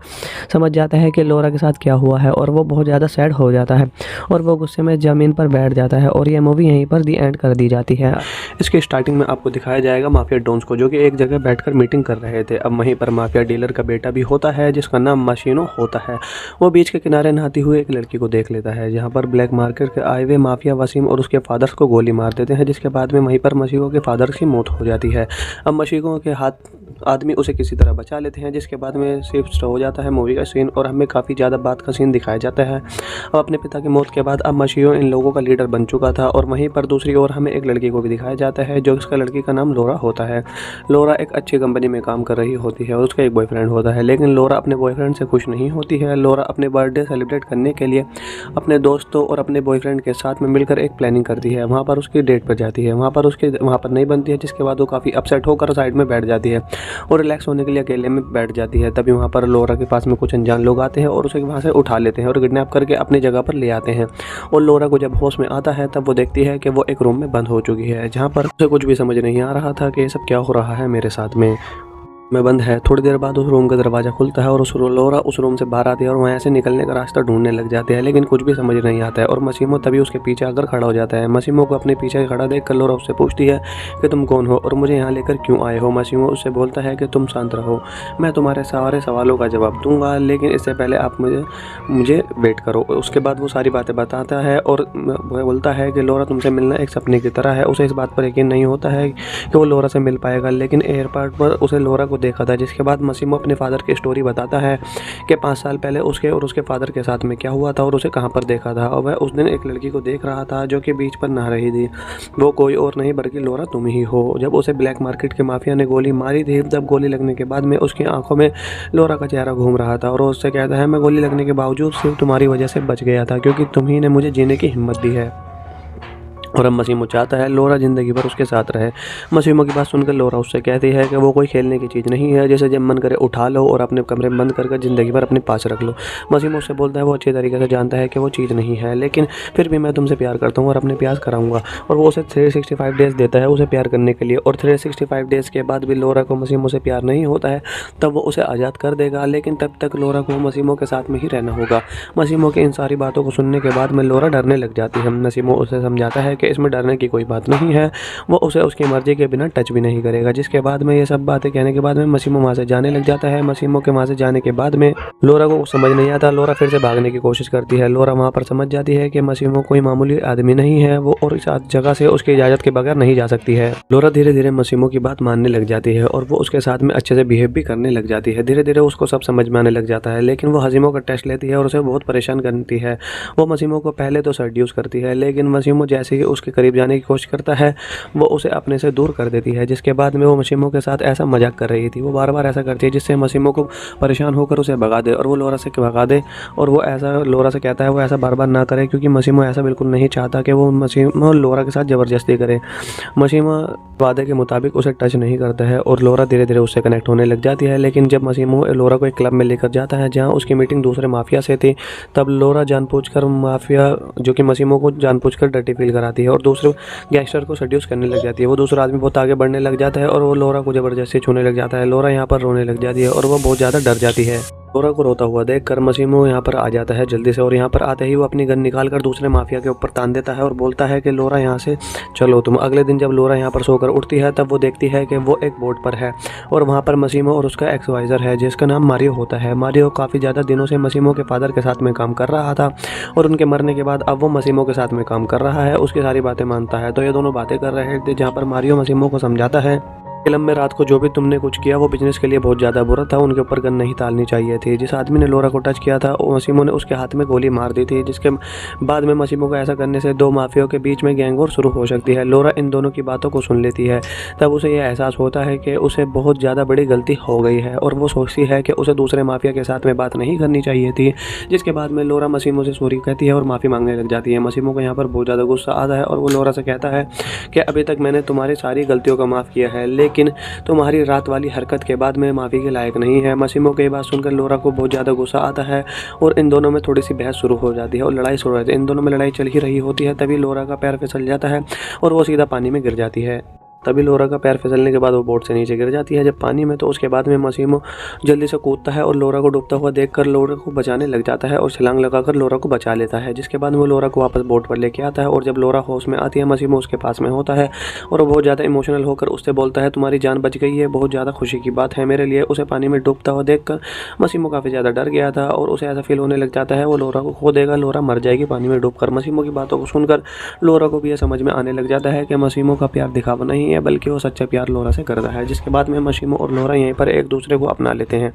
Speaker 1: समझ जाता है कि लौरा के साथ क्या हुआ है और वो बहुत ज़्यादा सैड हो जाता है और वो गुस्से में ज़मीन पर बैठ जाता है और ये मूवी यहीं पर दी एंड कर दी जाती है। इसके स्टार्टिंग में आपको दिखाया जाएगा माफिया डॉन्स को, जो कि एक जगह बैठकर मीटिंग कर रहे थे। अब वहीं पर माफिया डीलर का बेटा भी होता है, जिसका नाम मशीनो होता है। वो बीच के किनारे नहाती हुई एक लड़की को देख लेता है, जहां पर ब्लैक मार्केट के आए हुए माफिया वसीम और उसके फादर्स को गोली मार देते हैं, जिसके बाद में वहीं पर मशीको के फादर्स की मौत हो जाती है। अब मशीको के हाथ आदमी उसे किसी तरह बचा लेते हैं, जिसके बाद में शिफ्ट हो जाता है मूवी का सीन और हमें काफ़ी ज़्यादा बात का सीन दिखाया जाता है। अब अपने पिता की मौत के बाद अब मशीको इन लोगों का लीडर बन चुका था और वहीं पर दूसरी ओर हमें एक लड़की को भी दिखाया जाता है, जो उसका लड़की का नाम लौरा होता है। लौरा एक अच्छी कंपनी में काम कर रही होती है और उसका एक बॉयफ्रेंड होता है, लेकिन लौरा अपने बॉयफ्रेंड से खुश नहीं होती है। लौरा अपने बर्थडे सेलिब्रेट करने के लिए अपने दोस्तों और अपने बॉयफ्रेंड के साथ में मिलकर एक प्लानिंग करती है। वहाँ पर उसकी डेट पर जाती है, वहाँ पर नहीं बनती है, जिसके बाद वो काफ़ी अपसेट होकर साइड में बैठ जाती है और रिलैक्स होने के लिए अकेले में बैठ जाती है। तभी वहाँ पर लौरा के पास में कुछ अनजान लोग आते हैं और उसे वहाँ से उठा लेते हैं और किडनैप करके अपनी जगह पर ले आते हैं। और लौरा को जब होश में आता है तब वो देखती है कि वो एक रूम में बंद हो चुकी है, जहाँ पर उसे कुछ भी समझ नहीं आ रहा था कि ये सब क्या हो रहा है मेरे साथ में बंद है। थोड़ी देर बाद उस रूम का दरवाज़ा खुलता है और लौरा उस रूम से बाहर आती है और वहाँ से निकलने का रास्ता ढूंढने लग जाते हैं, लेकिन कुछ भी समझ नहीं आता है और मसीमो तभी उसके पीछे आकर खड़ा हो जाता है। मसीमो को अपने पीछे खड़ा देखकर लौरा उससे पूछती है कि तुम कौन हो और मुझे यहाँ लेकर क्यों आए हो। मसीमो उससे बोलता है कि तुम शांत रहो, मैं तुम्हारे सारे सवालों का जवाब दूंगा, लेकिन इससे पहले आप मुझे वेट करो। उसके बाद वो सारी बातें बताता है और वह बोलता है कि लौरा तुमसे मिलना एक सपने की तरह है। उसे इस बात पर यकीन नहीं होता है कि वो लौरा से मिल पाएगा, लेकिन एयरपोर्ट पर उसे लौरा को देखा था। जिसके बाद मसीमो अपने फादर की स्टोरी बताता है कि 5 साल पहले उसके और उसके फादर के साथ में क्या हुआ था और उसे कहाँ पर देखा था। और वह उस दिन एक लड़की को देख रहा था जो कि बीच पर नहा रही थी। वो कोई और नहीं बल्कि लौरा तुम ही हो। जब उसे ब्लैक मार्केट के माफिया ने गोली मारी थी, तब गोली लगने के बाद में उसकी आंखों में लौरा का चेहरा घूम रहा था और उससे कहता है मैं गोली लगने के बावजूद सिर्फ तुम्हारी वजह से बच गया था, क्योंकि तुम ही ने मुझे जीने की हिम्मत दी है। और अब मसीमो चाहता है लौरा ज़िंदगी भर उसके साथ रहे। मसीमो की बात सुनकर लौरा उससे कहती है कि वो कोई खेलने की चीज़ नहीं है, जैसे जब मन करे उठा लो और अपने कमरे में बंद करके ज़िंदगी भर अपने पास रख लो। मसीमो उससे बोलता है वो अच्छी तरीके से जानता है कि वो चीज़ नहीं है, लेकिन फिर भी मैं तुमसे प्यार करता हूँ और अपने प्यार कराऊंगा। और वो उसे 365 डेज़ देता है उसे प्यार करने के लिए। और 365 डेज़ के बाद भी लौरा को मसीमो से प्यार नहीं होता है, तब वो उसे आज़ाद कर देगा, लेकिन तब तक लौरा को मसीमो के साथ में ही रहना होगा। मसीमो की इन सारी बातों को सुनने के बाद में लौरा डरने लग जाती है। मसीमो उसे समझाता है कि इसमें डरने की कोई बात नहीं है, वो उसे उसकी मर्जी के बिना टच भी नहीं करेगा। जिसके बाद में ये सब बातें कहने के बाद में मसीमो वहाँ से जाने लग जाता है। मसीमो के वहाँ से जाने के बाद में लोरा को समझ नहीं आता। लोरा फिर से भागने की कोशिश करती है। लोरा वहाँ पर समझ जाती है कि मसीमो कोई मामूली आदमी नहीं है, वो और इस जगह से उसकी इजाज़त के बगैर नहीं जा सकती है। लोरा धीरे धीरे मसीमो की बात मानने लग जाती है और वो उसके साथ में अच्छे से बिहेव भी करने लग जाती है। धीरे धीरे उसको सब समझ में आने लग जाता है, लेकिन वो हजीमो का टेस्ट लेती है और उसे बहुत परेशान करती है। वो मसीमो को पहले तो सेड्यूस करती है, लेकिन मसीमो जैसे ही उसके करीब जाने की कोशिश करता है वो उसे अपने से दूर कर देती है। जिसके बाद में वो मसीमो के साथ ऐसा मजाक कर रही थी, वो बार बार ऐसा करती है जिससे मसीमो को परेशान होकर उसे भगा दे और वो लोरा से भगा दे। और वो ऐसा लोरा से कहता है वो ऐसा बार बार ना करे, क्योंकि मसीमो ऐसा बिल्कुल नहीं चाहता कि वो मसीमो लोरा के साथ ज़बरदस्ती करे। मसीमो वादे के मुताबिक उसे टच नहीं करता है और लोरा धीरे धीरे उससे कनेक्ट होने लग जाती है। लेकिन जब मसीमो लोरा को एक क्लब में लेकर जाता है जहाँ उसकी मीटिंग दूसरे माफिया से थी, तब लोरा जानबूझकर माफिया जो कि मसीमो को जानबूझकर डर्टी फील कराती है और दूसरे गैंगस्टर को सेड्यूस करने लग जाती है। वो दूसरा आदमी बहुत आगे बढ़ने लग जाता है और वो लोरा को ज़बरदस्ती छूने लग जाता है। लोरा यहाँ पर रोने लग जाती है और वो बहुत ज़्यादा डर जाती है। लोरा को रोता हुआ देखकर मसीमो यहाँ पर आ जाता है जल्दी से, और यहाँ पर आते ही वो अपनी गन निकालकर दूसरे माफिया के ऊपर तान देता है और बोलता है कि लोरा यहाँ से चलो तुम। अगले दिन जब लोरा यहाँ पर सोकर उठती है तब वो देखती है कि वो एक बोट पर है और वहाँ पर मसीमो और उसका एक्सवाइज़र है जिसका नाम मारियो होता है। मारियो काफ़ी ज़्यादा दिनों से मसीमो के फादर के साथ में काम कर रहा था और उनके मरने के बाद अब वो मसीमो के साथ में काम कर रहा है, उसकी सारी बातें मानता है। तो ये दोनों बातें कर रहे थे जहाँ पर मारियो मसीमो को समझाता है फिल्म में रात को जो भी तुमने कुछ किया वो बिजनेस के लिए बहुत ज़्यादा बुरा था, उनके ऊपर गन नहीं डालनी चाहिए थी। जिस आदमी ने लोरा को टच किया था मसीमो ने उसके हाथ में गोली मार दी थी, जिसके बाद में मसीमो को ऐसा करने से दो माफियाओं के बीच में गैंग वॉर शुरू हो सकती है। लोरा इन दोनों की बातों को सुन लेती है, तब उसे यह एहसास होता है कि उसे बहुत ज़्यादा बड़ी गलती हो गई है और वो सोचती है कि उसे दूसरे माफिया के साथ में बात नहीं करनी चाहिए थी। जिसके बाद में लोरा मसीमो से सॉरी कहती है और माफ़ी मांगने लग जाती है। मसीमो को यहाँ पर बहुत ज़्यादा गुस्सा आता है और वो लोरा से कहता है कि अभी तक मैंने तुम्हारी सारी गलतियों को माफ़ किया है, लेकिन तुम्हारी रात वाली हरकत के बाद मैं माफ़ी के लायक नहीं है। मसीमो की बात सुनकर लोरा को बहुत ज़्यादा गुस्सा आता है और इन दोनों में थोड़ी सी बहस शुरू हो जाती है और लड़ाई शुरू हो जाती है। इन दोनों में लड़ाई चल ही रही होती है, तभी लोरा का पैर फिसल जाता है और वो सीधा पानी में गिर जाती है। तभी लोरा का पैर फिसलने के बाद वो बोट से नीचे गिर जाती है जब पानी में। तो उसके बाद में मसीमो जल्दी से कूदता है और लोरा को डूबता हुआ देखकर लोरा को बचाने लग जाता है और छलांग लगाकर लोरा को बचा लेता है। जिसके बाद वो लोरा को वापस बोट पर लेके आता है और जब लोरा होश में आती है मसीमो उसके पास में होता है और वो बहुत ज़्यादा इमोशनल होकर उससे बोलता है तुम्हारी जान बच गई है, बहुत ज़्यादा खुशी की बात है मेरे लिए। उसे पानी में डूबता हुआ देखकर मसीमो काफ़ी ज़्यादा डर गया था और उसे ऐसा फील होने लग जाता है वो लोरा को खो देगा, लोरा मर जाएगी पानी में डूबकर। मसीमो की बातों को सुनकर लोरा को भी यह समझ में आने लग जाता है कि मसीमो का प्यार दिखावा नहीं है बल्कि वो सच्चा प्यार लोरा से करता है। जिसके बाद में मसीमो और लोरा यहीं पर एक दूसरे को अपना लेते हैं।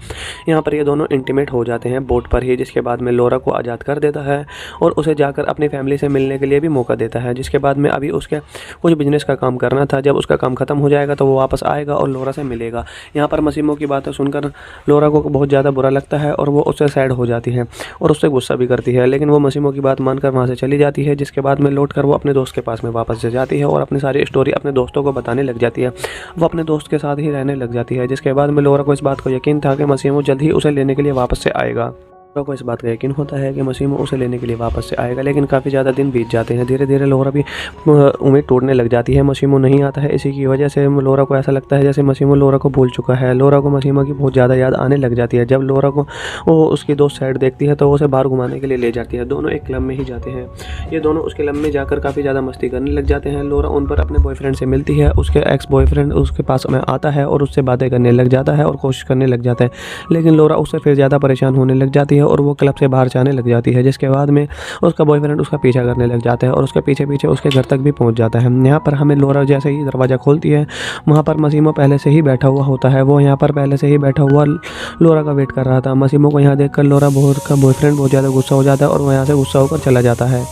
Speaker 1: यहाँ पर ये दोनों इंटीमेट हो जाते हैं बोट पर ही। जिसके बाद में लोरा को आज़ाद कर देता है और उसे जाकर अपनी फैमिली से मिलने के लिए भी मौका देता है। जिसके बाद में अभी उसके कुछ बिजनेस का काम करना था, जब उसका काम खत्म हो जाएगा तो वो वापस आएगा और लोरा से मिलेगा। यहाँ पर मसीमो की बातें सुनकर लोरा को बहुत ज़्यादा बुरा लगता है और वो उससे सैड हो जाती है और उससे गुस्सा भी करती है, लेकिन वो मसीमो की बात मानकर वहाँ से चली जाती है। जिसके बाद में लौट कर वो अपने दोस्त के पास में वापस से जाती है और अपनी सारी स्टोरी अपने दोस्तों को बताने लग जाती है। वो अपने दोस्त के साथ ही रहने लग जाती है। जिसके बाद में लोरा को इस बात को यकीन था कि मसीमो जल्द ही उसे लेने के लिए वापस से आएगा। लोरा को इस बात का यकीन होता है कि मसीमो उसे लेने के लिए वापस से आएगा, लेकिन काफ़ी ज़्यादा दिन बीत जाते हैं। धीरे धीरे लोरा भी उम्मीद टूटने लग जाती है, मसीमो नहीं आता है। इसी की वजह से लोरा को ऐसा लगता है जैसे मसीमो लोरा को भूल चुका है। लोरा को मसीमो की बहुत ज़्यादा याद आने लग जाती है। जब लोरा को वो उसकी दोस्त साइड देखती है तो वो उसे बाहर घुमाने के लिए ले जाती है। दोनों एक क्लब में ही जाते हैं। ये दोनों उस क्लब में जाकर काफ़ी ज़्यादा मस्ती करने लग जाते हैं। लोरा उन पर अपने बॉयफ्रेंड से मिलती है, उसके एक्स बॉयफ्रेंड उसके पास में आता है और उससे बातें करने लग जाता है और कोशिश करने लग जाता है, लेकिन लोरा उससे फिर ज़्यादा परेशान होने लग जाती है और वो क्लब से बाहर जाने लग जाती है। जिसके बाद में उसका बॉयफ्रेंड उसका पीछा करने लग जाता है और उसके पीछे पीछे उसके घर तक भी पहुंच जाता है। यहाँ पर हमें लोरा जैसे ही दरवाज़ा खोलती है वहाँ पर मसीमो पहले से ही बैठा हुआ होता है। वो यहाँ पर पहले से ही बैठा हुआ लोरा का वेट कर रहा था। मसीमो को यहाँ देखकर लोरा का बॉयफ्रेंड बहुत ज़्यादा गुस्सा हो जाता है और वो यहाँ से गुस्सा होकर चला जाता है।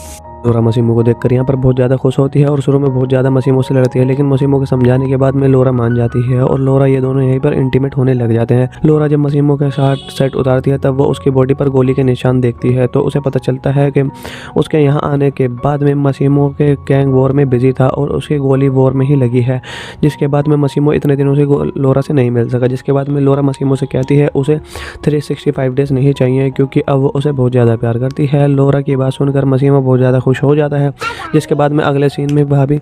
Speaker 1: लोरा मसीमो को देखकर यहाँ पर बहुत ज़्यादा खुश होती है और शुरू में बहुत ज़्यादा मसीमो से लड़ती है, लेकिन मसीमो के समझाने के बाद में लोरा मान जाती है और लोरा ये दोनों यहीं पर इंटीमेट होने लग जाते हैं। लोरा जब मसीमो के साथ सेट उतारती है तब वो उसकी बॉडी पर गोली के निशान देखती है, तो उसे पता चलता है कि उसके यहाँ आने के बाद में मसीमो के गैंग वॉर में बिजी था और उसकी गोली वॉर में ही लगी है। जिसके बाद में मसीमो इतने दिनों से लोरा से नहीं मिल सका। जिसके बाद में लोरा मसीमो से कहती है उसे 365 डेज़ नहीं चाहिए, क्योंकि अब वो उसे बहुत ज़्यादा प्यार करती है। लोरा की बात सुनकर मसीमो बहुत ज़्यादा खुश खुश हो जाता है। जिसके बाद में अगले सीन में भाभी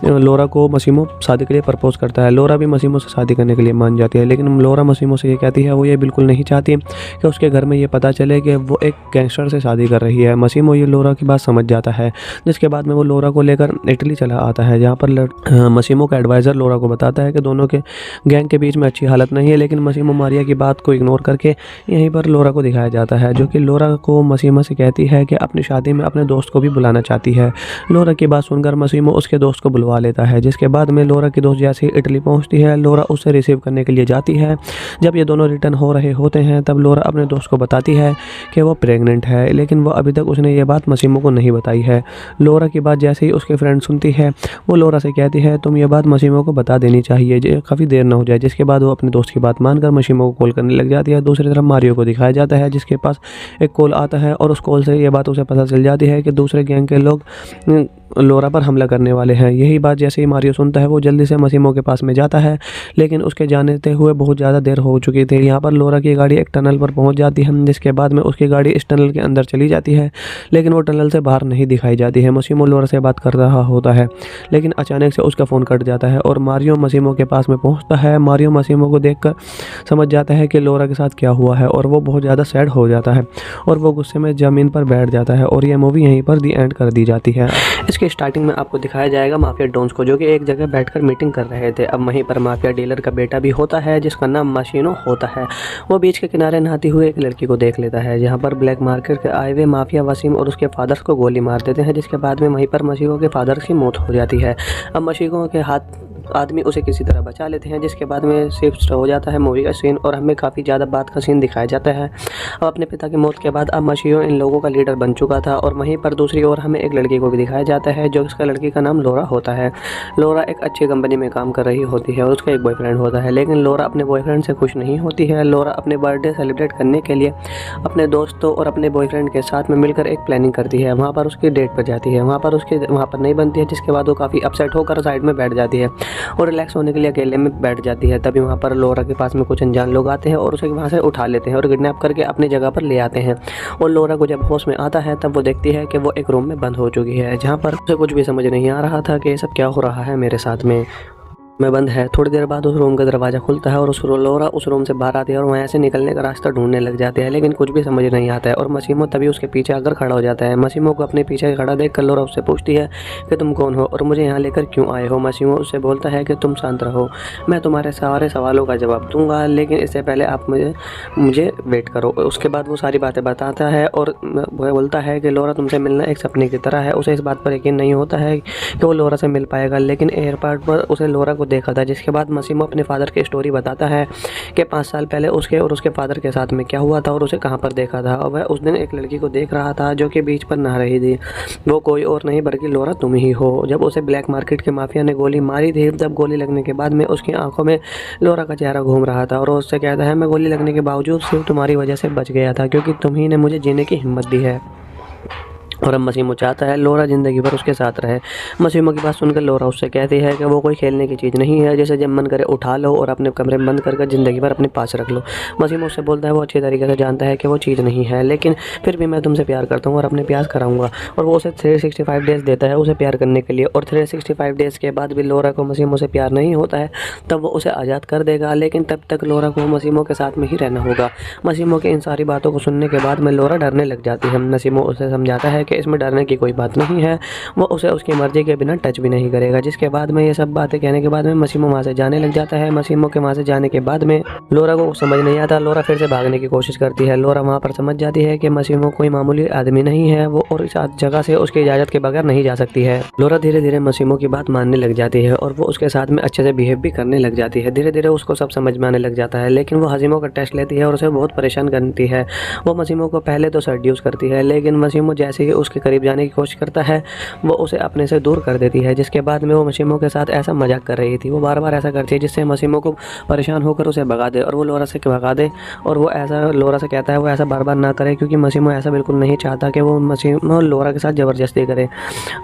Speaker 1: लोरा को मसीमो शादी के लिए प्रपोज करता है। लोरा भी मसीमो से शादी करने के लिए मान जाती है, लेकिन लोरा मसीमो से ये कहती है वो ये बिल्कुल नहीं चाहती कि उसके घर में ये पता चले कि वो एक गैंगस्टर से शादी कर रही है। मसीमो ये लोरा की बात समझ जाता है, जिसके बाद में वो लोरा को लेकर इटली चला आता है, जहाँ पर मसीमो का एडवाइज़र लोरा को बताता है कि दोनों के गैंग के बीच में अच्छी हालत नहीं है। लेकिन मसीमो मारिया की बात को इग्नोर करके यहीं पर लोरा को दिखाया जाता है, जो कि लोरा को मसीमो से कहती है कि अपनी शादी में अपने दोस्त को भी बुलाना चाहती है। लोरा की बात सुनकर मसीमो उसके दोस्त को बुलवा लेता है। जिसके बाद में लोरा की दोस्त जैसे ही इटली पहुंचती है, लोरा उसे रिसीव करने के लिए जाती है। जब ये दोनों रिटर्न हो रहे होते हैं तब लोरा अपने दोस्त को बताती है कि वो प्रेग्नेंट है, लेकिन वो अभी तक उसने ये बात मसीमो को नहीं बताई है। लोरा की बात जैसे ही उसके फ्रेंड सुनती है, वो लोरा से कहती है तुम ये बात मसीमो को बता देनी चाहिए, काफ़ी देर ना हो जाए। जिसके बाद वो अपने दोस्त की बात मानकर मसीमो को कॉल करने लग जाती है। दूसरी तरफ मारियो को दिखाया जाता है, जिसके पास एक कॉल आता है और उस कॉल से ये बात उसे पता चल जाती है कि दूसरे गैंग के लोग लोरा पर हमला करने वाले हैं। यही बात जैसे ही मारियो सुनता है वो जल्दी से मसीमो के पास में जाता है, लेकिन उसके जाने हुए बहुत ज़्यादा देर हो चुकी थी। यहाँ पर लोरा की गाड़ी एक टनल पर पहुँच जाती है, जिसके बाद में उसकी गाड़ी इस टनल के अंदर चली जाती है, लेकिन वो टनल से बाहर नहीं दिखाई जाती है। मसीमो लोरा से बात कर रहा होता है, लेकिन अचानक से उसका फ़ोन कट जाता है और मारियो मसीमो के पास में पहुँचता है। मारियो मसीमो को देखकर समझ जाता है कि लोरा के साथ क्या हुआ है और वो बहुत ज़्यादा सैड हो जाता है और वो गुस्से में ज़मीन पर बैठ जाता है। और ये मूवी यहीं पर दी एंड कर दी जाती है। इसके स्टार्टिंग में आपको दिखाया जाएगा माफिया डॉन्स को, जो कि एक जगह बैठकर मीटिंग कर रहे थे। अब वहीं पर माफिया डीलर का बेटा भी होता है, जिसका नाम मशीनो होता है। वो बीच के किनारे नहाती हुई एक लड़की को देख लेता है, जहाँ पर ब्लैक मार्केट के आए हुए माफिया वसीम और उसके फादर्स को गोली मार देते हैं। जिसके बाद में वहीं पर मशीनो के फादर की मौत हो जाती है। अब मशीनो के हाथ आदमी उसे किसी तरह बचा लेते हैं। जिसके बाद में शिफ्ट हो जाता है मूवी का सीन और हमें काफ़ी ज़्यादा बात का सीन दिखाया जाता है। अब अपने पिता की मौत के बाद अब मशीनो इन लोगों का लीडर बन चुका था। और वहीं पर दूसरी ओर हमें एक लड़की को भी दिखाया जाता है, जो इसका लड़की का नाम लोरा होता है। लोरा एक अच्छी कंपनी में काम कर रही होती है और उसका एक बॉयफ्रेंड होता है, लेकिन लोरा अपने बॉयफ्रेंड से खुश नहीं होती है। लोरा अपने बर्थडे सेलिब्रेट करने के लिए अपने दोस्तों और अपने बॉयफ्रेंड के साथ में मिलकर एक प्लानिंग करती है। वहाँ पर उसकी डेट पर जाती है, वहाँ पर नहीं बनती है। जिसके बाद वो काफ़ी अपसेट होकर साइड में बैठ जाती है और रिलैक्स होने के लिए अकेले में बैठ जाती है। तभी वहाँ पर लोरा के पास में कुछ अनजान लोग आते हैं और उसे वहाँ से उठा लेते हैं और किडनैप करके अपनी जगह पर ले आते हैं। और लोरा को जब होश में आता है तब वो देखती है कि वो एक रूम में बंद हो चुकी है, जहाँ पर उसे कुछ भी समझ नहीं आ रहा था कि ये सब क्या हो रहा है मेरे साथ में बंद है। थोड़ी देर बाद उस रूम का दरवाज़ा खुलता है और लोरा उस रूम से बाहर आती है और वहाँ से निकलने का रास्ता ढूंढने लग जाते हैं, लेकिन कुछ भी समझ नहीं आता है। और मसीमो तभी उसके पीछे आकर खड़ा हो जाता है। मसीमो को अपने पीछे खड़ा देखकर लोरा उससे पूछती है कि तुम कौन हो और मुझे यहाँ लेकर क्यों आए हो। मसीमो उससे बोलता है कि तुम शांत रहो, मैं तुम्हारे सारे सवालों का जवाब दूंगा, लेकिन इससे पहले आप मुझे वेट करो। उसके बाद वो सारी बातें बताता है और वह बोलता है कि लोरा तुमसे मिलना एक सपने की तरह है। उसे इस बात पर यकीन नहीं होता है कि वो लोरा से मिल पाएगा, लेकिन एयरपोर्ट पर उसे लोरा को देखा था। जिसके बाद मसीमो अपने फादर की स्टोरी बताता है कि 5 साल पहले उसके और उसके फादर के साथ में क्या हुआ था और उसे कहाँ पर देखा था। और वह उस दिन एक लड़की को देख रहा था जो कि बीच पर नहा रही थी। वो कोई और नहीं बल्कि लोरा तुम ही हो। जब उसे ब्लैक मार्केट के माफिया ने गोली मारी थी, तब गोली लगने के बाद में उसकी आंखों में लोरा का चेहरा घूम रहा था और उससे कहता है मैं गोली लगने के बावजूद सिर्फ तुम्हारी वजह से बच गया था, क्योंकि तुम ही ने मुझे जीने की हिम्मत दी है। और अब मसीमो चाहता है लोरा ज़िंदगी भर उसके साथ रहे। मसीमो की बात सुनकर लोरा उससे कहती है कि वो कोई खेलने की चीज़ नहीं है, जैसे जब मन करे उठा लो और अपने कमरे में बंद करके ज़िंदगी भर अपने पास रख लो। मसीमो उससे बोलता है वो अच्छी तरीके से जानता है कि वो चीज़ नहीं है, लेकिन फिर भी मैं तुमसे प्यार करता हूँ और अपने प्यार कराऊंगा। और वो उसे 365 डेज़ देता है उसे प्यार करने के लिए। और 365 डेज़ के बाद भी लोरा को मसीमो से प्यार नहीं होता है, तब वो उसे आज़ाद कर देगा, लेकिन तब तक लोरा को मसीमो के साथ में ही रहना होगा। मसीमो की इन सारी बातों को सुनने के बाद में लोरा डरने लग जाती है। मसीमो उसे समझाता है कि इसमें डरने की कोई बात नहीं है, वो उसे उसकी मर्जी के बिना टच भी नहीं करेगा। जिसके बाद में ये सब बातें कहने के बाद में मसीमो वहाँ से जाने लग जाता है। मसीमो के वहाँ से जाने के बाद में लोरा को समझ नहीं आता। लोरा फिर से भागने की कोशिश करती है। लोरा वहाँ पर समझ जाती है कि मसीमो कोई मामूली आदमी नहीं है, वो और इस जगह से उसकी इजाज़त के बगैर नहीं जा सकती है। लोरा धीरे धीरे मसीमो की बात मानने लग जाती है और वो उसके साथ में अच्छे से बिहेव भी करने लग जाती है। धीरे धीरे उसको सब समझ में आने लग जाता है, लेकिन वो हसीमो का टेस्ट लेती है और उसे बहुत परेशान करती है। वो मसीमो को पहले तो सेड्यूस करती है, लेकिन मसीमो जैसे ही उसके करीब जाने की कोशिश करता है वो उसे अपने से दूर कर देती है। जिसके बाद में वो मसीमो के साथ ऐसा मजाक कर रही थी, वो बार बार ऐसा करती है जिससे मसीमो को परेशान होकर उसे भगा दे और वो लोरा से भगा दे। और वो ऐसा लोरा से कहता है वो ऐसा बार बार ना करे, क्योंकि मसीमो ऐसा बिल्कुल नहीं चाहता कि वो मसीमो लोरा के साथ ज़बरदस्ती करे।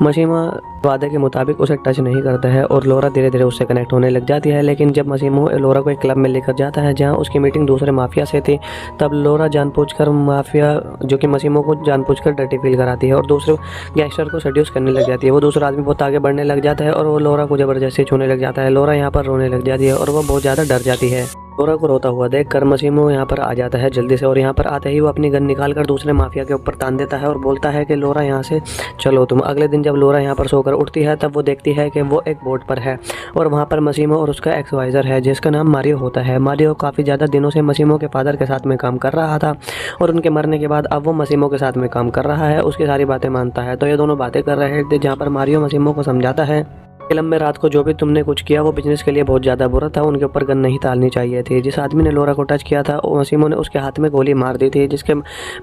Speaker 1: मसीमो वादे के मुताबिक उसे टच नहीं करता है और लोरा धीरे धीरे उससे कनेक्ट होने लग जाती है। लेकिन जब मसीमो लोरा को एक क्लब में लेकर जाता है जहाँ उसकी मीटिंग दूसरे माफिया से थी, तब लोरा जानबूझकर माफिया जो कि मसीमो को जानबूझकर डर्टी फील कराती जाती है और दूसरे गैंगस्टर को सेड्यूस करने लग जाती है। वो दूसरा आदमी बहुत आगे बढ़ने लग जाता है और वो लोरा को ज़बरदस्ती छूने लग जाता है। लोरा यहाँ पर रोने लग जाती है और वो बहुत ज़्यादा डर जाती है। लोरा को रोता हुआ देखकर मसीमो यहाँ पर आ जाता है जल्दी से, और यहाँ पर आते ही वो अपनी गन निकाल कर दूसरे माफिया के ऊपर तान देता है और बोलता है कि लोरा यहाँ से चलो तुम। अगले दिन जब लोरा यहाँ पर सोकर उठती है तब वो देखती है कि वो एक बोट पर है और वहाँ पर मसीमो और उसका एक्सवाइज़र है जिसका नाम मारियो होता है। मारियो काफ़ी ज़्यादा दिनों से मसीमो के फादर के साथ में काम कर रहा था और उनके मरने के बाद अब वो मसीमो के साथ में काम कर रहा है, उसकी सारी बातें मानता है। तो ये दोनों बातें कर रहे थे जहाँ पर मारियो मसीमो को समझाता है फिल्म में रात को जो भी तुमने कुछ किया वो बिजनेस के लिए बहुत ज़्यादा बुरा था, उनके ऊपर गन नहीं डालनी चाहिए थी। जिस आदमी ने लोरा को टच किया था मसीमो ने उसके हाथ में गोली मार दी थी, जिसके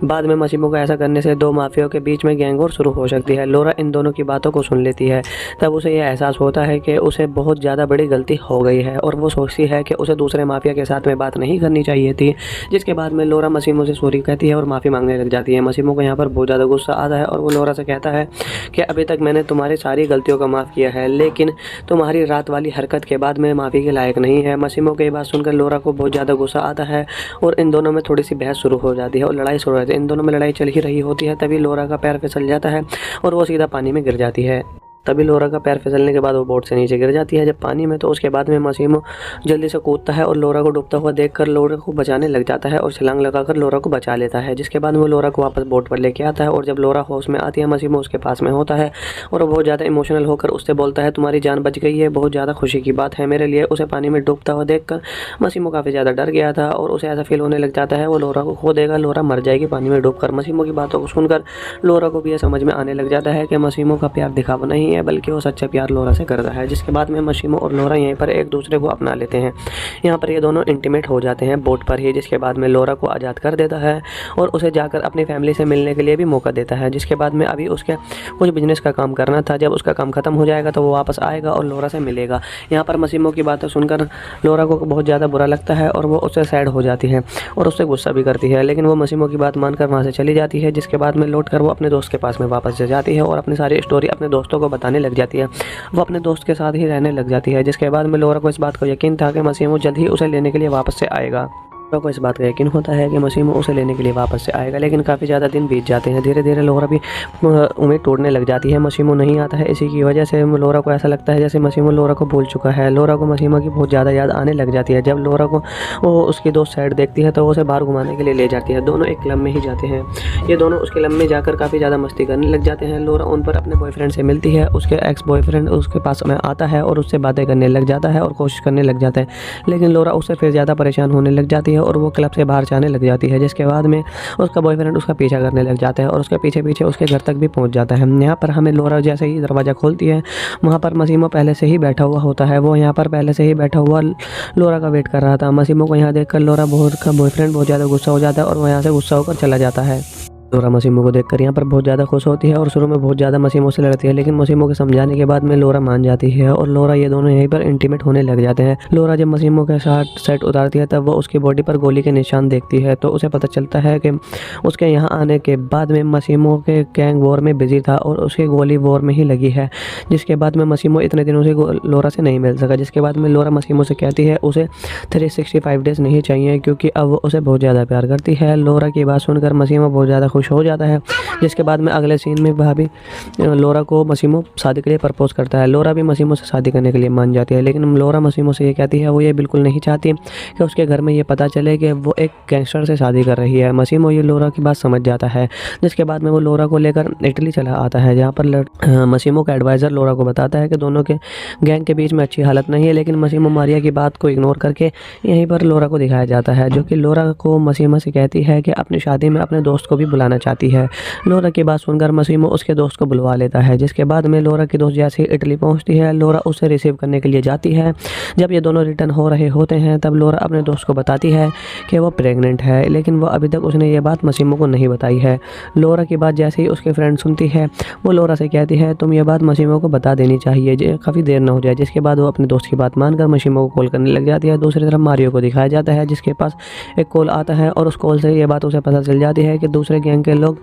Speaker 1: बाद में मसीमो को ऐसा करने से दो माफियाओं के बीच में गैंग वॉर शुरू हो सकती है। लोरा इन दोनों की बातों को सुन लेती है, तब उसे यह एहसास होता है कि उसे बहुत ज़्यादा बड़ी गलती हो गई है और वो सोचती है कि उसे दूसरे माफिया के साथ में बात नहीं करनी चाहिए थी। जिसके बाद में लोरा मसीमो से सॉरी कहती है और माफ़ी मांगने लग जाती है। मसीमो को यहाँ पर बहुत ज़्यादा गुस्सा आता है और वो लोरा से कहता है कि अभी तक मैंने तुम्हारी सारी गलतियों का माफ़ किया है, लेकिन तुम्हारी रात वाली हरकत के बाद मैं माफ़ी के लायक नहीं है। मसीमो की बात सुनकर लोरा को बहुत ज़्यादा गुस्सा आता है और इन दोनों में थोड़ी सी बहस शुरू हो जाती है और लड़ाई शुरू हो जाती है। इन दोनों में लड़ाई चल ही रही होती है, तभी लोरा का पैर फिसल जाता है और वो सीधा पानी में गिर जाती है। तभी लोरा का पैर फिसलने के बाद वो बोट से नीचे गिर जाती है जब पानी में। तो उसके बाद में मसीमो जल्दी से कूदता है और लोरा को डूबता हुआ देखकर लोरा को बचाने लग जाता है और छलांग लगाकर लोरा को बचा लेता है। जिसके बाद वो लोरा को वापस बोट पर लेके आता है और जब लोरा होश में आती है मसीमो उसके पास में होता है और वो बहुत ज़्यादा इमोशनल होकर उससे बोलता है तुम्हारी जान बच गई है, बहुत ज़्यादा खुशी की बात है मेरे लिए। उसे पानी में डूबता हुआ देखकर मसीमो काफ़ी ज़्यादा डर गया था और उसे ऐसा फील होने लग जाता है वो लोरा को खो देगा, लोरा मर जाएगी पानी में डूबकर। मसीमो की बातों को सुनकर लोरा को भी यह समझ में आने लग जाता है कि मसीमो का प्यार दिखावा नहीं है बल्कि वो सच्चा प्यार लोरा से करता है। जिसके बाद में मसीमो और लोरा यहीं पर एक दूसरे को अपना लेते हैं। यहाँ पर ये दोनों इंटीमेट हो जाते हैं बोट पर ही। जिसके बाद में लोरा को आज़ाद कर देता है और उसे जाकर अपनी फैमिली से मिलने के लिए भी मौका देता है। जिसके बाद में अभी उसके कुछ बिजनेस का काम करना था, जब उसका काम खत्म हो जाएगा तो वो वापस आएगा और लोरा से मिलेगा। यहाँ पर मसीमो की बातें सुनकर लोरा को बहुत ज़्यादा बुरा लगता है और वो उससे सैड हो जाती है और उससे गुस्सा भी करती है, लेकिन वो मसीमो की बात मानकर वहाँ से चली जाती है। जिसके बाद में लौट कर वो अपने दोस्त के पास में वापस जाती है और अपनी सारी स्टोरी अपने दोस्तों को बताने लग जाती है। वो अपने दोस्त के साथ ही रहने लग जाती है। जिसके बाद में लोरा को इस बात को यकीन था कि मसीमो जल्द ही उसे लेने के लिए वापस से आएगा। लोरा को इस बात का यकीन होता है कि मसीमो उसे लेने के लिए वापस से आएगा, लेकिन काफ़ी ज़्यादा दिन बीत जाते हैं। धीरे धीरे लोरा भी उम्मीद टूटने लग जाती है, मसीमो नहीं आता है। इसी की वजह से लोरा को ऐसा लगता है जैसे मसीमो लोरा को भूल चुका है। लोरा को मसीमो की बहुत ज़्यादा याद आने लग जाती है। जब लोरा को वो उसकी दोस्त साइड देखती है तो वो उसे बाहर घुमाने के लिए ले जाती है। दोनों एक क्लब में ही जाते हैं। ये दोनों उस क्लब में जाकर काफ़ी ज़्यादा मस्ती करने लग जाते हैं। लोरा उन पर अपने बॉयफ्रेंड से मिलती है, उसके एक्स बॉयफ्रेंड उसके पास में आता है और उससे बातें करने लग जाता है और कोशिश करने लग जाता है, लेकिन लोरा उससे फिर ज़्यादा परेशान होने लग जाती है और वो क्लब से बाहर जाने लग जाती है। जिसके बाद में उसका बॉयफ्रेंड उसका पीछा करने लग जाता है और उसके पीछे पीछे उसके घर तक भी पहुंच जाता है। यहाँ पर हमें लोरा जैसे ही दरवाज़ा खोलती है वहाँ पर मसीमो पहले से ही बैठा हुआ होता है। वो यहाँ पर पहले से ही बैठा हुआ लोरा का वेट कर रहा था। मसीमो को यहाँ देखकर लोरा का बॉयफ्रेंड बहुत ज़्यादा गुस्सा हो जाता है और वो यहाँ से गुस्सा होकर चला जाता है। लोरा मसीमो को देखकर यहाँ पर बहुत ज़्यादा खुश होती है और शुरू में बहुत ज़्यादा मसीमो से लड़ती है, लेकिन मसीमो के समझाने के बाद में लोरा मान जाती है और लोरा ये दोनों यहीं पर इंटीमेट होने लग जाते हैं। लोरा जब मसीमो के साथ सेट उतारती है तब वो उसकी बॉडी पर गोली के निशान देखती है, तो उसे पता चलता है कि उसके यहाँ आने के बाद में मसीमो के गैंग वॉर में बिजी था और उसकी गोली वॉर में ही लगी है। जिसके बाद में मसीमो इतने दिनों से लोरा से नहीं मिल सका। जिसके बाद में लोरा मसीमो से कहती है उसे 365 डेज़ नहीं चाहिए क्योंकि अब वो उसे बहुत ज़्यादा प्यार करती है। लोरा की बात सुनकर मसीमो बहुत ज़्यादा खुश हो जाता है। जिसके बाद में अगले सीन में भाभी लोरा को मसीमो शादी के लिए प्रपोज करता है। लोरा भी मसीमो से शादी करने के लिए मान जाती है, लेकिन लोरा मसीमो से ये कहती है वो ये बिल्कुल नहीं चाहती कि उसके घर में ये पता चले कि वो एक गैंगस्टर से शादी कर रही है। मसीमो ये लोरा की बात समझ जाता है। जिसके बाद में वो लोरा को लेकर इटली चला आता है, जहाँ पर मसीमो का एडवाइज़र लोरा को बताता है कि दोनों के गैंग के बीच में अच्छी हालत नहीं है, लेकिन मसीमो मारिया की बात को इग्नोर करके यहीं पर लोरा को दिखाया जाता है, जो कि लोरा को मसीमो से कहती है कि अपनी शादी में अपने दोस्त को भी बुलाना चाहती है। लोरा की बात सुनकर मसीमो उसके दोस्त को बुलवा लेता है। जिसके बाद में लोरा की दोस्त जैसे ही इटली पहुंचती है लोरा उसे रिसीव करने के लिए जाती है। जब ये दोनों रिटर्न हो रहे होते हैं तब लोरा अपने दोस्त को बताती है कि वो प्रेग्नेंट है, लेकिन वो अभी तक उसने ये बात मसीमो को नहीं बताई है। लोरा की बात जैसे ही उसके फ्रेंड सुनती है वो लोरा से कहती है तुम ये बात मसीमो को बता देनी चाहिए, काफ़ी देर ना हो जाए। जिसके बाद वो अपने दोस्त की बात मानकर मसीमो को कॉल करने लग जाती है। दूसरी तरफ मारियो को दिखाया जाता है जिसके पास एक कॉल आता है और उस कॉल से ये बात उसे पता चल जाती है कि दूसरे गैंग के लोग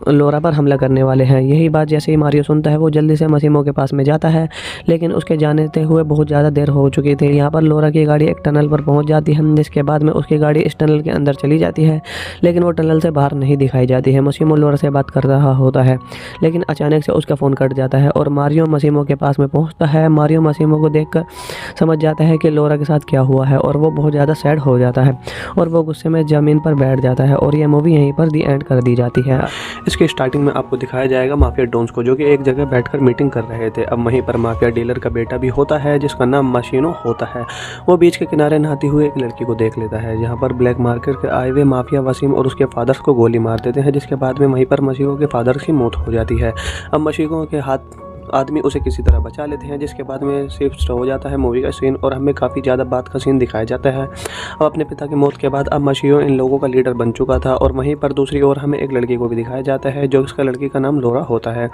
Speaker 1: लोरा पर हमला करने वाले हैं। यही बात जैसे ही मारियो सुनता है वो जल्दी से मसीमो के पास में जाता है, लेकिन उसके जाने हुए बहुत ज़्यादा देर हो चुकी थी। यहाँ पर लोरा की गाड़ी एक टनल पर पहुँच जाती है, जिसके बाद में उसकी गाड़ी इस टनल के अंदर चली जाती है, लेकिन वो टनल से बाहर नहीं दिखाई जाती है। मसीमो लोरा से बात कर रहा होता है, लेकिन अचानक से उसका फ़ोन कट जाता है और मारियो मसीमो के पास में पहुँचता है। मारियो मसीमो को देखकर समझ जाता है कि लोरा के साथ क्या हुआ है और वो बहुत ज़्यादा सैड हो जाता है और वो गुस्से में ज़मीन पर बैठ जाता है। और ये मूवी यहीं पर दी एंड कर दी जाती है। इसकी स्टार्टिंग में आपको दिखाया जाएगा माफिया डॉन्स को, जो कि एक जगह बैठकर मीटिंग कर रहे थे। अब वहीं पर माफिया डीलर का बेटा भी होता है जिसका नाम माशिनो होता है। वो बीच के किनारे नहाती हुई एक लड़की को देख लेता है, जहाँ पर ब्लैक मार्केट के आए हुए माफिया वसीम और उसके फादर्स को गोली मार देते हैं, जिसके बाद में वहीं पर मशीको के फादर्स की मौत हो जाती है। अब मशीको के हाथ आदमी उसे किसी तरह बचा लेते हैं, जिसके बाद में शिफ्ट हो जाता है मूवी का सीन और हमें काफ़ी ज़्यादा बात का सीन दिखाया जाता है। अब अपने पिता की मौत के बाद अब मशीयो इन लोगों का लीडर बन चुका था और वहीं पर दूसरी ओर हमें एक लड़की को भी दिखाया जाता है, जो उसका लड़की का नाम लोरा होता है।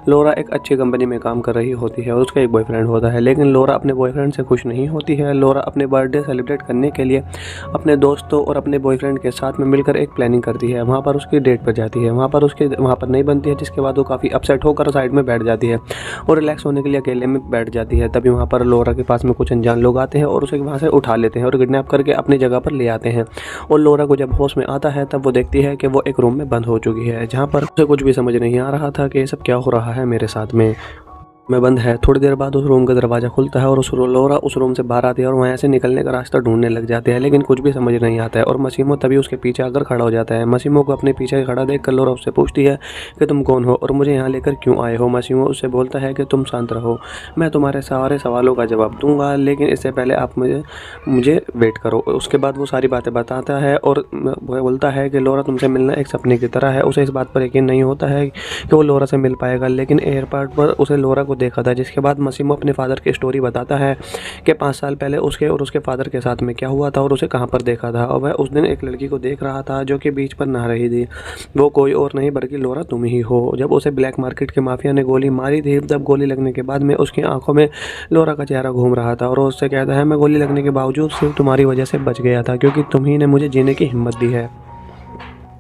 Speaker 1: लोरा एक अच्छी कंपनी में काम कर रही होती है और उसका एक बॉयफ्रेंड होता है, लेकिन लोरा अपने बॉयफ्रेंड से खुश नहीं होती है। लोरा अपने बर्थडे सेलिब्रेट करने के लिए अपने दोस्तों और अपने बॉयफ्रेंड के साथ में मिलकर एक प्लानिंग करती है। वहाँ पर उसकी डेट पर जाती है, वहाँ पर नहीं बनती है, जिसके बाद वो काफ़ी अपसेट होकर साइड में बैठ जाती है और रिलैक्स होने के लिए अकेले में बैठ जाती है। तभी वहाँ पर लोरा के पास में कुछ अनजान लोग आते हैं और उसे वहाँ से उठा लेते हैं और किडनैप करके अपनी जगह पर ले आते हैं। और लोरा को जब होश में आता है तब वो देखती है कि वो एक रूम में बंद हो चुकी है, जहाँ पर उसे कुछ भी समझ नहीं आ रहा था कि ये सब क्या हो रहा है मेरे साथ में बंद है। थोड़ी देर बाद उस रूम का दरवाज़ा खुलता है और लोरा उस रूम से बाहर आती है और वहाँ से निकलने का रास्ता ढूंढने लग जाते हैं, लेकिन कुछ भी समझ नहीं आता है। और मसीमो तभी उसके पीछे आकर खड़ा हो जाता है। मसीमो को अपने पीछे खड़ा देखकर लोरा उससे पूछती है कि तुम कौन हो और मुझे यहाँ लेकर क्यों आए हो। मसीमो उससे बोलता है कि तुम शांत रहो, मैं तुम्हारे सारे सवालों का जवाब दूंगा, लेकिन इससे पहले आप मुझे वेट करो। उसके बाद वो सारी बातें बताता है और वो बोलता है कि लोरा तुमसे मिलना एक सपने की तरह है। उसे इस बात पर यकीन नहीं होता है कि वो लोरा से मिल पाएगा, लेकिन एयरपोर्ट पर उसे लोरा को देखा था। जिसके बाद मसीमो अपने फादर की स्टोरी बताता है कि 5 साल पहले उसके और उसके फादर के साथ में क्या हुआ था और उसे कहाँ पर देखा था। और वह उस दिन एक लड़की को देख रहा था जो कि बीच पर नहा रही थी। वो कोई और नहीं बल्कि लोरा तुम ही हो। जब उसे ब्लैक मार्केट के माफिया ने गोली मारी थी, तब गोली लगने के बाद में उसकी आंखों में लोरा का चेहरा घूम रहा था और वो उससे कहता है मैं गोली लगने के बावजूद सिर्फ तुम्हारी वजह से बच गया था, क्योंकि तुम ही ने मुझे जीने की हिम्मत दी है।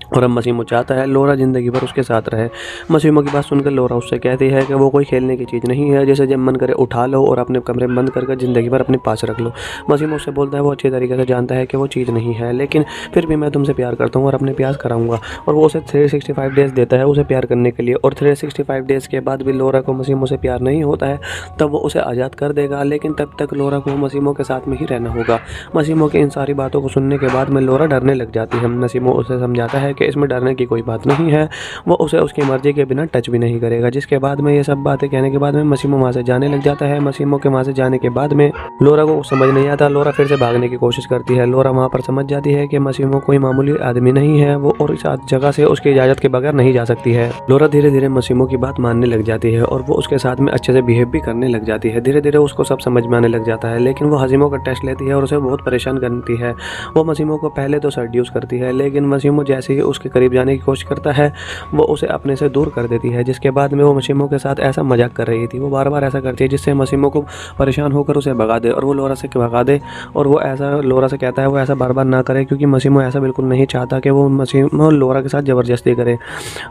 Speaker 1: और अब मसीमो चाहता है लोरा ज़िंदगी भर उसके साथ रहे। मसीमो की बात सुनकर लोरा उससे कहती है कि वो कोई खेलने की चीज़ नहीं है, जैसे जब मन करे उठा लो और अपने कमरे में बंद करके ज़िंदगी भर अपने पास रख लो। मसीमो उससे बोलता है वो अच्छी तरीके से जानता है कि वो चीज़ नहीं है, लेकिन फिर भी मैं तुमसे प्यार करता हूँ और अपने प्यार कराऊंगा। और वो उसे 365 डेज़ देता है उसे प्यार करने के लिए। और 365 डेज़ के बाद भी लोरा को मसीमो से प्यार नहीं होता है, तब वो उसे आज़ाद कर देगा, लेकिन तब तक लोरा को मसीमो के साथ में ही रहना होगा। मसीमो की इन सारी बातों को सुनने के बाद में लोरा डरने लग जाती है। मसीमो उसे समझाता है कि इसमें डरने की कोई बात नहीं है, वो उसे उसकी मर्जी के बिना टच भी नहीं करेगा। जिसके बाद में ये सब बातें कहने के बाद में मसीमो वहाँ से जाने लग जाता है। मसीमो के वहाँ से जाने के बाद में लोरा को समझ नहीं आता। लोरा फिर से भागने की कोशिश करती है। लोरा वहाँ पर समझ जाती है कि मसीमो कोई मामूली आदमी नहीं है, वो और इस जगह से उसकी इजाज़त के बगैर नहीं जा सकती है। लोरा धीरे धीरे मसीमो की बात मानने लग जाती है और वो उसके साथ में अच्छे से बिहेव भी करने लग जाती है। धीरे धीरे उसको सब समझ में आने लग जाता है, लेकिन वो हसीमो का टेस्ट लेती है और उसे बहुत परेशान करती है। वो मसीमो को पहले तो सेड्यूस करती है, लेकिन मसीमो जैसे ही उसके करीब जाने की कोशिश करता है वो उसे अपने से दूर कर देती है। जिसके बाद में वो मसीमो के साथ ऐसा मजाक कर रही थी, वो बार बार ऐसा करती है जिससे मसीमो को परेशान होकर उसे भगा दे और वो लोरा से भगा दे। और वो ऐसा लोरा से कहता है वो ऐसा बार बार ना करे, क्योंकि मसीमो ऐसा बिल्कुल नहीं चाहता कि वो मसीमो लोरा के साथ ज़बरदस्ती करे।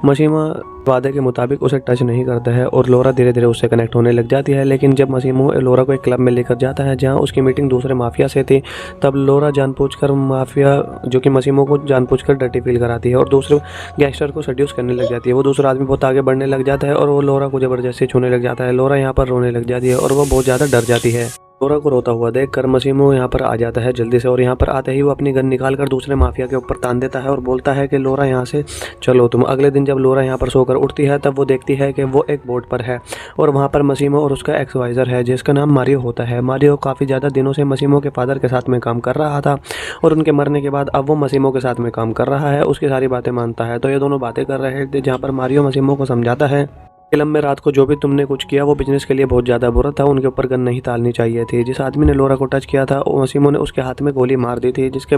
Speaker 1: मसीमो वादे के मुताबिक उसे टच नहीं करता है और लोरा धीरे धीरे उससे कनेक्ट होने लग जाती है। लेकिन जब मसीमो लोरा को एक क्लब में लेकर जाता है जहाँ उसकी मीटिंग दूसरे माफिया से थी, तब लोरा जानबूझकर माफिया जो कि मसीमो को जानबूझकर डर्टी फील कराती है और दूसरे गैंगस्टर को सड्यूस करने लग जाती है। वो दूसरा आदमी बहुत आगे बढ़ने लग जाता है और वो लोरा को ज़बरदस्ती छूने लग जाता है। लोरा यहाँ पर रोने लग जाती है और वो बहुत ज़्यादा डर जाती है। लोरा को रोता हुआ देखकर मसीमो यहाँ पर आ जाता है जल्दी से, और यहाँ पर आते ही वो अपनी गन निकाल कर दूसरे माफिया के ऊपर तान देता है और बोलता है कि लोरा यहाँ से चलो तुम। अगले दिन जब लोरा यहाँ पर सोकर उठती है तब वो देखती है कि वो एक बोट पर है और वहाँ पर मसीमो और उसका एक्सवाइज़र है जिसका नाम मारियो होता है। मारियो काफ़ी ज़्यादा दिनों से मसीमो के फादर के साथ में काम कर रहा था और उनके मरने के बाद अब वो मसीमो के साथ में काम कर रहा है, उसकी सारी बातें मानता है। तो ये दोनों बातें कर रहे थे जहाँ पर मारियो मसीमो को समझाता है फिल्म में रात को जो भी तुमने कुछ किया वो बिजनेस के लिए बहुत ज़्यादा बुरा था, उनके ऊपर गन नहीं डालनी चाहिए थी। जिस आदमी ने लोरा को टच किया था मसीमो ने उसके हाथ में गोली मार दी थी, जिसके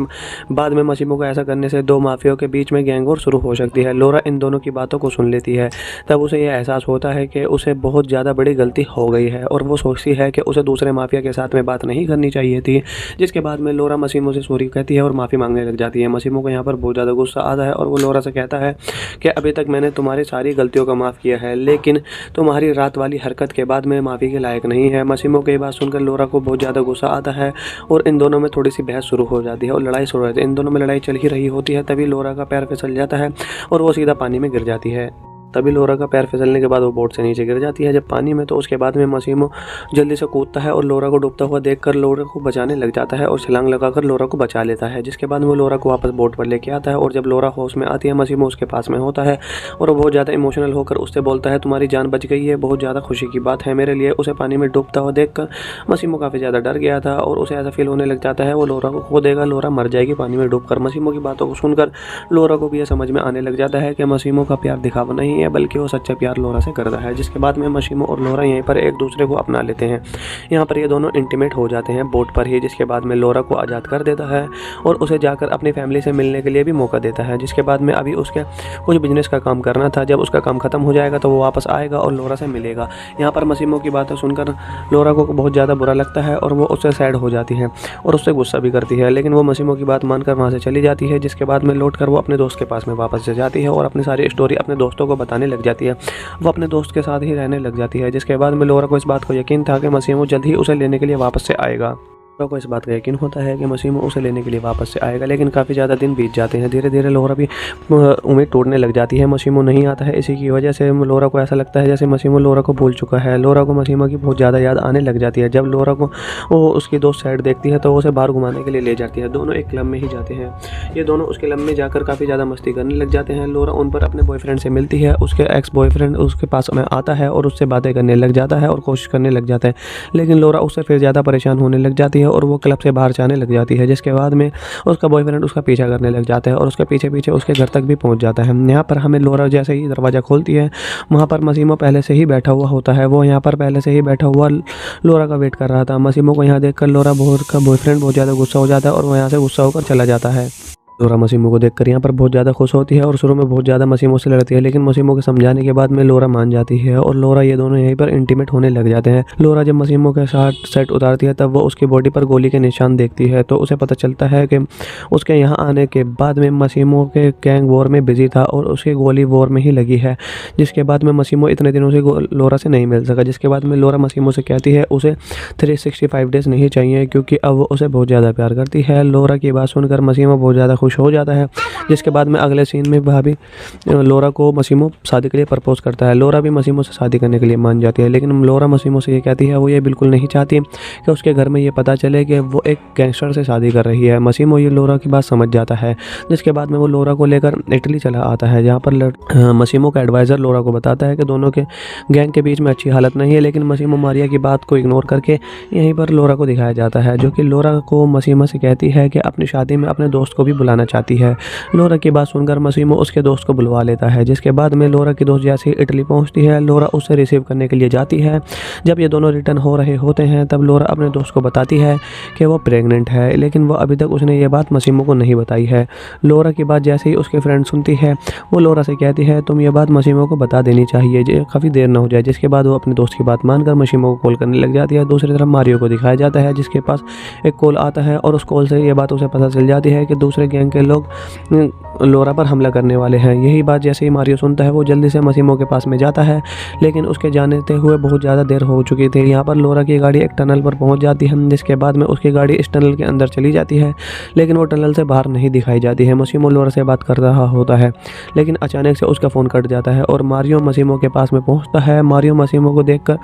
Speaker 1: बाद में मसीमो को ऐसा करने से दो माफियाओं के बीच में गैंग वॉर शुरू हो सकती है। लोरा इन दोनों की बातों को सुन लेती है, तब उसे यह एहसास होता है कि उसे बहुत ज़्यादा बड़ी गलती हो गई है और वो सोचती है कि उसे दूसरे माफिया के साथ में बात नहीं करनी चाहिए थी। जिसके बाद में लोरा मसीमो से सॉरी कहती है और माफ़ी मांगने लग जाती है। मसीमो को यहाँ पर बहुत ज़्यादा गुस्सा आता है और वो लोरा से कहता है कि अभी तक मैंने तुम्हारी सारी गलतियों का माफ़ किया है, लेकिन तुम्हारी रात वाली हरकत के बाद में माफ़ी के लायक नहीं है। मसीमो की बात सुनकर लोरा को बहुत ज़्यादा गुस्सा आता है और इन दोनों में थोड़ी सी बहस शुरू हो जाती है और लड़ाई शुरू हो जाती है। इन दोनों में लड़ाई चल ही रही होती है, तभी लोरा का पैर फिसल जाता है और वो सीधा पानी में गिर जाती है। तभी लोरा का पैर फिसलने के बाद वो बोट से नीचे गिर जाती है जब पानी में, तो उसके बाद में मसीमो जल्दी से कूदता है और लोरा को डूबता हुआ देखकर लोरा को बचाने लग जाता है और छलांग लगाकर लोरा को बचा लेता है। जिसके बाद वो लोरा को वापस बोट पर लेके आता है और जब लोरा होश में आती है मसीमो उसके पास में होता है और वो बहुत ज़्यादा इमोशनल होकर उससे बोलता है तुम्हारी जान बच गई है, बहुत ज़्यादा खुशी की बात है मेरे लिए। उसे पानी में डूबता हुआ देखकर मसीमो काफ़ी ज़्यादा डर गया था और उसे ऐसा फील होने लग जाता है वो लोरा को खो देगा, लोरा मर जाएगी पानी में डूबकर। मसीमो की बातों को सुनकर लोरा को भी यह समझ में आने लग जाता है कि मसीमो का प्यार दिखावा नहीं है बल्कि वो सच्चा प्यार लोरा से करता है। जिसके बाद में मसीमो और लोरा यहीं पर एक दूसरे को अपना लेते हैं। यहाँ पर ये दोनों इंटीमेट हो जाते हैं बोट पर ही। जिसके बाद में लोरा को आज़ाद कर देता है और उसे जाकर अपनी फैमिली से मिलने के लिए भी मौका देता है। जिसके बाद में अभी उसके कुछ बिजनेस का काम करना था, जब उसका काम खत्म हो जाएगा तो वो वापस आएगा और लोरा से मिलेगा। यहाँ पर मसीमो की बातें सुनकर लोरा को बहुत ज़्यादा बुरा लगता है और वो उससे सैड हो जाती है और उससे गुस्सा भी करती है, लेकिन वो मसीमो की बात मानकर वहाँ से चली जाती है। जिसके बाद में लौटकर वो अपने दोस्त के पास में वापस से जाती है और अपनी सारी स्टोरी अपने दोस्तों को बताने लग जाती है। वो अपने दोस्त के साथ ही रहने लग जाती है। जिसके बाद में लोरा को इस बात को यकीन था कि मसीमो जल्द ही उसे लेने के लिए वापस से आएगा। लोरा को इस बात का यकीन होता है कि मसीमो उसे लेने के लिए वापस से आएगा, लेकिन काफ़ी ज़्यादा दिन बीत जाते हैं। धीरे धीरे लोरा भी उम्मीद टूटने लग जाती है, मसीमो नहीं आता है। इसी की वजह से लोरा को ऐसा लगता है जैसे मसीमो लोरा को भूल चुका है। लोरा को मसीमो की बहुत ज़्यादा याद आने लग जाती है। जब लोरा को वो उसकी दोस्त साइड देखती है तो वो उसे बाहर घुमाने के लिए ले जाती है। दोनों एक क्लब में ही जाते हैं। ये दोनों उस क्लब में जाकर काफ़ी ज़्यादा मस्ती करने लग जाते हैं। लोरा उन पर अपने बॉयफ्रेंड से मिलती है, उसके एक्स बॉयफ्रेंड उसके पास में आता है और उससे बातें करने लग जाता है और कोशिश करने लग जाता है, लेकिन लोरा उससे फिर ज़्यादा परेशान होने लग जाती है और वो क्लब से बाहर जाने लग जाती है। जिसके बाद में उसका बॉयफ्रेंड उसका पीछा करने लग जाता है और उसके पीछे पीछे उसके घर तक भी पहुंच जाता है। यहाँ पर हमें लोरा जैसे ही दरवाज़ा खोलती है, वहाँ पर मसीमो पहले से ही बैठा हुआ होता है। वो यहाँ पर पहले से ही बैठा हुआ लोरा का वेट कर रहा था। मसीमो को यहाँ देखकर लोरा का बॉयफ्रेंड बहुत ज़्यादा गुस्सा हो जाता है और वो यहाँ से गुस्सा होकर चला जाता है। लोरा मसीमो को देखकर यहाँ पर बहुत ज़्यादा खुश होती है और शुरू में बहुत ज़्यादा मसीमो से लड़ती है, लेकिन मसीमो के समझाने के बाद में लोरा मान जाती है और लोरा ये दोनों यहीं पर इंटीमेट होने लग जाते हैं। लोरा जब मसीमो के साथ सेट उतारती है तब वो उसकी बॉडी पर गोली के निशान देखती है, तो उसे पता चलता है कि उसके यहाँ आने के बाद में मसीमो के गैंग वॉर में बिजी था और उसकी गोली वॉर में ही लगी है। जिसके बाद में मसीमो इतने दिनों से लोरा से नहीं मिल सका। जिसके बाद में लोरा मसीमो से कहती है उसे 365 डेज़ नहीं चाहिए, क्योंकि अब वो उसे बहुत ज़्यादा प्यार करती है। लोरा की बात सुनकर मसीमो बहुत ज़्यादा खुश हो जाता है। जिसके बाद में अगले सीन में भाभी लोरा को मसीमो शादी के लिए प्रपोज करता है। लोरा भी मसीमो से शादी करने के लिए मान जाती है, लेकिन लोरा मसीमो से ये कहती है वो ये बिल्कुल नहीं चाहती कि उसके घर में ये पता चले कि वो एक गैंगस्टर से शादी कर रही है। मसीमो ये लोरा की बात समझ जाता है। जिसके बाद में वो लोरा को लेकर इटली चला आता है, जहाँ पर मसीमो का एडवाइज़र लोरा को बताता है कि दोनों के गैंग के बीच में अच्छी हालत नहीं है, लेकिन मसीमो मारिया की बात को इग्नोर करके यहीं पर लोरा को दिखाया जाता है, जो कि लोरा को मसीमो से कहती है कि अपनी शादी में अपने दोस्त को भी बुलाना चाहती है। लोरा की बात सुनकर मसीमो उसके दोस्त को बुलवा लेता है। जिसके बाद में लोरा की दोस्त जैसे ही इटली पहुंचती है, लोरा उसे रिसीव करने के लिए जाती है। जब ये दोनों रिटर्न हो रहे होते हैं तब लोरा अपने दोस्त को बताती है कि वो प्रेग्नेंट है, लेकिन वो अभी तक उसने ये बात मसीमो को नहीं बताई है। लोरा की बात जैसे ही उसके फ्रेंड सुनती है, वो लोरा से कहती है तुम ये बात मसीमो को बता देनी चाहिए, काफ़ी देर ना हो जाए। जिसके बाद वो अपने दोस्त की बात मानकर मसीमो को कॉल करने लग जाती है। दूसरी तरफ मारियो को दिखाया जाता है, जिसके पास एक कॉल आता है और उस कॉल से ये बात उसे पता चल जाती है कि दूसरे गैंग के लोग लोरा पर हमला करने वाले हैं। यही बात जैसे ही मारियो सुनता है वो जल्दी से मसीमो के पास में जाता है, लेकिन उसके जाने हुए बहुत ज़्यादा देर हो चुकी थी। यहाँ पर लोरा की गाड़ी एक टनल पर पहुँच जाती है, जिसके बाद में उसकी गाड़ी इस टनल के अंदर चली जाती है, लेकिन वो टनल से बाहर नहीं दिखाई जाती है। मसीमो लोरा से बात कर रहा होता है, लेकिन अचानक से उसका फ़ोन कट जाता है और मारियो मसीमो के पास में पहुँचता है। मारियो मसीमो को देखकर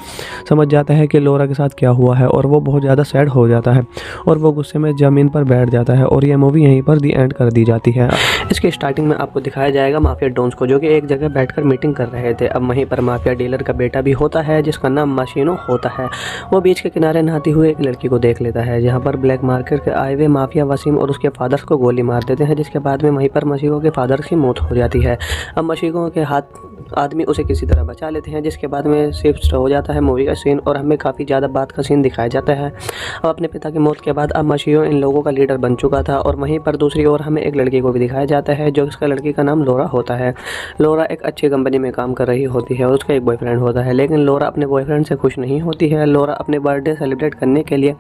Speaker 1: समझ जाता है कि लोरा के साथ क्या हुआ है और वो बहुत ज़्यादा सैड हो जाता है और वो गुस्से में ज़मीन पर बैठ जाता है। और ये मूवी यहीं पर दी एंड स्टार्ट कर दी जाती है। इसके स्टार्टिंग में आपको दिखाया जाएगा माफिया डॉन्स को, जो कि एक जगह बैठकर मीटिंग कर रहे थे। अब वहीं पर माफिया डीलर का बेटा भी होता है जिसका नाम मशीनो होता है। वो बीच के किनारे नहाती हुई एक लड़की को देख लेता है, जहाँ पर ब्लैक मार्केट के आए हुए माफिया वसीम और उसके फादर को गोली मार देते हैं, जिसके बाद में वहीं पर मशीको के फादर की मौत हो जाती है। अब मशीको के हाथ आदमी उसे किसी तरह बचा लेते हैं, जिसके बाद में शिफ्ट हो जाता है मूवी का सीन और हमें काफ़ी ज़्यादा बात का सीन दिखाया जाता है। अब अपने पिता की मौत के बाद अब मशीहो इन लोगों का लीडर बन चुका था और वहीं पर दूसरी ओर हमें एक लड़की को भी दिखाया जाता है, जो इसका लड़की का नाम लोरा होता है। लोरा एक अच्छी कंपनी में काम कर रही होती है और उसका एक बॉयफ्रेंड होता है, लेकिन लोरा अपने बॉयफ्रेंड से खुश नहीं होती है। लोरा अपने बर्थडे सेलिब्रेट करने के लिए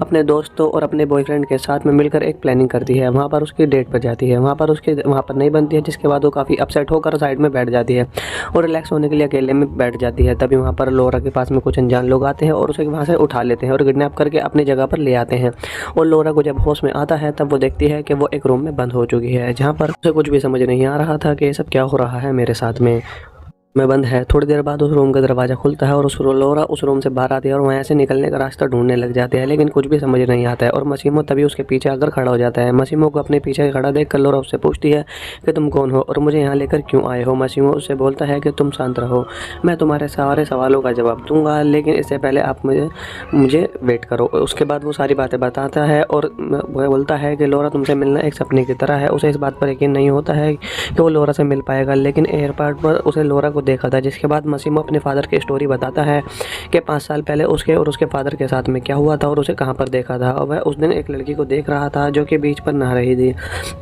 Speaker 1: अपने दोस्तों और अपने बॉयफ्रेंड के साथ में मिलकर एक प्लानिंग करती है। वहाँ पर उसकी डेट पर जाती है, वहाँ पर नहीं बनती है, जिसके बाद वो काफ़ी अपसेट होकर साइड में बैठ जाती है और रिलैक्स होने के लिए अकेले में बैठ जाती है। तभी वहाँ पर लोरा के पास में कुछ अनजान लोग आते हैं और उसे वहाँ से उठा लेते हैं और किडनैप करके अपनी जगह पर ले आते हैं। और लोरा को जब होश में आता है तब वो देखती है कि वो एक रूम में बंद हो चुकी है, जहाँ पर उसे कुछ भी समझ नहीं आ रहा था कि ये सब क्या हो रहा है मेरे साथ में बंद है। थोड़ी देर बाद उस रूम का दरवाज़ा खुलता है और लोरा उस रूम से बाहर आती है और वहाँ से निकलने का रास्ता ढूंढने लग जाते हैं, लेकिन कुछ भी समझ नहीं आता है। और मशीमो तभी उसके पीछे आकर खड़ा हो जाता है। मशीमो को अपने पीछे खड़ा देखकर लोरा उससे पूछती है कि तुम कौन हो और मुझे यहाँ लेकर क्यों आए हो। मशीमो उससे बोलता है कि तुम शांत रहो, मैं तुम्हारे सारे सवालों का जवाब दूंगा, लेकिन इससे पहले आप मुझे वेट करो। उसके बाद वो सारी बातें बताता है और वह बोलता है कि लोरा तुमसे मिलना एक सपने की तरह है। उसे इस बात पर यकीन नहीं होता है कि वो लोरा से मिल पाएगा, लेकिन एयरपोर्ट पर उसे लोरा को देखा था। जिसके बाद मशीमो अपने फादर की स्टोरी बताता है कि 5 साल पहले उसके और उसके फादर के साथ में क्या हुआ था और उसे कहाँ पर देखा था। और वह उस दिन एक लड़की को देख रहा था जो कि बीच पर नहा रही थी।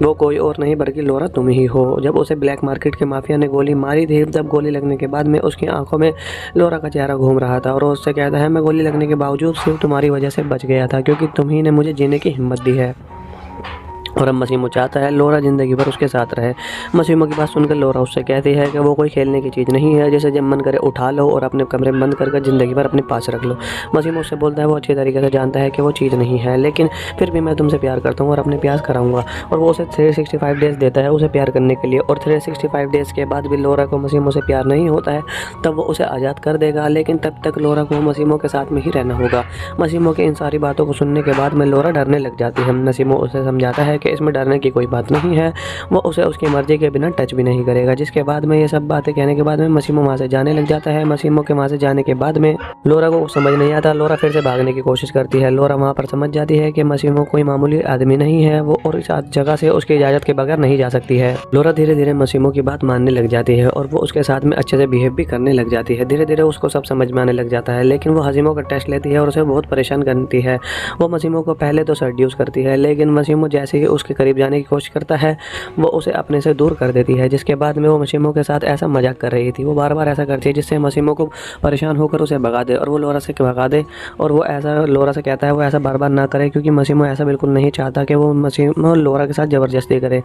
Speaker 1: वो कोई और नहीं बल्कि लोरा तुम ही हो। जब उसे ब्लैक मार्केट के माफिया ने गोली मारी थी, तब गोली लगने के बाद में उसकी आंखों में लोरा का चेहरा घूम रहा था और उससे कहता है मैं गोली लगने के बावजूद सिर्फ तुम्हारी वजह से बच गया था, क्योंकि तुम ही ने मुझे जीने की हिम्मत दी है। और अब मशीमो चाहता है लोरा ज़िंदगी भर उसके साथ रहे। मशीमो की बात सुनकर लोरा उससे कहती है कि वो कोई खेलने की चीज़ नहीं है, जैसे जब मन करे उठा लो और अपने कमरे में बंद कर ज़िंदगी भर अपने पास रख लो। मशीमो उससे बोलता है वो अच्छी तरीके से जानता है कि वो चीज़ नहीं है, लेकिन फिर भी मैं तुमसे प्यार करता हूँ और अपने प्यार कराऊंगा। और वो उसे 365 डेज़ देता है उसे प्यार करने के लिए। और 365 डेज़ के बाद भी लोरा को मशीमो से प्यार नहीं होता है, तब वो उसे आज़ाद कर देगा, लेकिन तब तक लोरा को मशीमो के साथ में ही रहना होगा। मशीमो की इन सारी बातों को सुनने के बाद में लोरा डरने लग जाती है। मशीमो उसे समझाता है कि इसमें डरने की बात नहीं है, वो उसे उसकी मर्जी के बिना टच भी नहीं करेगा। जिसके बाद में ये सब बातें कहने के बाद में मशीमो वहाँ से जाने लग जाता है। मशीमो के वहाँ से जाने के बाद में लोरा को समझ नहीं आता, लोरा फिर से भागने की कोशिश करती है। लोरा वहाँ पर समझ जाती है कि मशीमो कोई मामूली आदमी नहीं है, वो और इस जगह से उसकी इजाज़त के बगैर नहीं जा सकती है। लोरा धीरे धीरे मशीमो की बात मानने लग जाती है और वो उसके साथ में अच्छे से बिहेव भी करने लग जाती है। धीरे धीरे उसको सब समझ में आने लग जाता है, लेकिन वो हजीमो का टेस्ट लेती है और उसे बहुत परेशान करती है। वो मशीमो को पहले तो सेड्यूस करती है, लेकिन मशीमो जैसे ही उसके करीब जाने की कोशिश करता है वो उसे अपने से दूर कर देती है। जिसके बाद में वो मशीमो के साथ ऐसा मजाक कर रही थी, वो बार बार ऐसा करती है जिससे मशीमो को परेशान होकर उसे भगा दे और वो लोरा से भगा दे। और वो ऐसा लोरा से कहता है वो ऐसा बार बार ना करे, क्योंकि मशीमो ऐसा बिल्कुल नहीं चाहता कि वो मशीमो लोरा के साथ ज़बरदस्ती करे।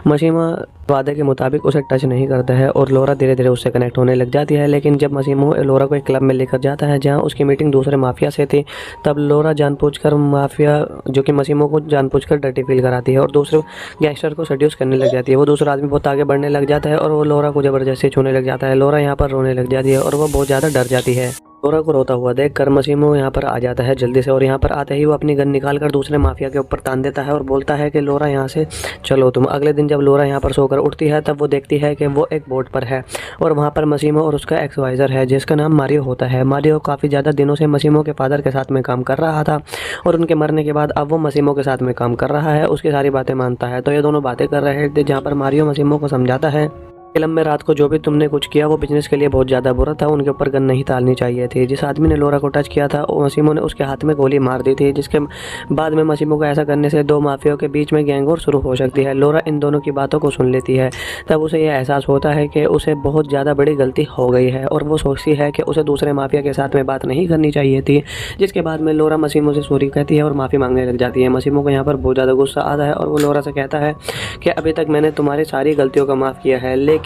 Speaker 1: मशीमो वादे के मुताबिक उसे टच नहीं करता है और लोरा धीरे धीरे उससे कनेक्ट होने लग जाती है। लेकिन जब मशीमो लोरा को एक क्लब में लेकर जाता है जहाँ उसकी मीटिंग दूसरे माफिया से थी, तब लोरा जानबूझकर माफिया जो कि मशीमो को जानबूझकर डर्टी फील कराती है और दूसरे गैंगस्टर को सेड्यूस करने लग जाती है। वो दूसरा आदमी बहुत आगे बढ़ने लग जाता है और वो लोरा को ज़बरदस्ती छूने लग जाता है। लोरा यहाँ पर रोने लग जाती है और वो बहुत ज़्यादा डर जाती है। लोरा को रोता हुआ देखकर मशीमो यहाँ पर आ जाता है जल्दी से और यहाँ पर आते ही वो अपनी गन निकालकर दूसरे माफिया के ऊपर तान देता है और बोलता है कि लोरा यहाँ से चलो तुम। अगले दिन जब लोरा यहाँ पर सोकर उठती है तब वो देखती है कि वो एक बोट पर है और वहाँ पर मशीमो और उसका एक्सवाइज़र है जिसका नाम मारियो होता है। मारियो काफ़ी ज़्यादा दिनों से मशीमो के फादर के साथ में काम कर रहा था और उनके मरने के बाद अब वो मशीमो के साथ में काम कर रहा है, उसकी सारी बातें मानता है। तो ये दोनों बातें कर रहे थे जहाँ पर मारियो मशीमो को समझाता है फिल्म में रात को जो भी तुमने कुछ किया वो बिजनेस के लिए बहुत ज़्यादा बुरा था, उनके ऊपर गन नहीं डालनी चाहिए थी। जिस आदमी ने लोरा को टच किया था मशीमो ने उसके हाथ में गोली मार दी थी, जिसके बाद में मशीमो को ऐसा करने से 2 माफियाओं के बीच में गैंग वॉर शुरू हो सकती है। लोरा इन दोनों की बातों को सुन लेती है, तब उसे यह एहसास होता है कि उसे बहुत ज़्यादा बड़ी गलती हो गई है और वो सोचती है कि उसे दूसरे माफिया के साथ में बात नहीं करनी चाहिए थी। जिसके बाद में लोरा मशीमो से सॉरी कहती है और माफ़ी मांगने लग जाती है। मशीमो को यहाँ पर बहुत ज़्यादा गुस्सा आता है और वो लोरा से कहता है कि अभी तक मैंने तुम्हारी सारी गलतियों का माफ़ किया है, लेकिन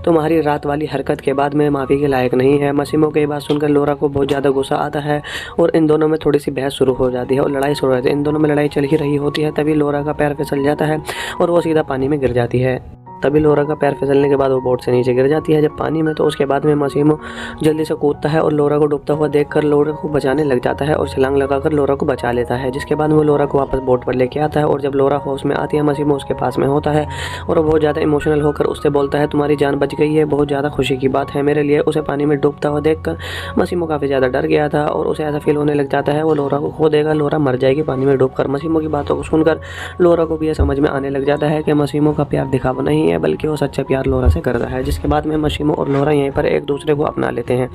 Speaker 1: तुम्हारी रात वाली हरकत के बाद मैं माफ़ी के लायक नहीं है। मशीमो की बात सुनकर लोरा को बहुत ज़्यादा गुस्सा आता है और इन दोनों में थोड़ी सी बहस शुरू हो जाती है और लड़ाई शुरू हो जाती है। इन दोनों में लड़ाई चल ही रही होती है, तभी लोरा का पैर फिसल जाता है और वो सीधा पानी में गिर जाती है। तभी लोरा का पैर फिसलने के बाद वो बोट से नीचे गिर जाती है जब पानी में। तो उसके बाद में मासूम जल्दी से कूदता है और लोरा को डूबता हुआ देखकर लोरा को बचाने लग जाता है और छलांग लगाकर लोरा को बचा लेता है। जिसके बाद वो लोरा को वापस बोट पर लेके आता है और जब लोरा होश में आती है मासूम उसके पास में होता है और वो बहुत ज़्यादा इमोशनल होकर उससे बोलता है तुम्हारी जान बच गई है, बहुत ज़्यादा खुशी की बात है मेरे लिए। उसे पानी में डूबता हुआ देखकर मासूम काफ़ी ज़्यादा डर गया था और उसे ऐसा फील होने लग जाता है वो लोरा को खो देगा, लोरा मर जाएगी पानी में डूबकर। मासूम की बातों को सुनकर लोरा को भी ये समझ में आने लग जाता है कि मासूम का प्यार दिखावा नहीं है बल्कि वो सच्चा प्यार लोरा से करता है। जिसके बाद में मासूम और लोरा यहीं पर एक दूसरे को अपना लेते हैं।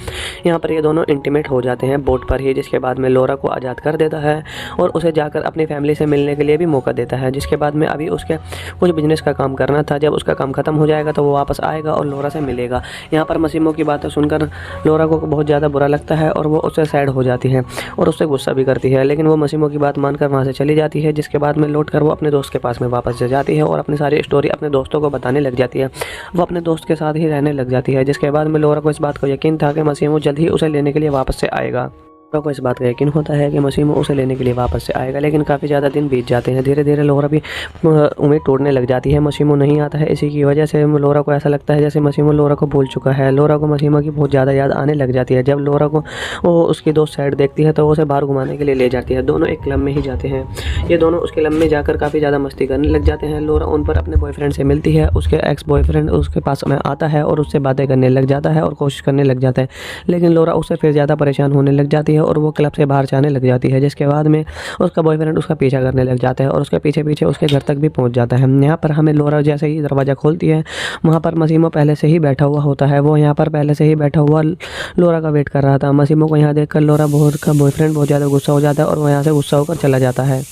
Speaker 1: यहाँ पर ये दोनों इंटीमेट हो जाते हैं बोट पर ही। जिसके बाद में लोरा को आज़ाद कर देता है और उसे जाकर अपनी फैमिली से मिलने के लिए भी मौका देता है। जिसके बाद में अभी उसके कुछ बिजनेस का काम करना था, जब उसका काम खत्म हो जाएगा तो वो वापस आएगा और लोरा से मिलेगा। यहाँ पर मासूम की बातें सुनकर लोरा को बहुत ज़्यादा बुरा लगता है और वो उससे सैड हो जाती है और उससे गुस्सा भी करती है, लेकिन वो मासूम की बात मानकर वहाँ से चली जाती है। जिसके बाद में लौट कर वो अपने दोस्त के पास में वापस जाती है और अपनी सारी स्टोरी अपने दोस्तों को बताने लग जाती है। वो अपने दोस्त के साथ ही रहने लग जाती है। जिसके बाद में लोरा को इस बात को यकीन था कि मासूम जल्द ही उसे लेने के लिए वापस से आएगा। लोरा को इस बात का यकीन होता है कि मासूम उसे लेने के लिए वापस से आएगा, लेकिन काफ़ी ज़्यादा दिन बीत जाते हैं। धीरे धीरे लोरा भी उम्मीद टूटने लग जाती है, मासूम नहीं आता है। इसी की वजह से लोरा को ऐसा लगता है जैसे मासूम लोरा को भूल चुका है। लोरा को मासूम की बहुत ज़्यादा याद आने लग जाती है। जब लोरा को वो उसकी दोस्त साइड देखती है तो वो उसे बाहर घुमाने के लिए ले जाती है। दोनों एक क्लब में ही जाते हैं। ये दोनों उस क्लब में जाकर काफ़ी ज़्यादा मस्ती करने लग जाते हैं। लोरा उन पर अपने बॉयफ्रेंड से मिलती है। उसके एक्स बॉयफ्रेंड उसके पास में आता है और उससे बातें करने लग जाता है और कोशिश करने लग जाता है, लेकिन लोरा उससे फिर ज़्यादा परेशान होने लग जाती है और वो क्लब से बाहर जाने लग जाती है। जिसके बाद में उसका बॉयफ्रेंड उसका पीछा करने लग जाता है और उसके पीछे पीछे उसके घर तक भी पहुंच जाता है। यहाँ पर हमें लोरा जैसे ही दरवाज़ा खोलती है वहाँ पर मासूम पहले से ही बैठा हुआ होता है। वो यहाँ पर पहले से ही बैठा हुआ लोरा का वेट कर रहा था। मासूम को यहाँ देखकर लोरा का बॉयफ्रेंड बहुत ज़्यादा गुस्सा हो जाता है और वो यहाँ से गुस्सा होकर चला जाता है।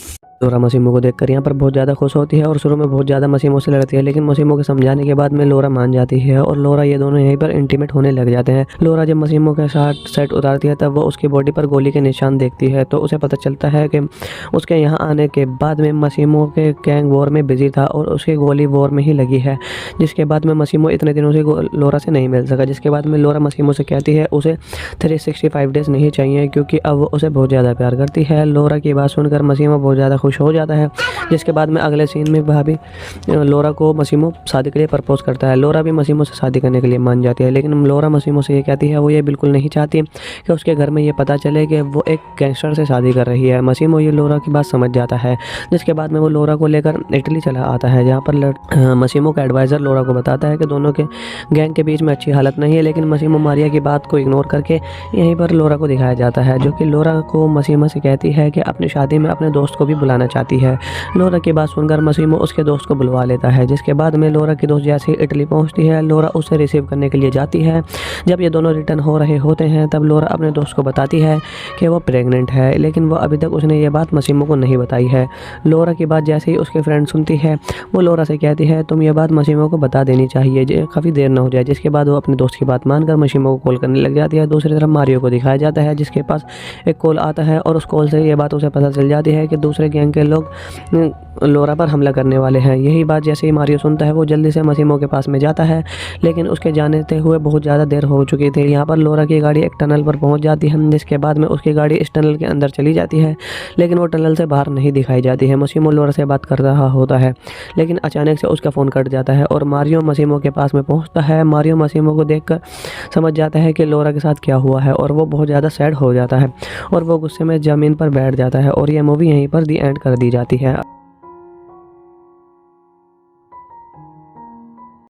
Speaker 1: लोरा मासूम को देखकर यहाँ पर बहुत ज़्यादा खुश होती है और शुरू में बहुत ज़्यादा मासूम से लड़ती है, लेकिन मासूम के समझाने के बाद में लोरा मान जाती है और लोरा ये दोनों यहीं पर इंटीमेट होने लग जाते हैं। लोरा जब मासूम के साथ सेट उतारती है तब वो उसकी बॉडी पर गोली के निशान देखती है तो उसे पता चलता है कि उसके यहाँ आने के बाद में मासूम के गैंग वॉर में बिजी था और उसकी गोली वॉर में ही लगी है। जिसके बाद में मासूम इतने दिनों से लोरा से नहीं मिल सका। जिसके बाद में लोरा मासूम से कहती है उसे 365 डेज नहीं चाहिए क्योंकि अब वो उसे बहुत ज़्यादा प्यार करती है। लोरा की बात सुनकर मासूम बहुत ज़्यादा खुश हो जाता है। जिसके बाद में अगले सीन में भाभी लोरा को मासूम शादी के लिए प्रपोज करता है। लोरा भी मासूम से शादी करने के लिए मान जाती है, लेकिन लोरा मासूम से ये कहती है वो ये बिल्कुल नहीं चाहती कि उसके घर में ये पता चले कि वो एक गैंगस्टर से शादी कर रही है। मासूम ये लोरा की बात समझ जाता है। जिसके बाद में वो लोरा को लेकर इटली चला आता है, जहाँ पर मासूम का एडवाइज़र लोरा को बताता है कि दोनों के गैंग के बीच में अच्छी हालत नहीं है, लेकिन मासूम मारिया की बात को इग्नोर करके यहीं पर लोरा को दिखाया जाता है, जो कि लोरा को मासूम से कहती है कि अपनी शादी में अपने दोस्त को भी बुलाना चाहती है। लोरा की बात सुनकर मासूम उसके दोस्त को बुलवा लेता है। जिसके बाद में लोरा की दोस्त जैसे ही इटली पहुंचती है लोरा उसे रिसीव करने के लिए जाती है। जब ये दोनों रिटर्न हो रहे होते हैं तब लोरा अपने दोस्त को बताती है कि वो प्रेग्नेंट है, लेकिन वो अभी तक उसने ये बात मासूम को नहीं बताई है। लोरा की बात जैसे ही उसके फ्रेंड सुनती है वो लोरा से कहती है तुम ये बात मासूम को बता देनी चाहिए, काफ़ी देर ना हो जाए। जिसके बाद वो अपने दोस्त की बात मानकर मासूम को कॉल करने लग जाती है। दूसरी तरफ मारियो को दिखाया जाता है जिसके पास एक कॉल आता है और उस कॉल से ये बात उसे पता चल जाती है कि दूसरे गैंग के लोग लोरा पर हमला करने वाले हैं। यही बात जैसे ही मारियो सुनता है वो जल्दी से मासूम के पास में जाता है, लेकिन उसके जाने हुए बहुत ज़्यादा देर हो चुकी थी। यहाँ पर लोरा की गाड़ी एक टनल पर पहुँच जाती है, जिसके बाद में उसकी गाड़ी इस टनल के अंदर चली जाती है, लेकिन वो टनल से बाहर नहीं दिखाई जाती है। मासूम लोरा से बात कर रहा होता है, लेकिन अचानक से उसका फ़ोन कट जाता है और मारियो मासूम के पास में पहुँचता है। मारियो मासूम को देखकर समझ जाता है कि लोरा के साथ क्या हुआ है और वो बहुत ज़्यादा सैड हो जाता है और वो गुस्से में ज़मीन पर बैठ जाता है और ये मूवी यहीं पर दी एंड कर दी जाती है।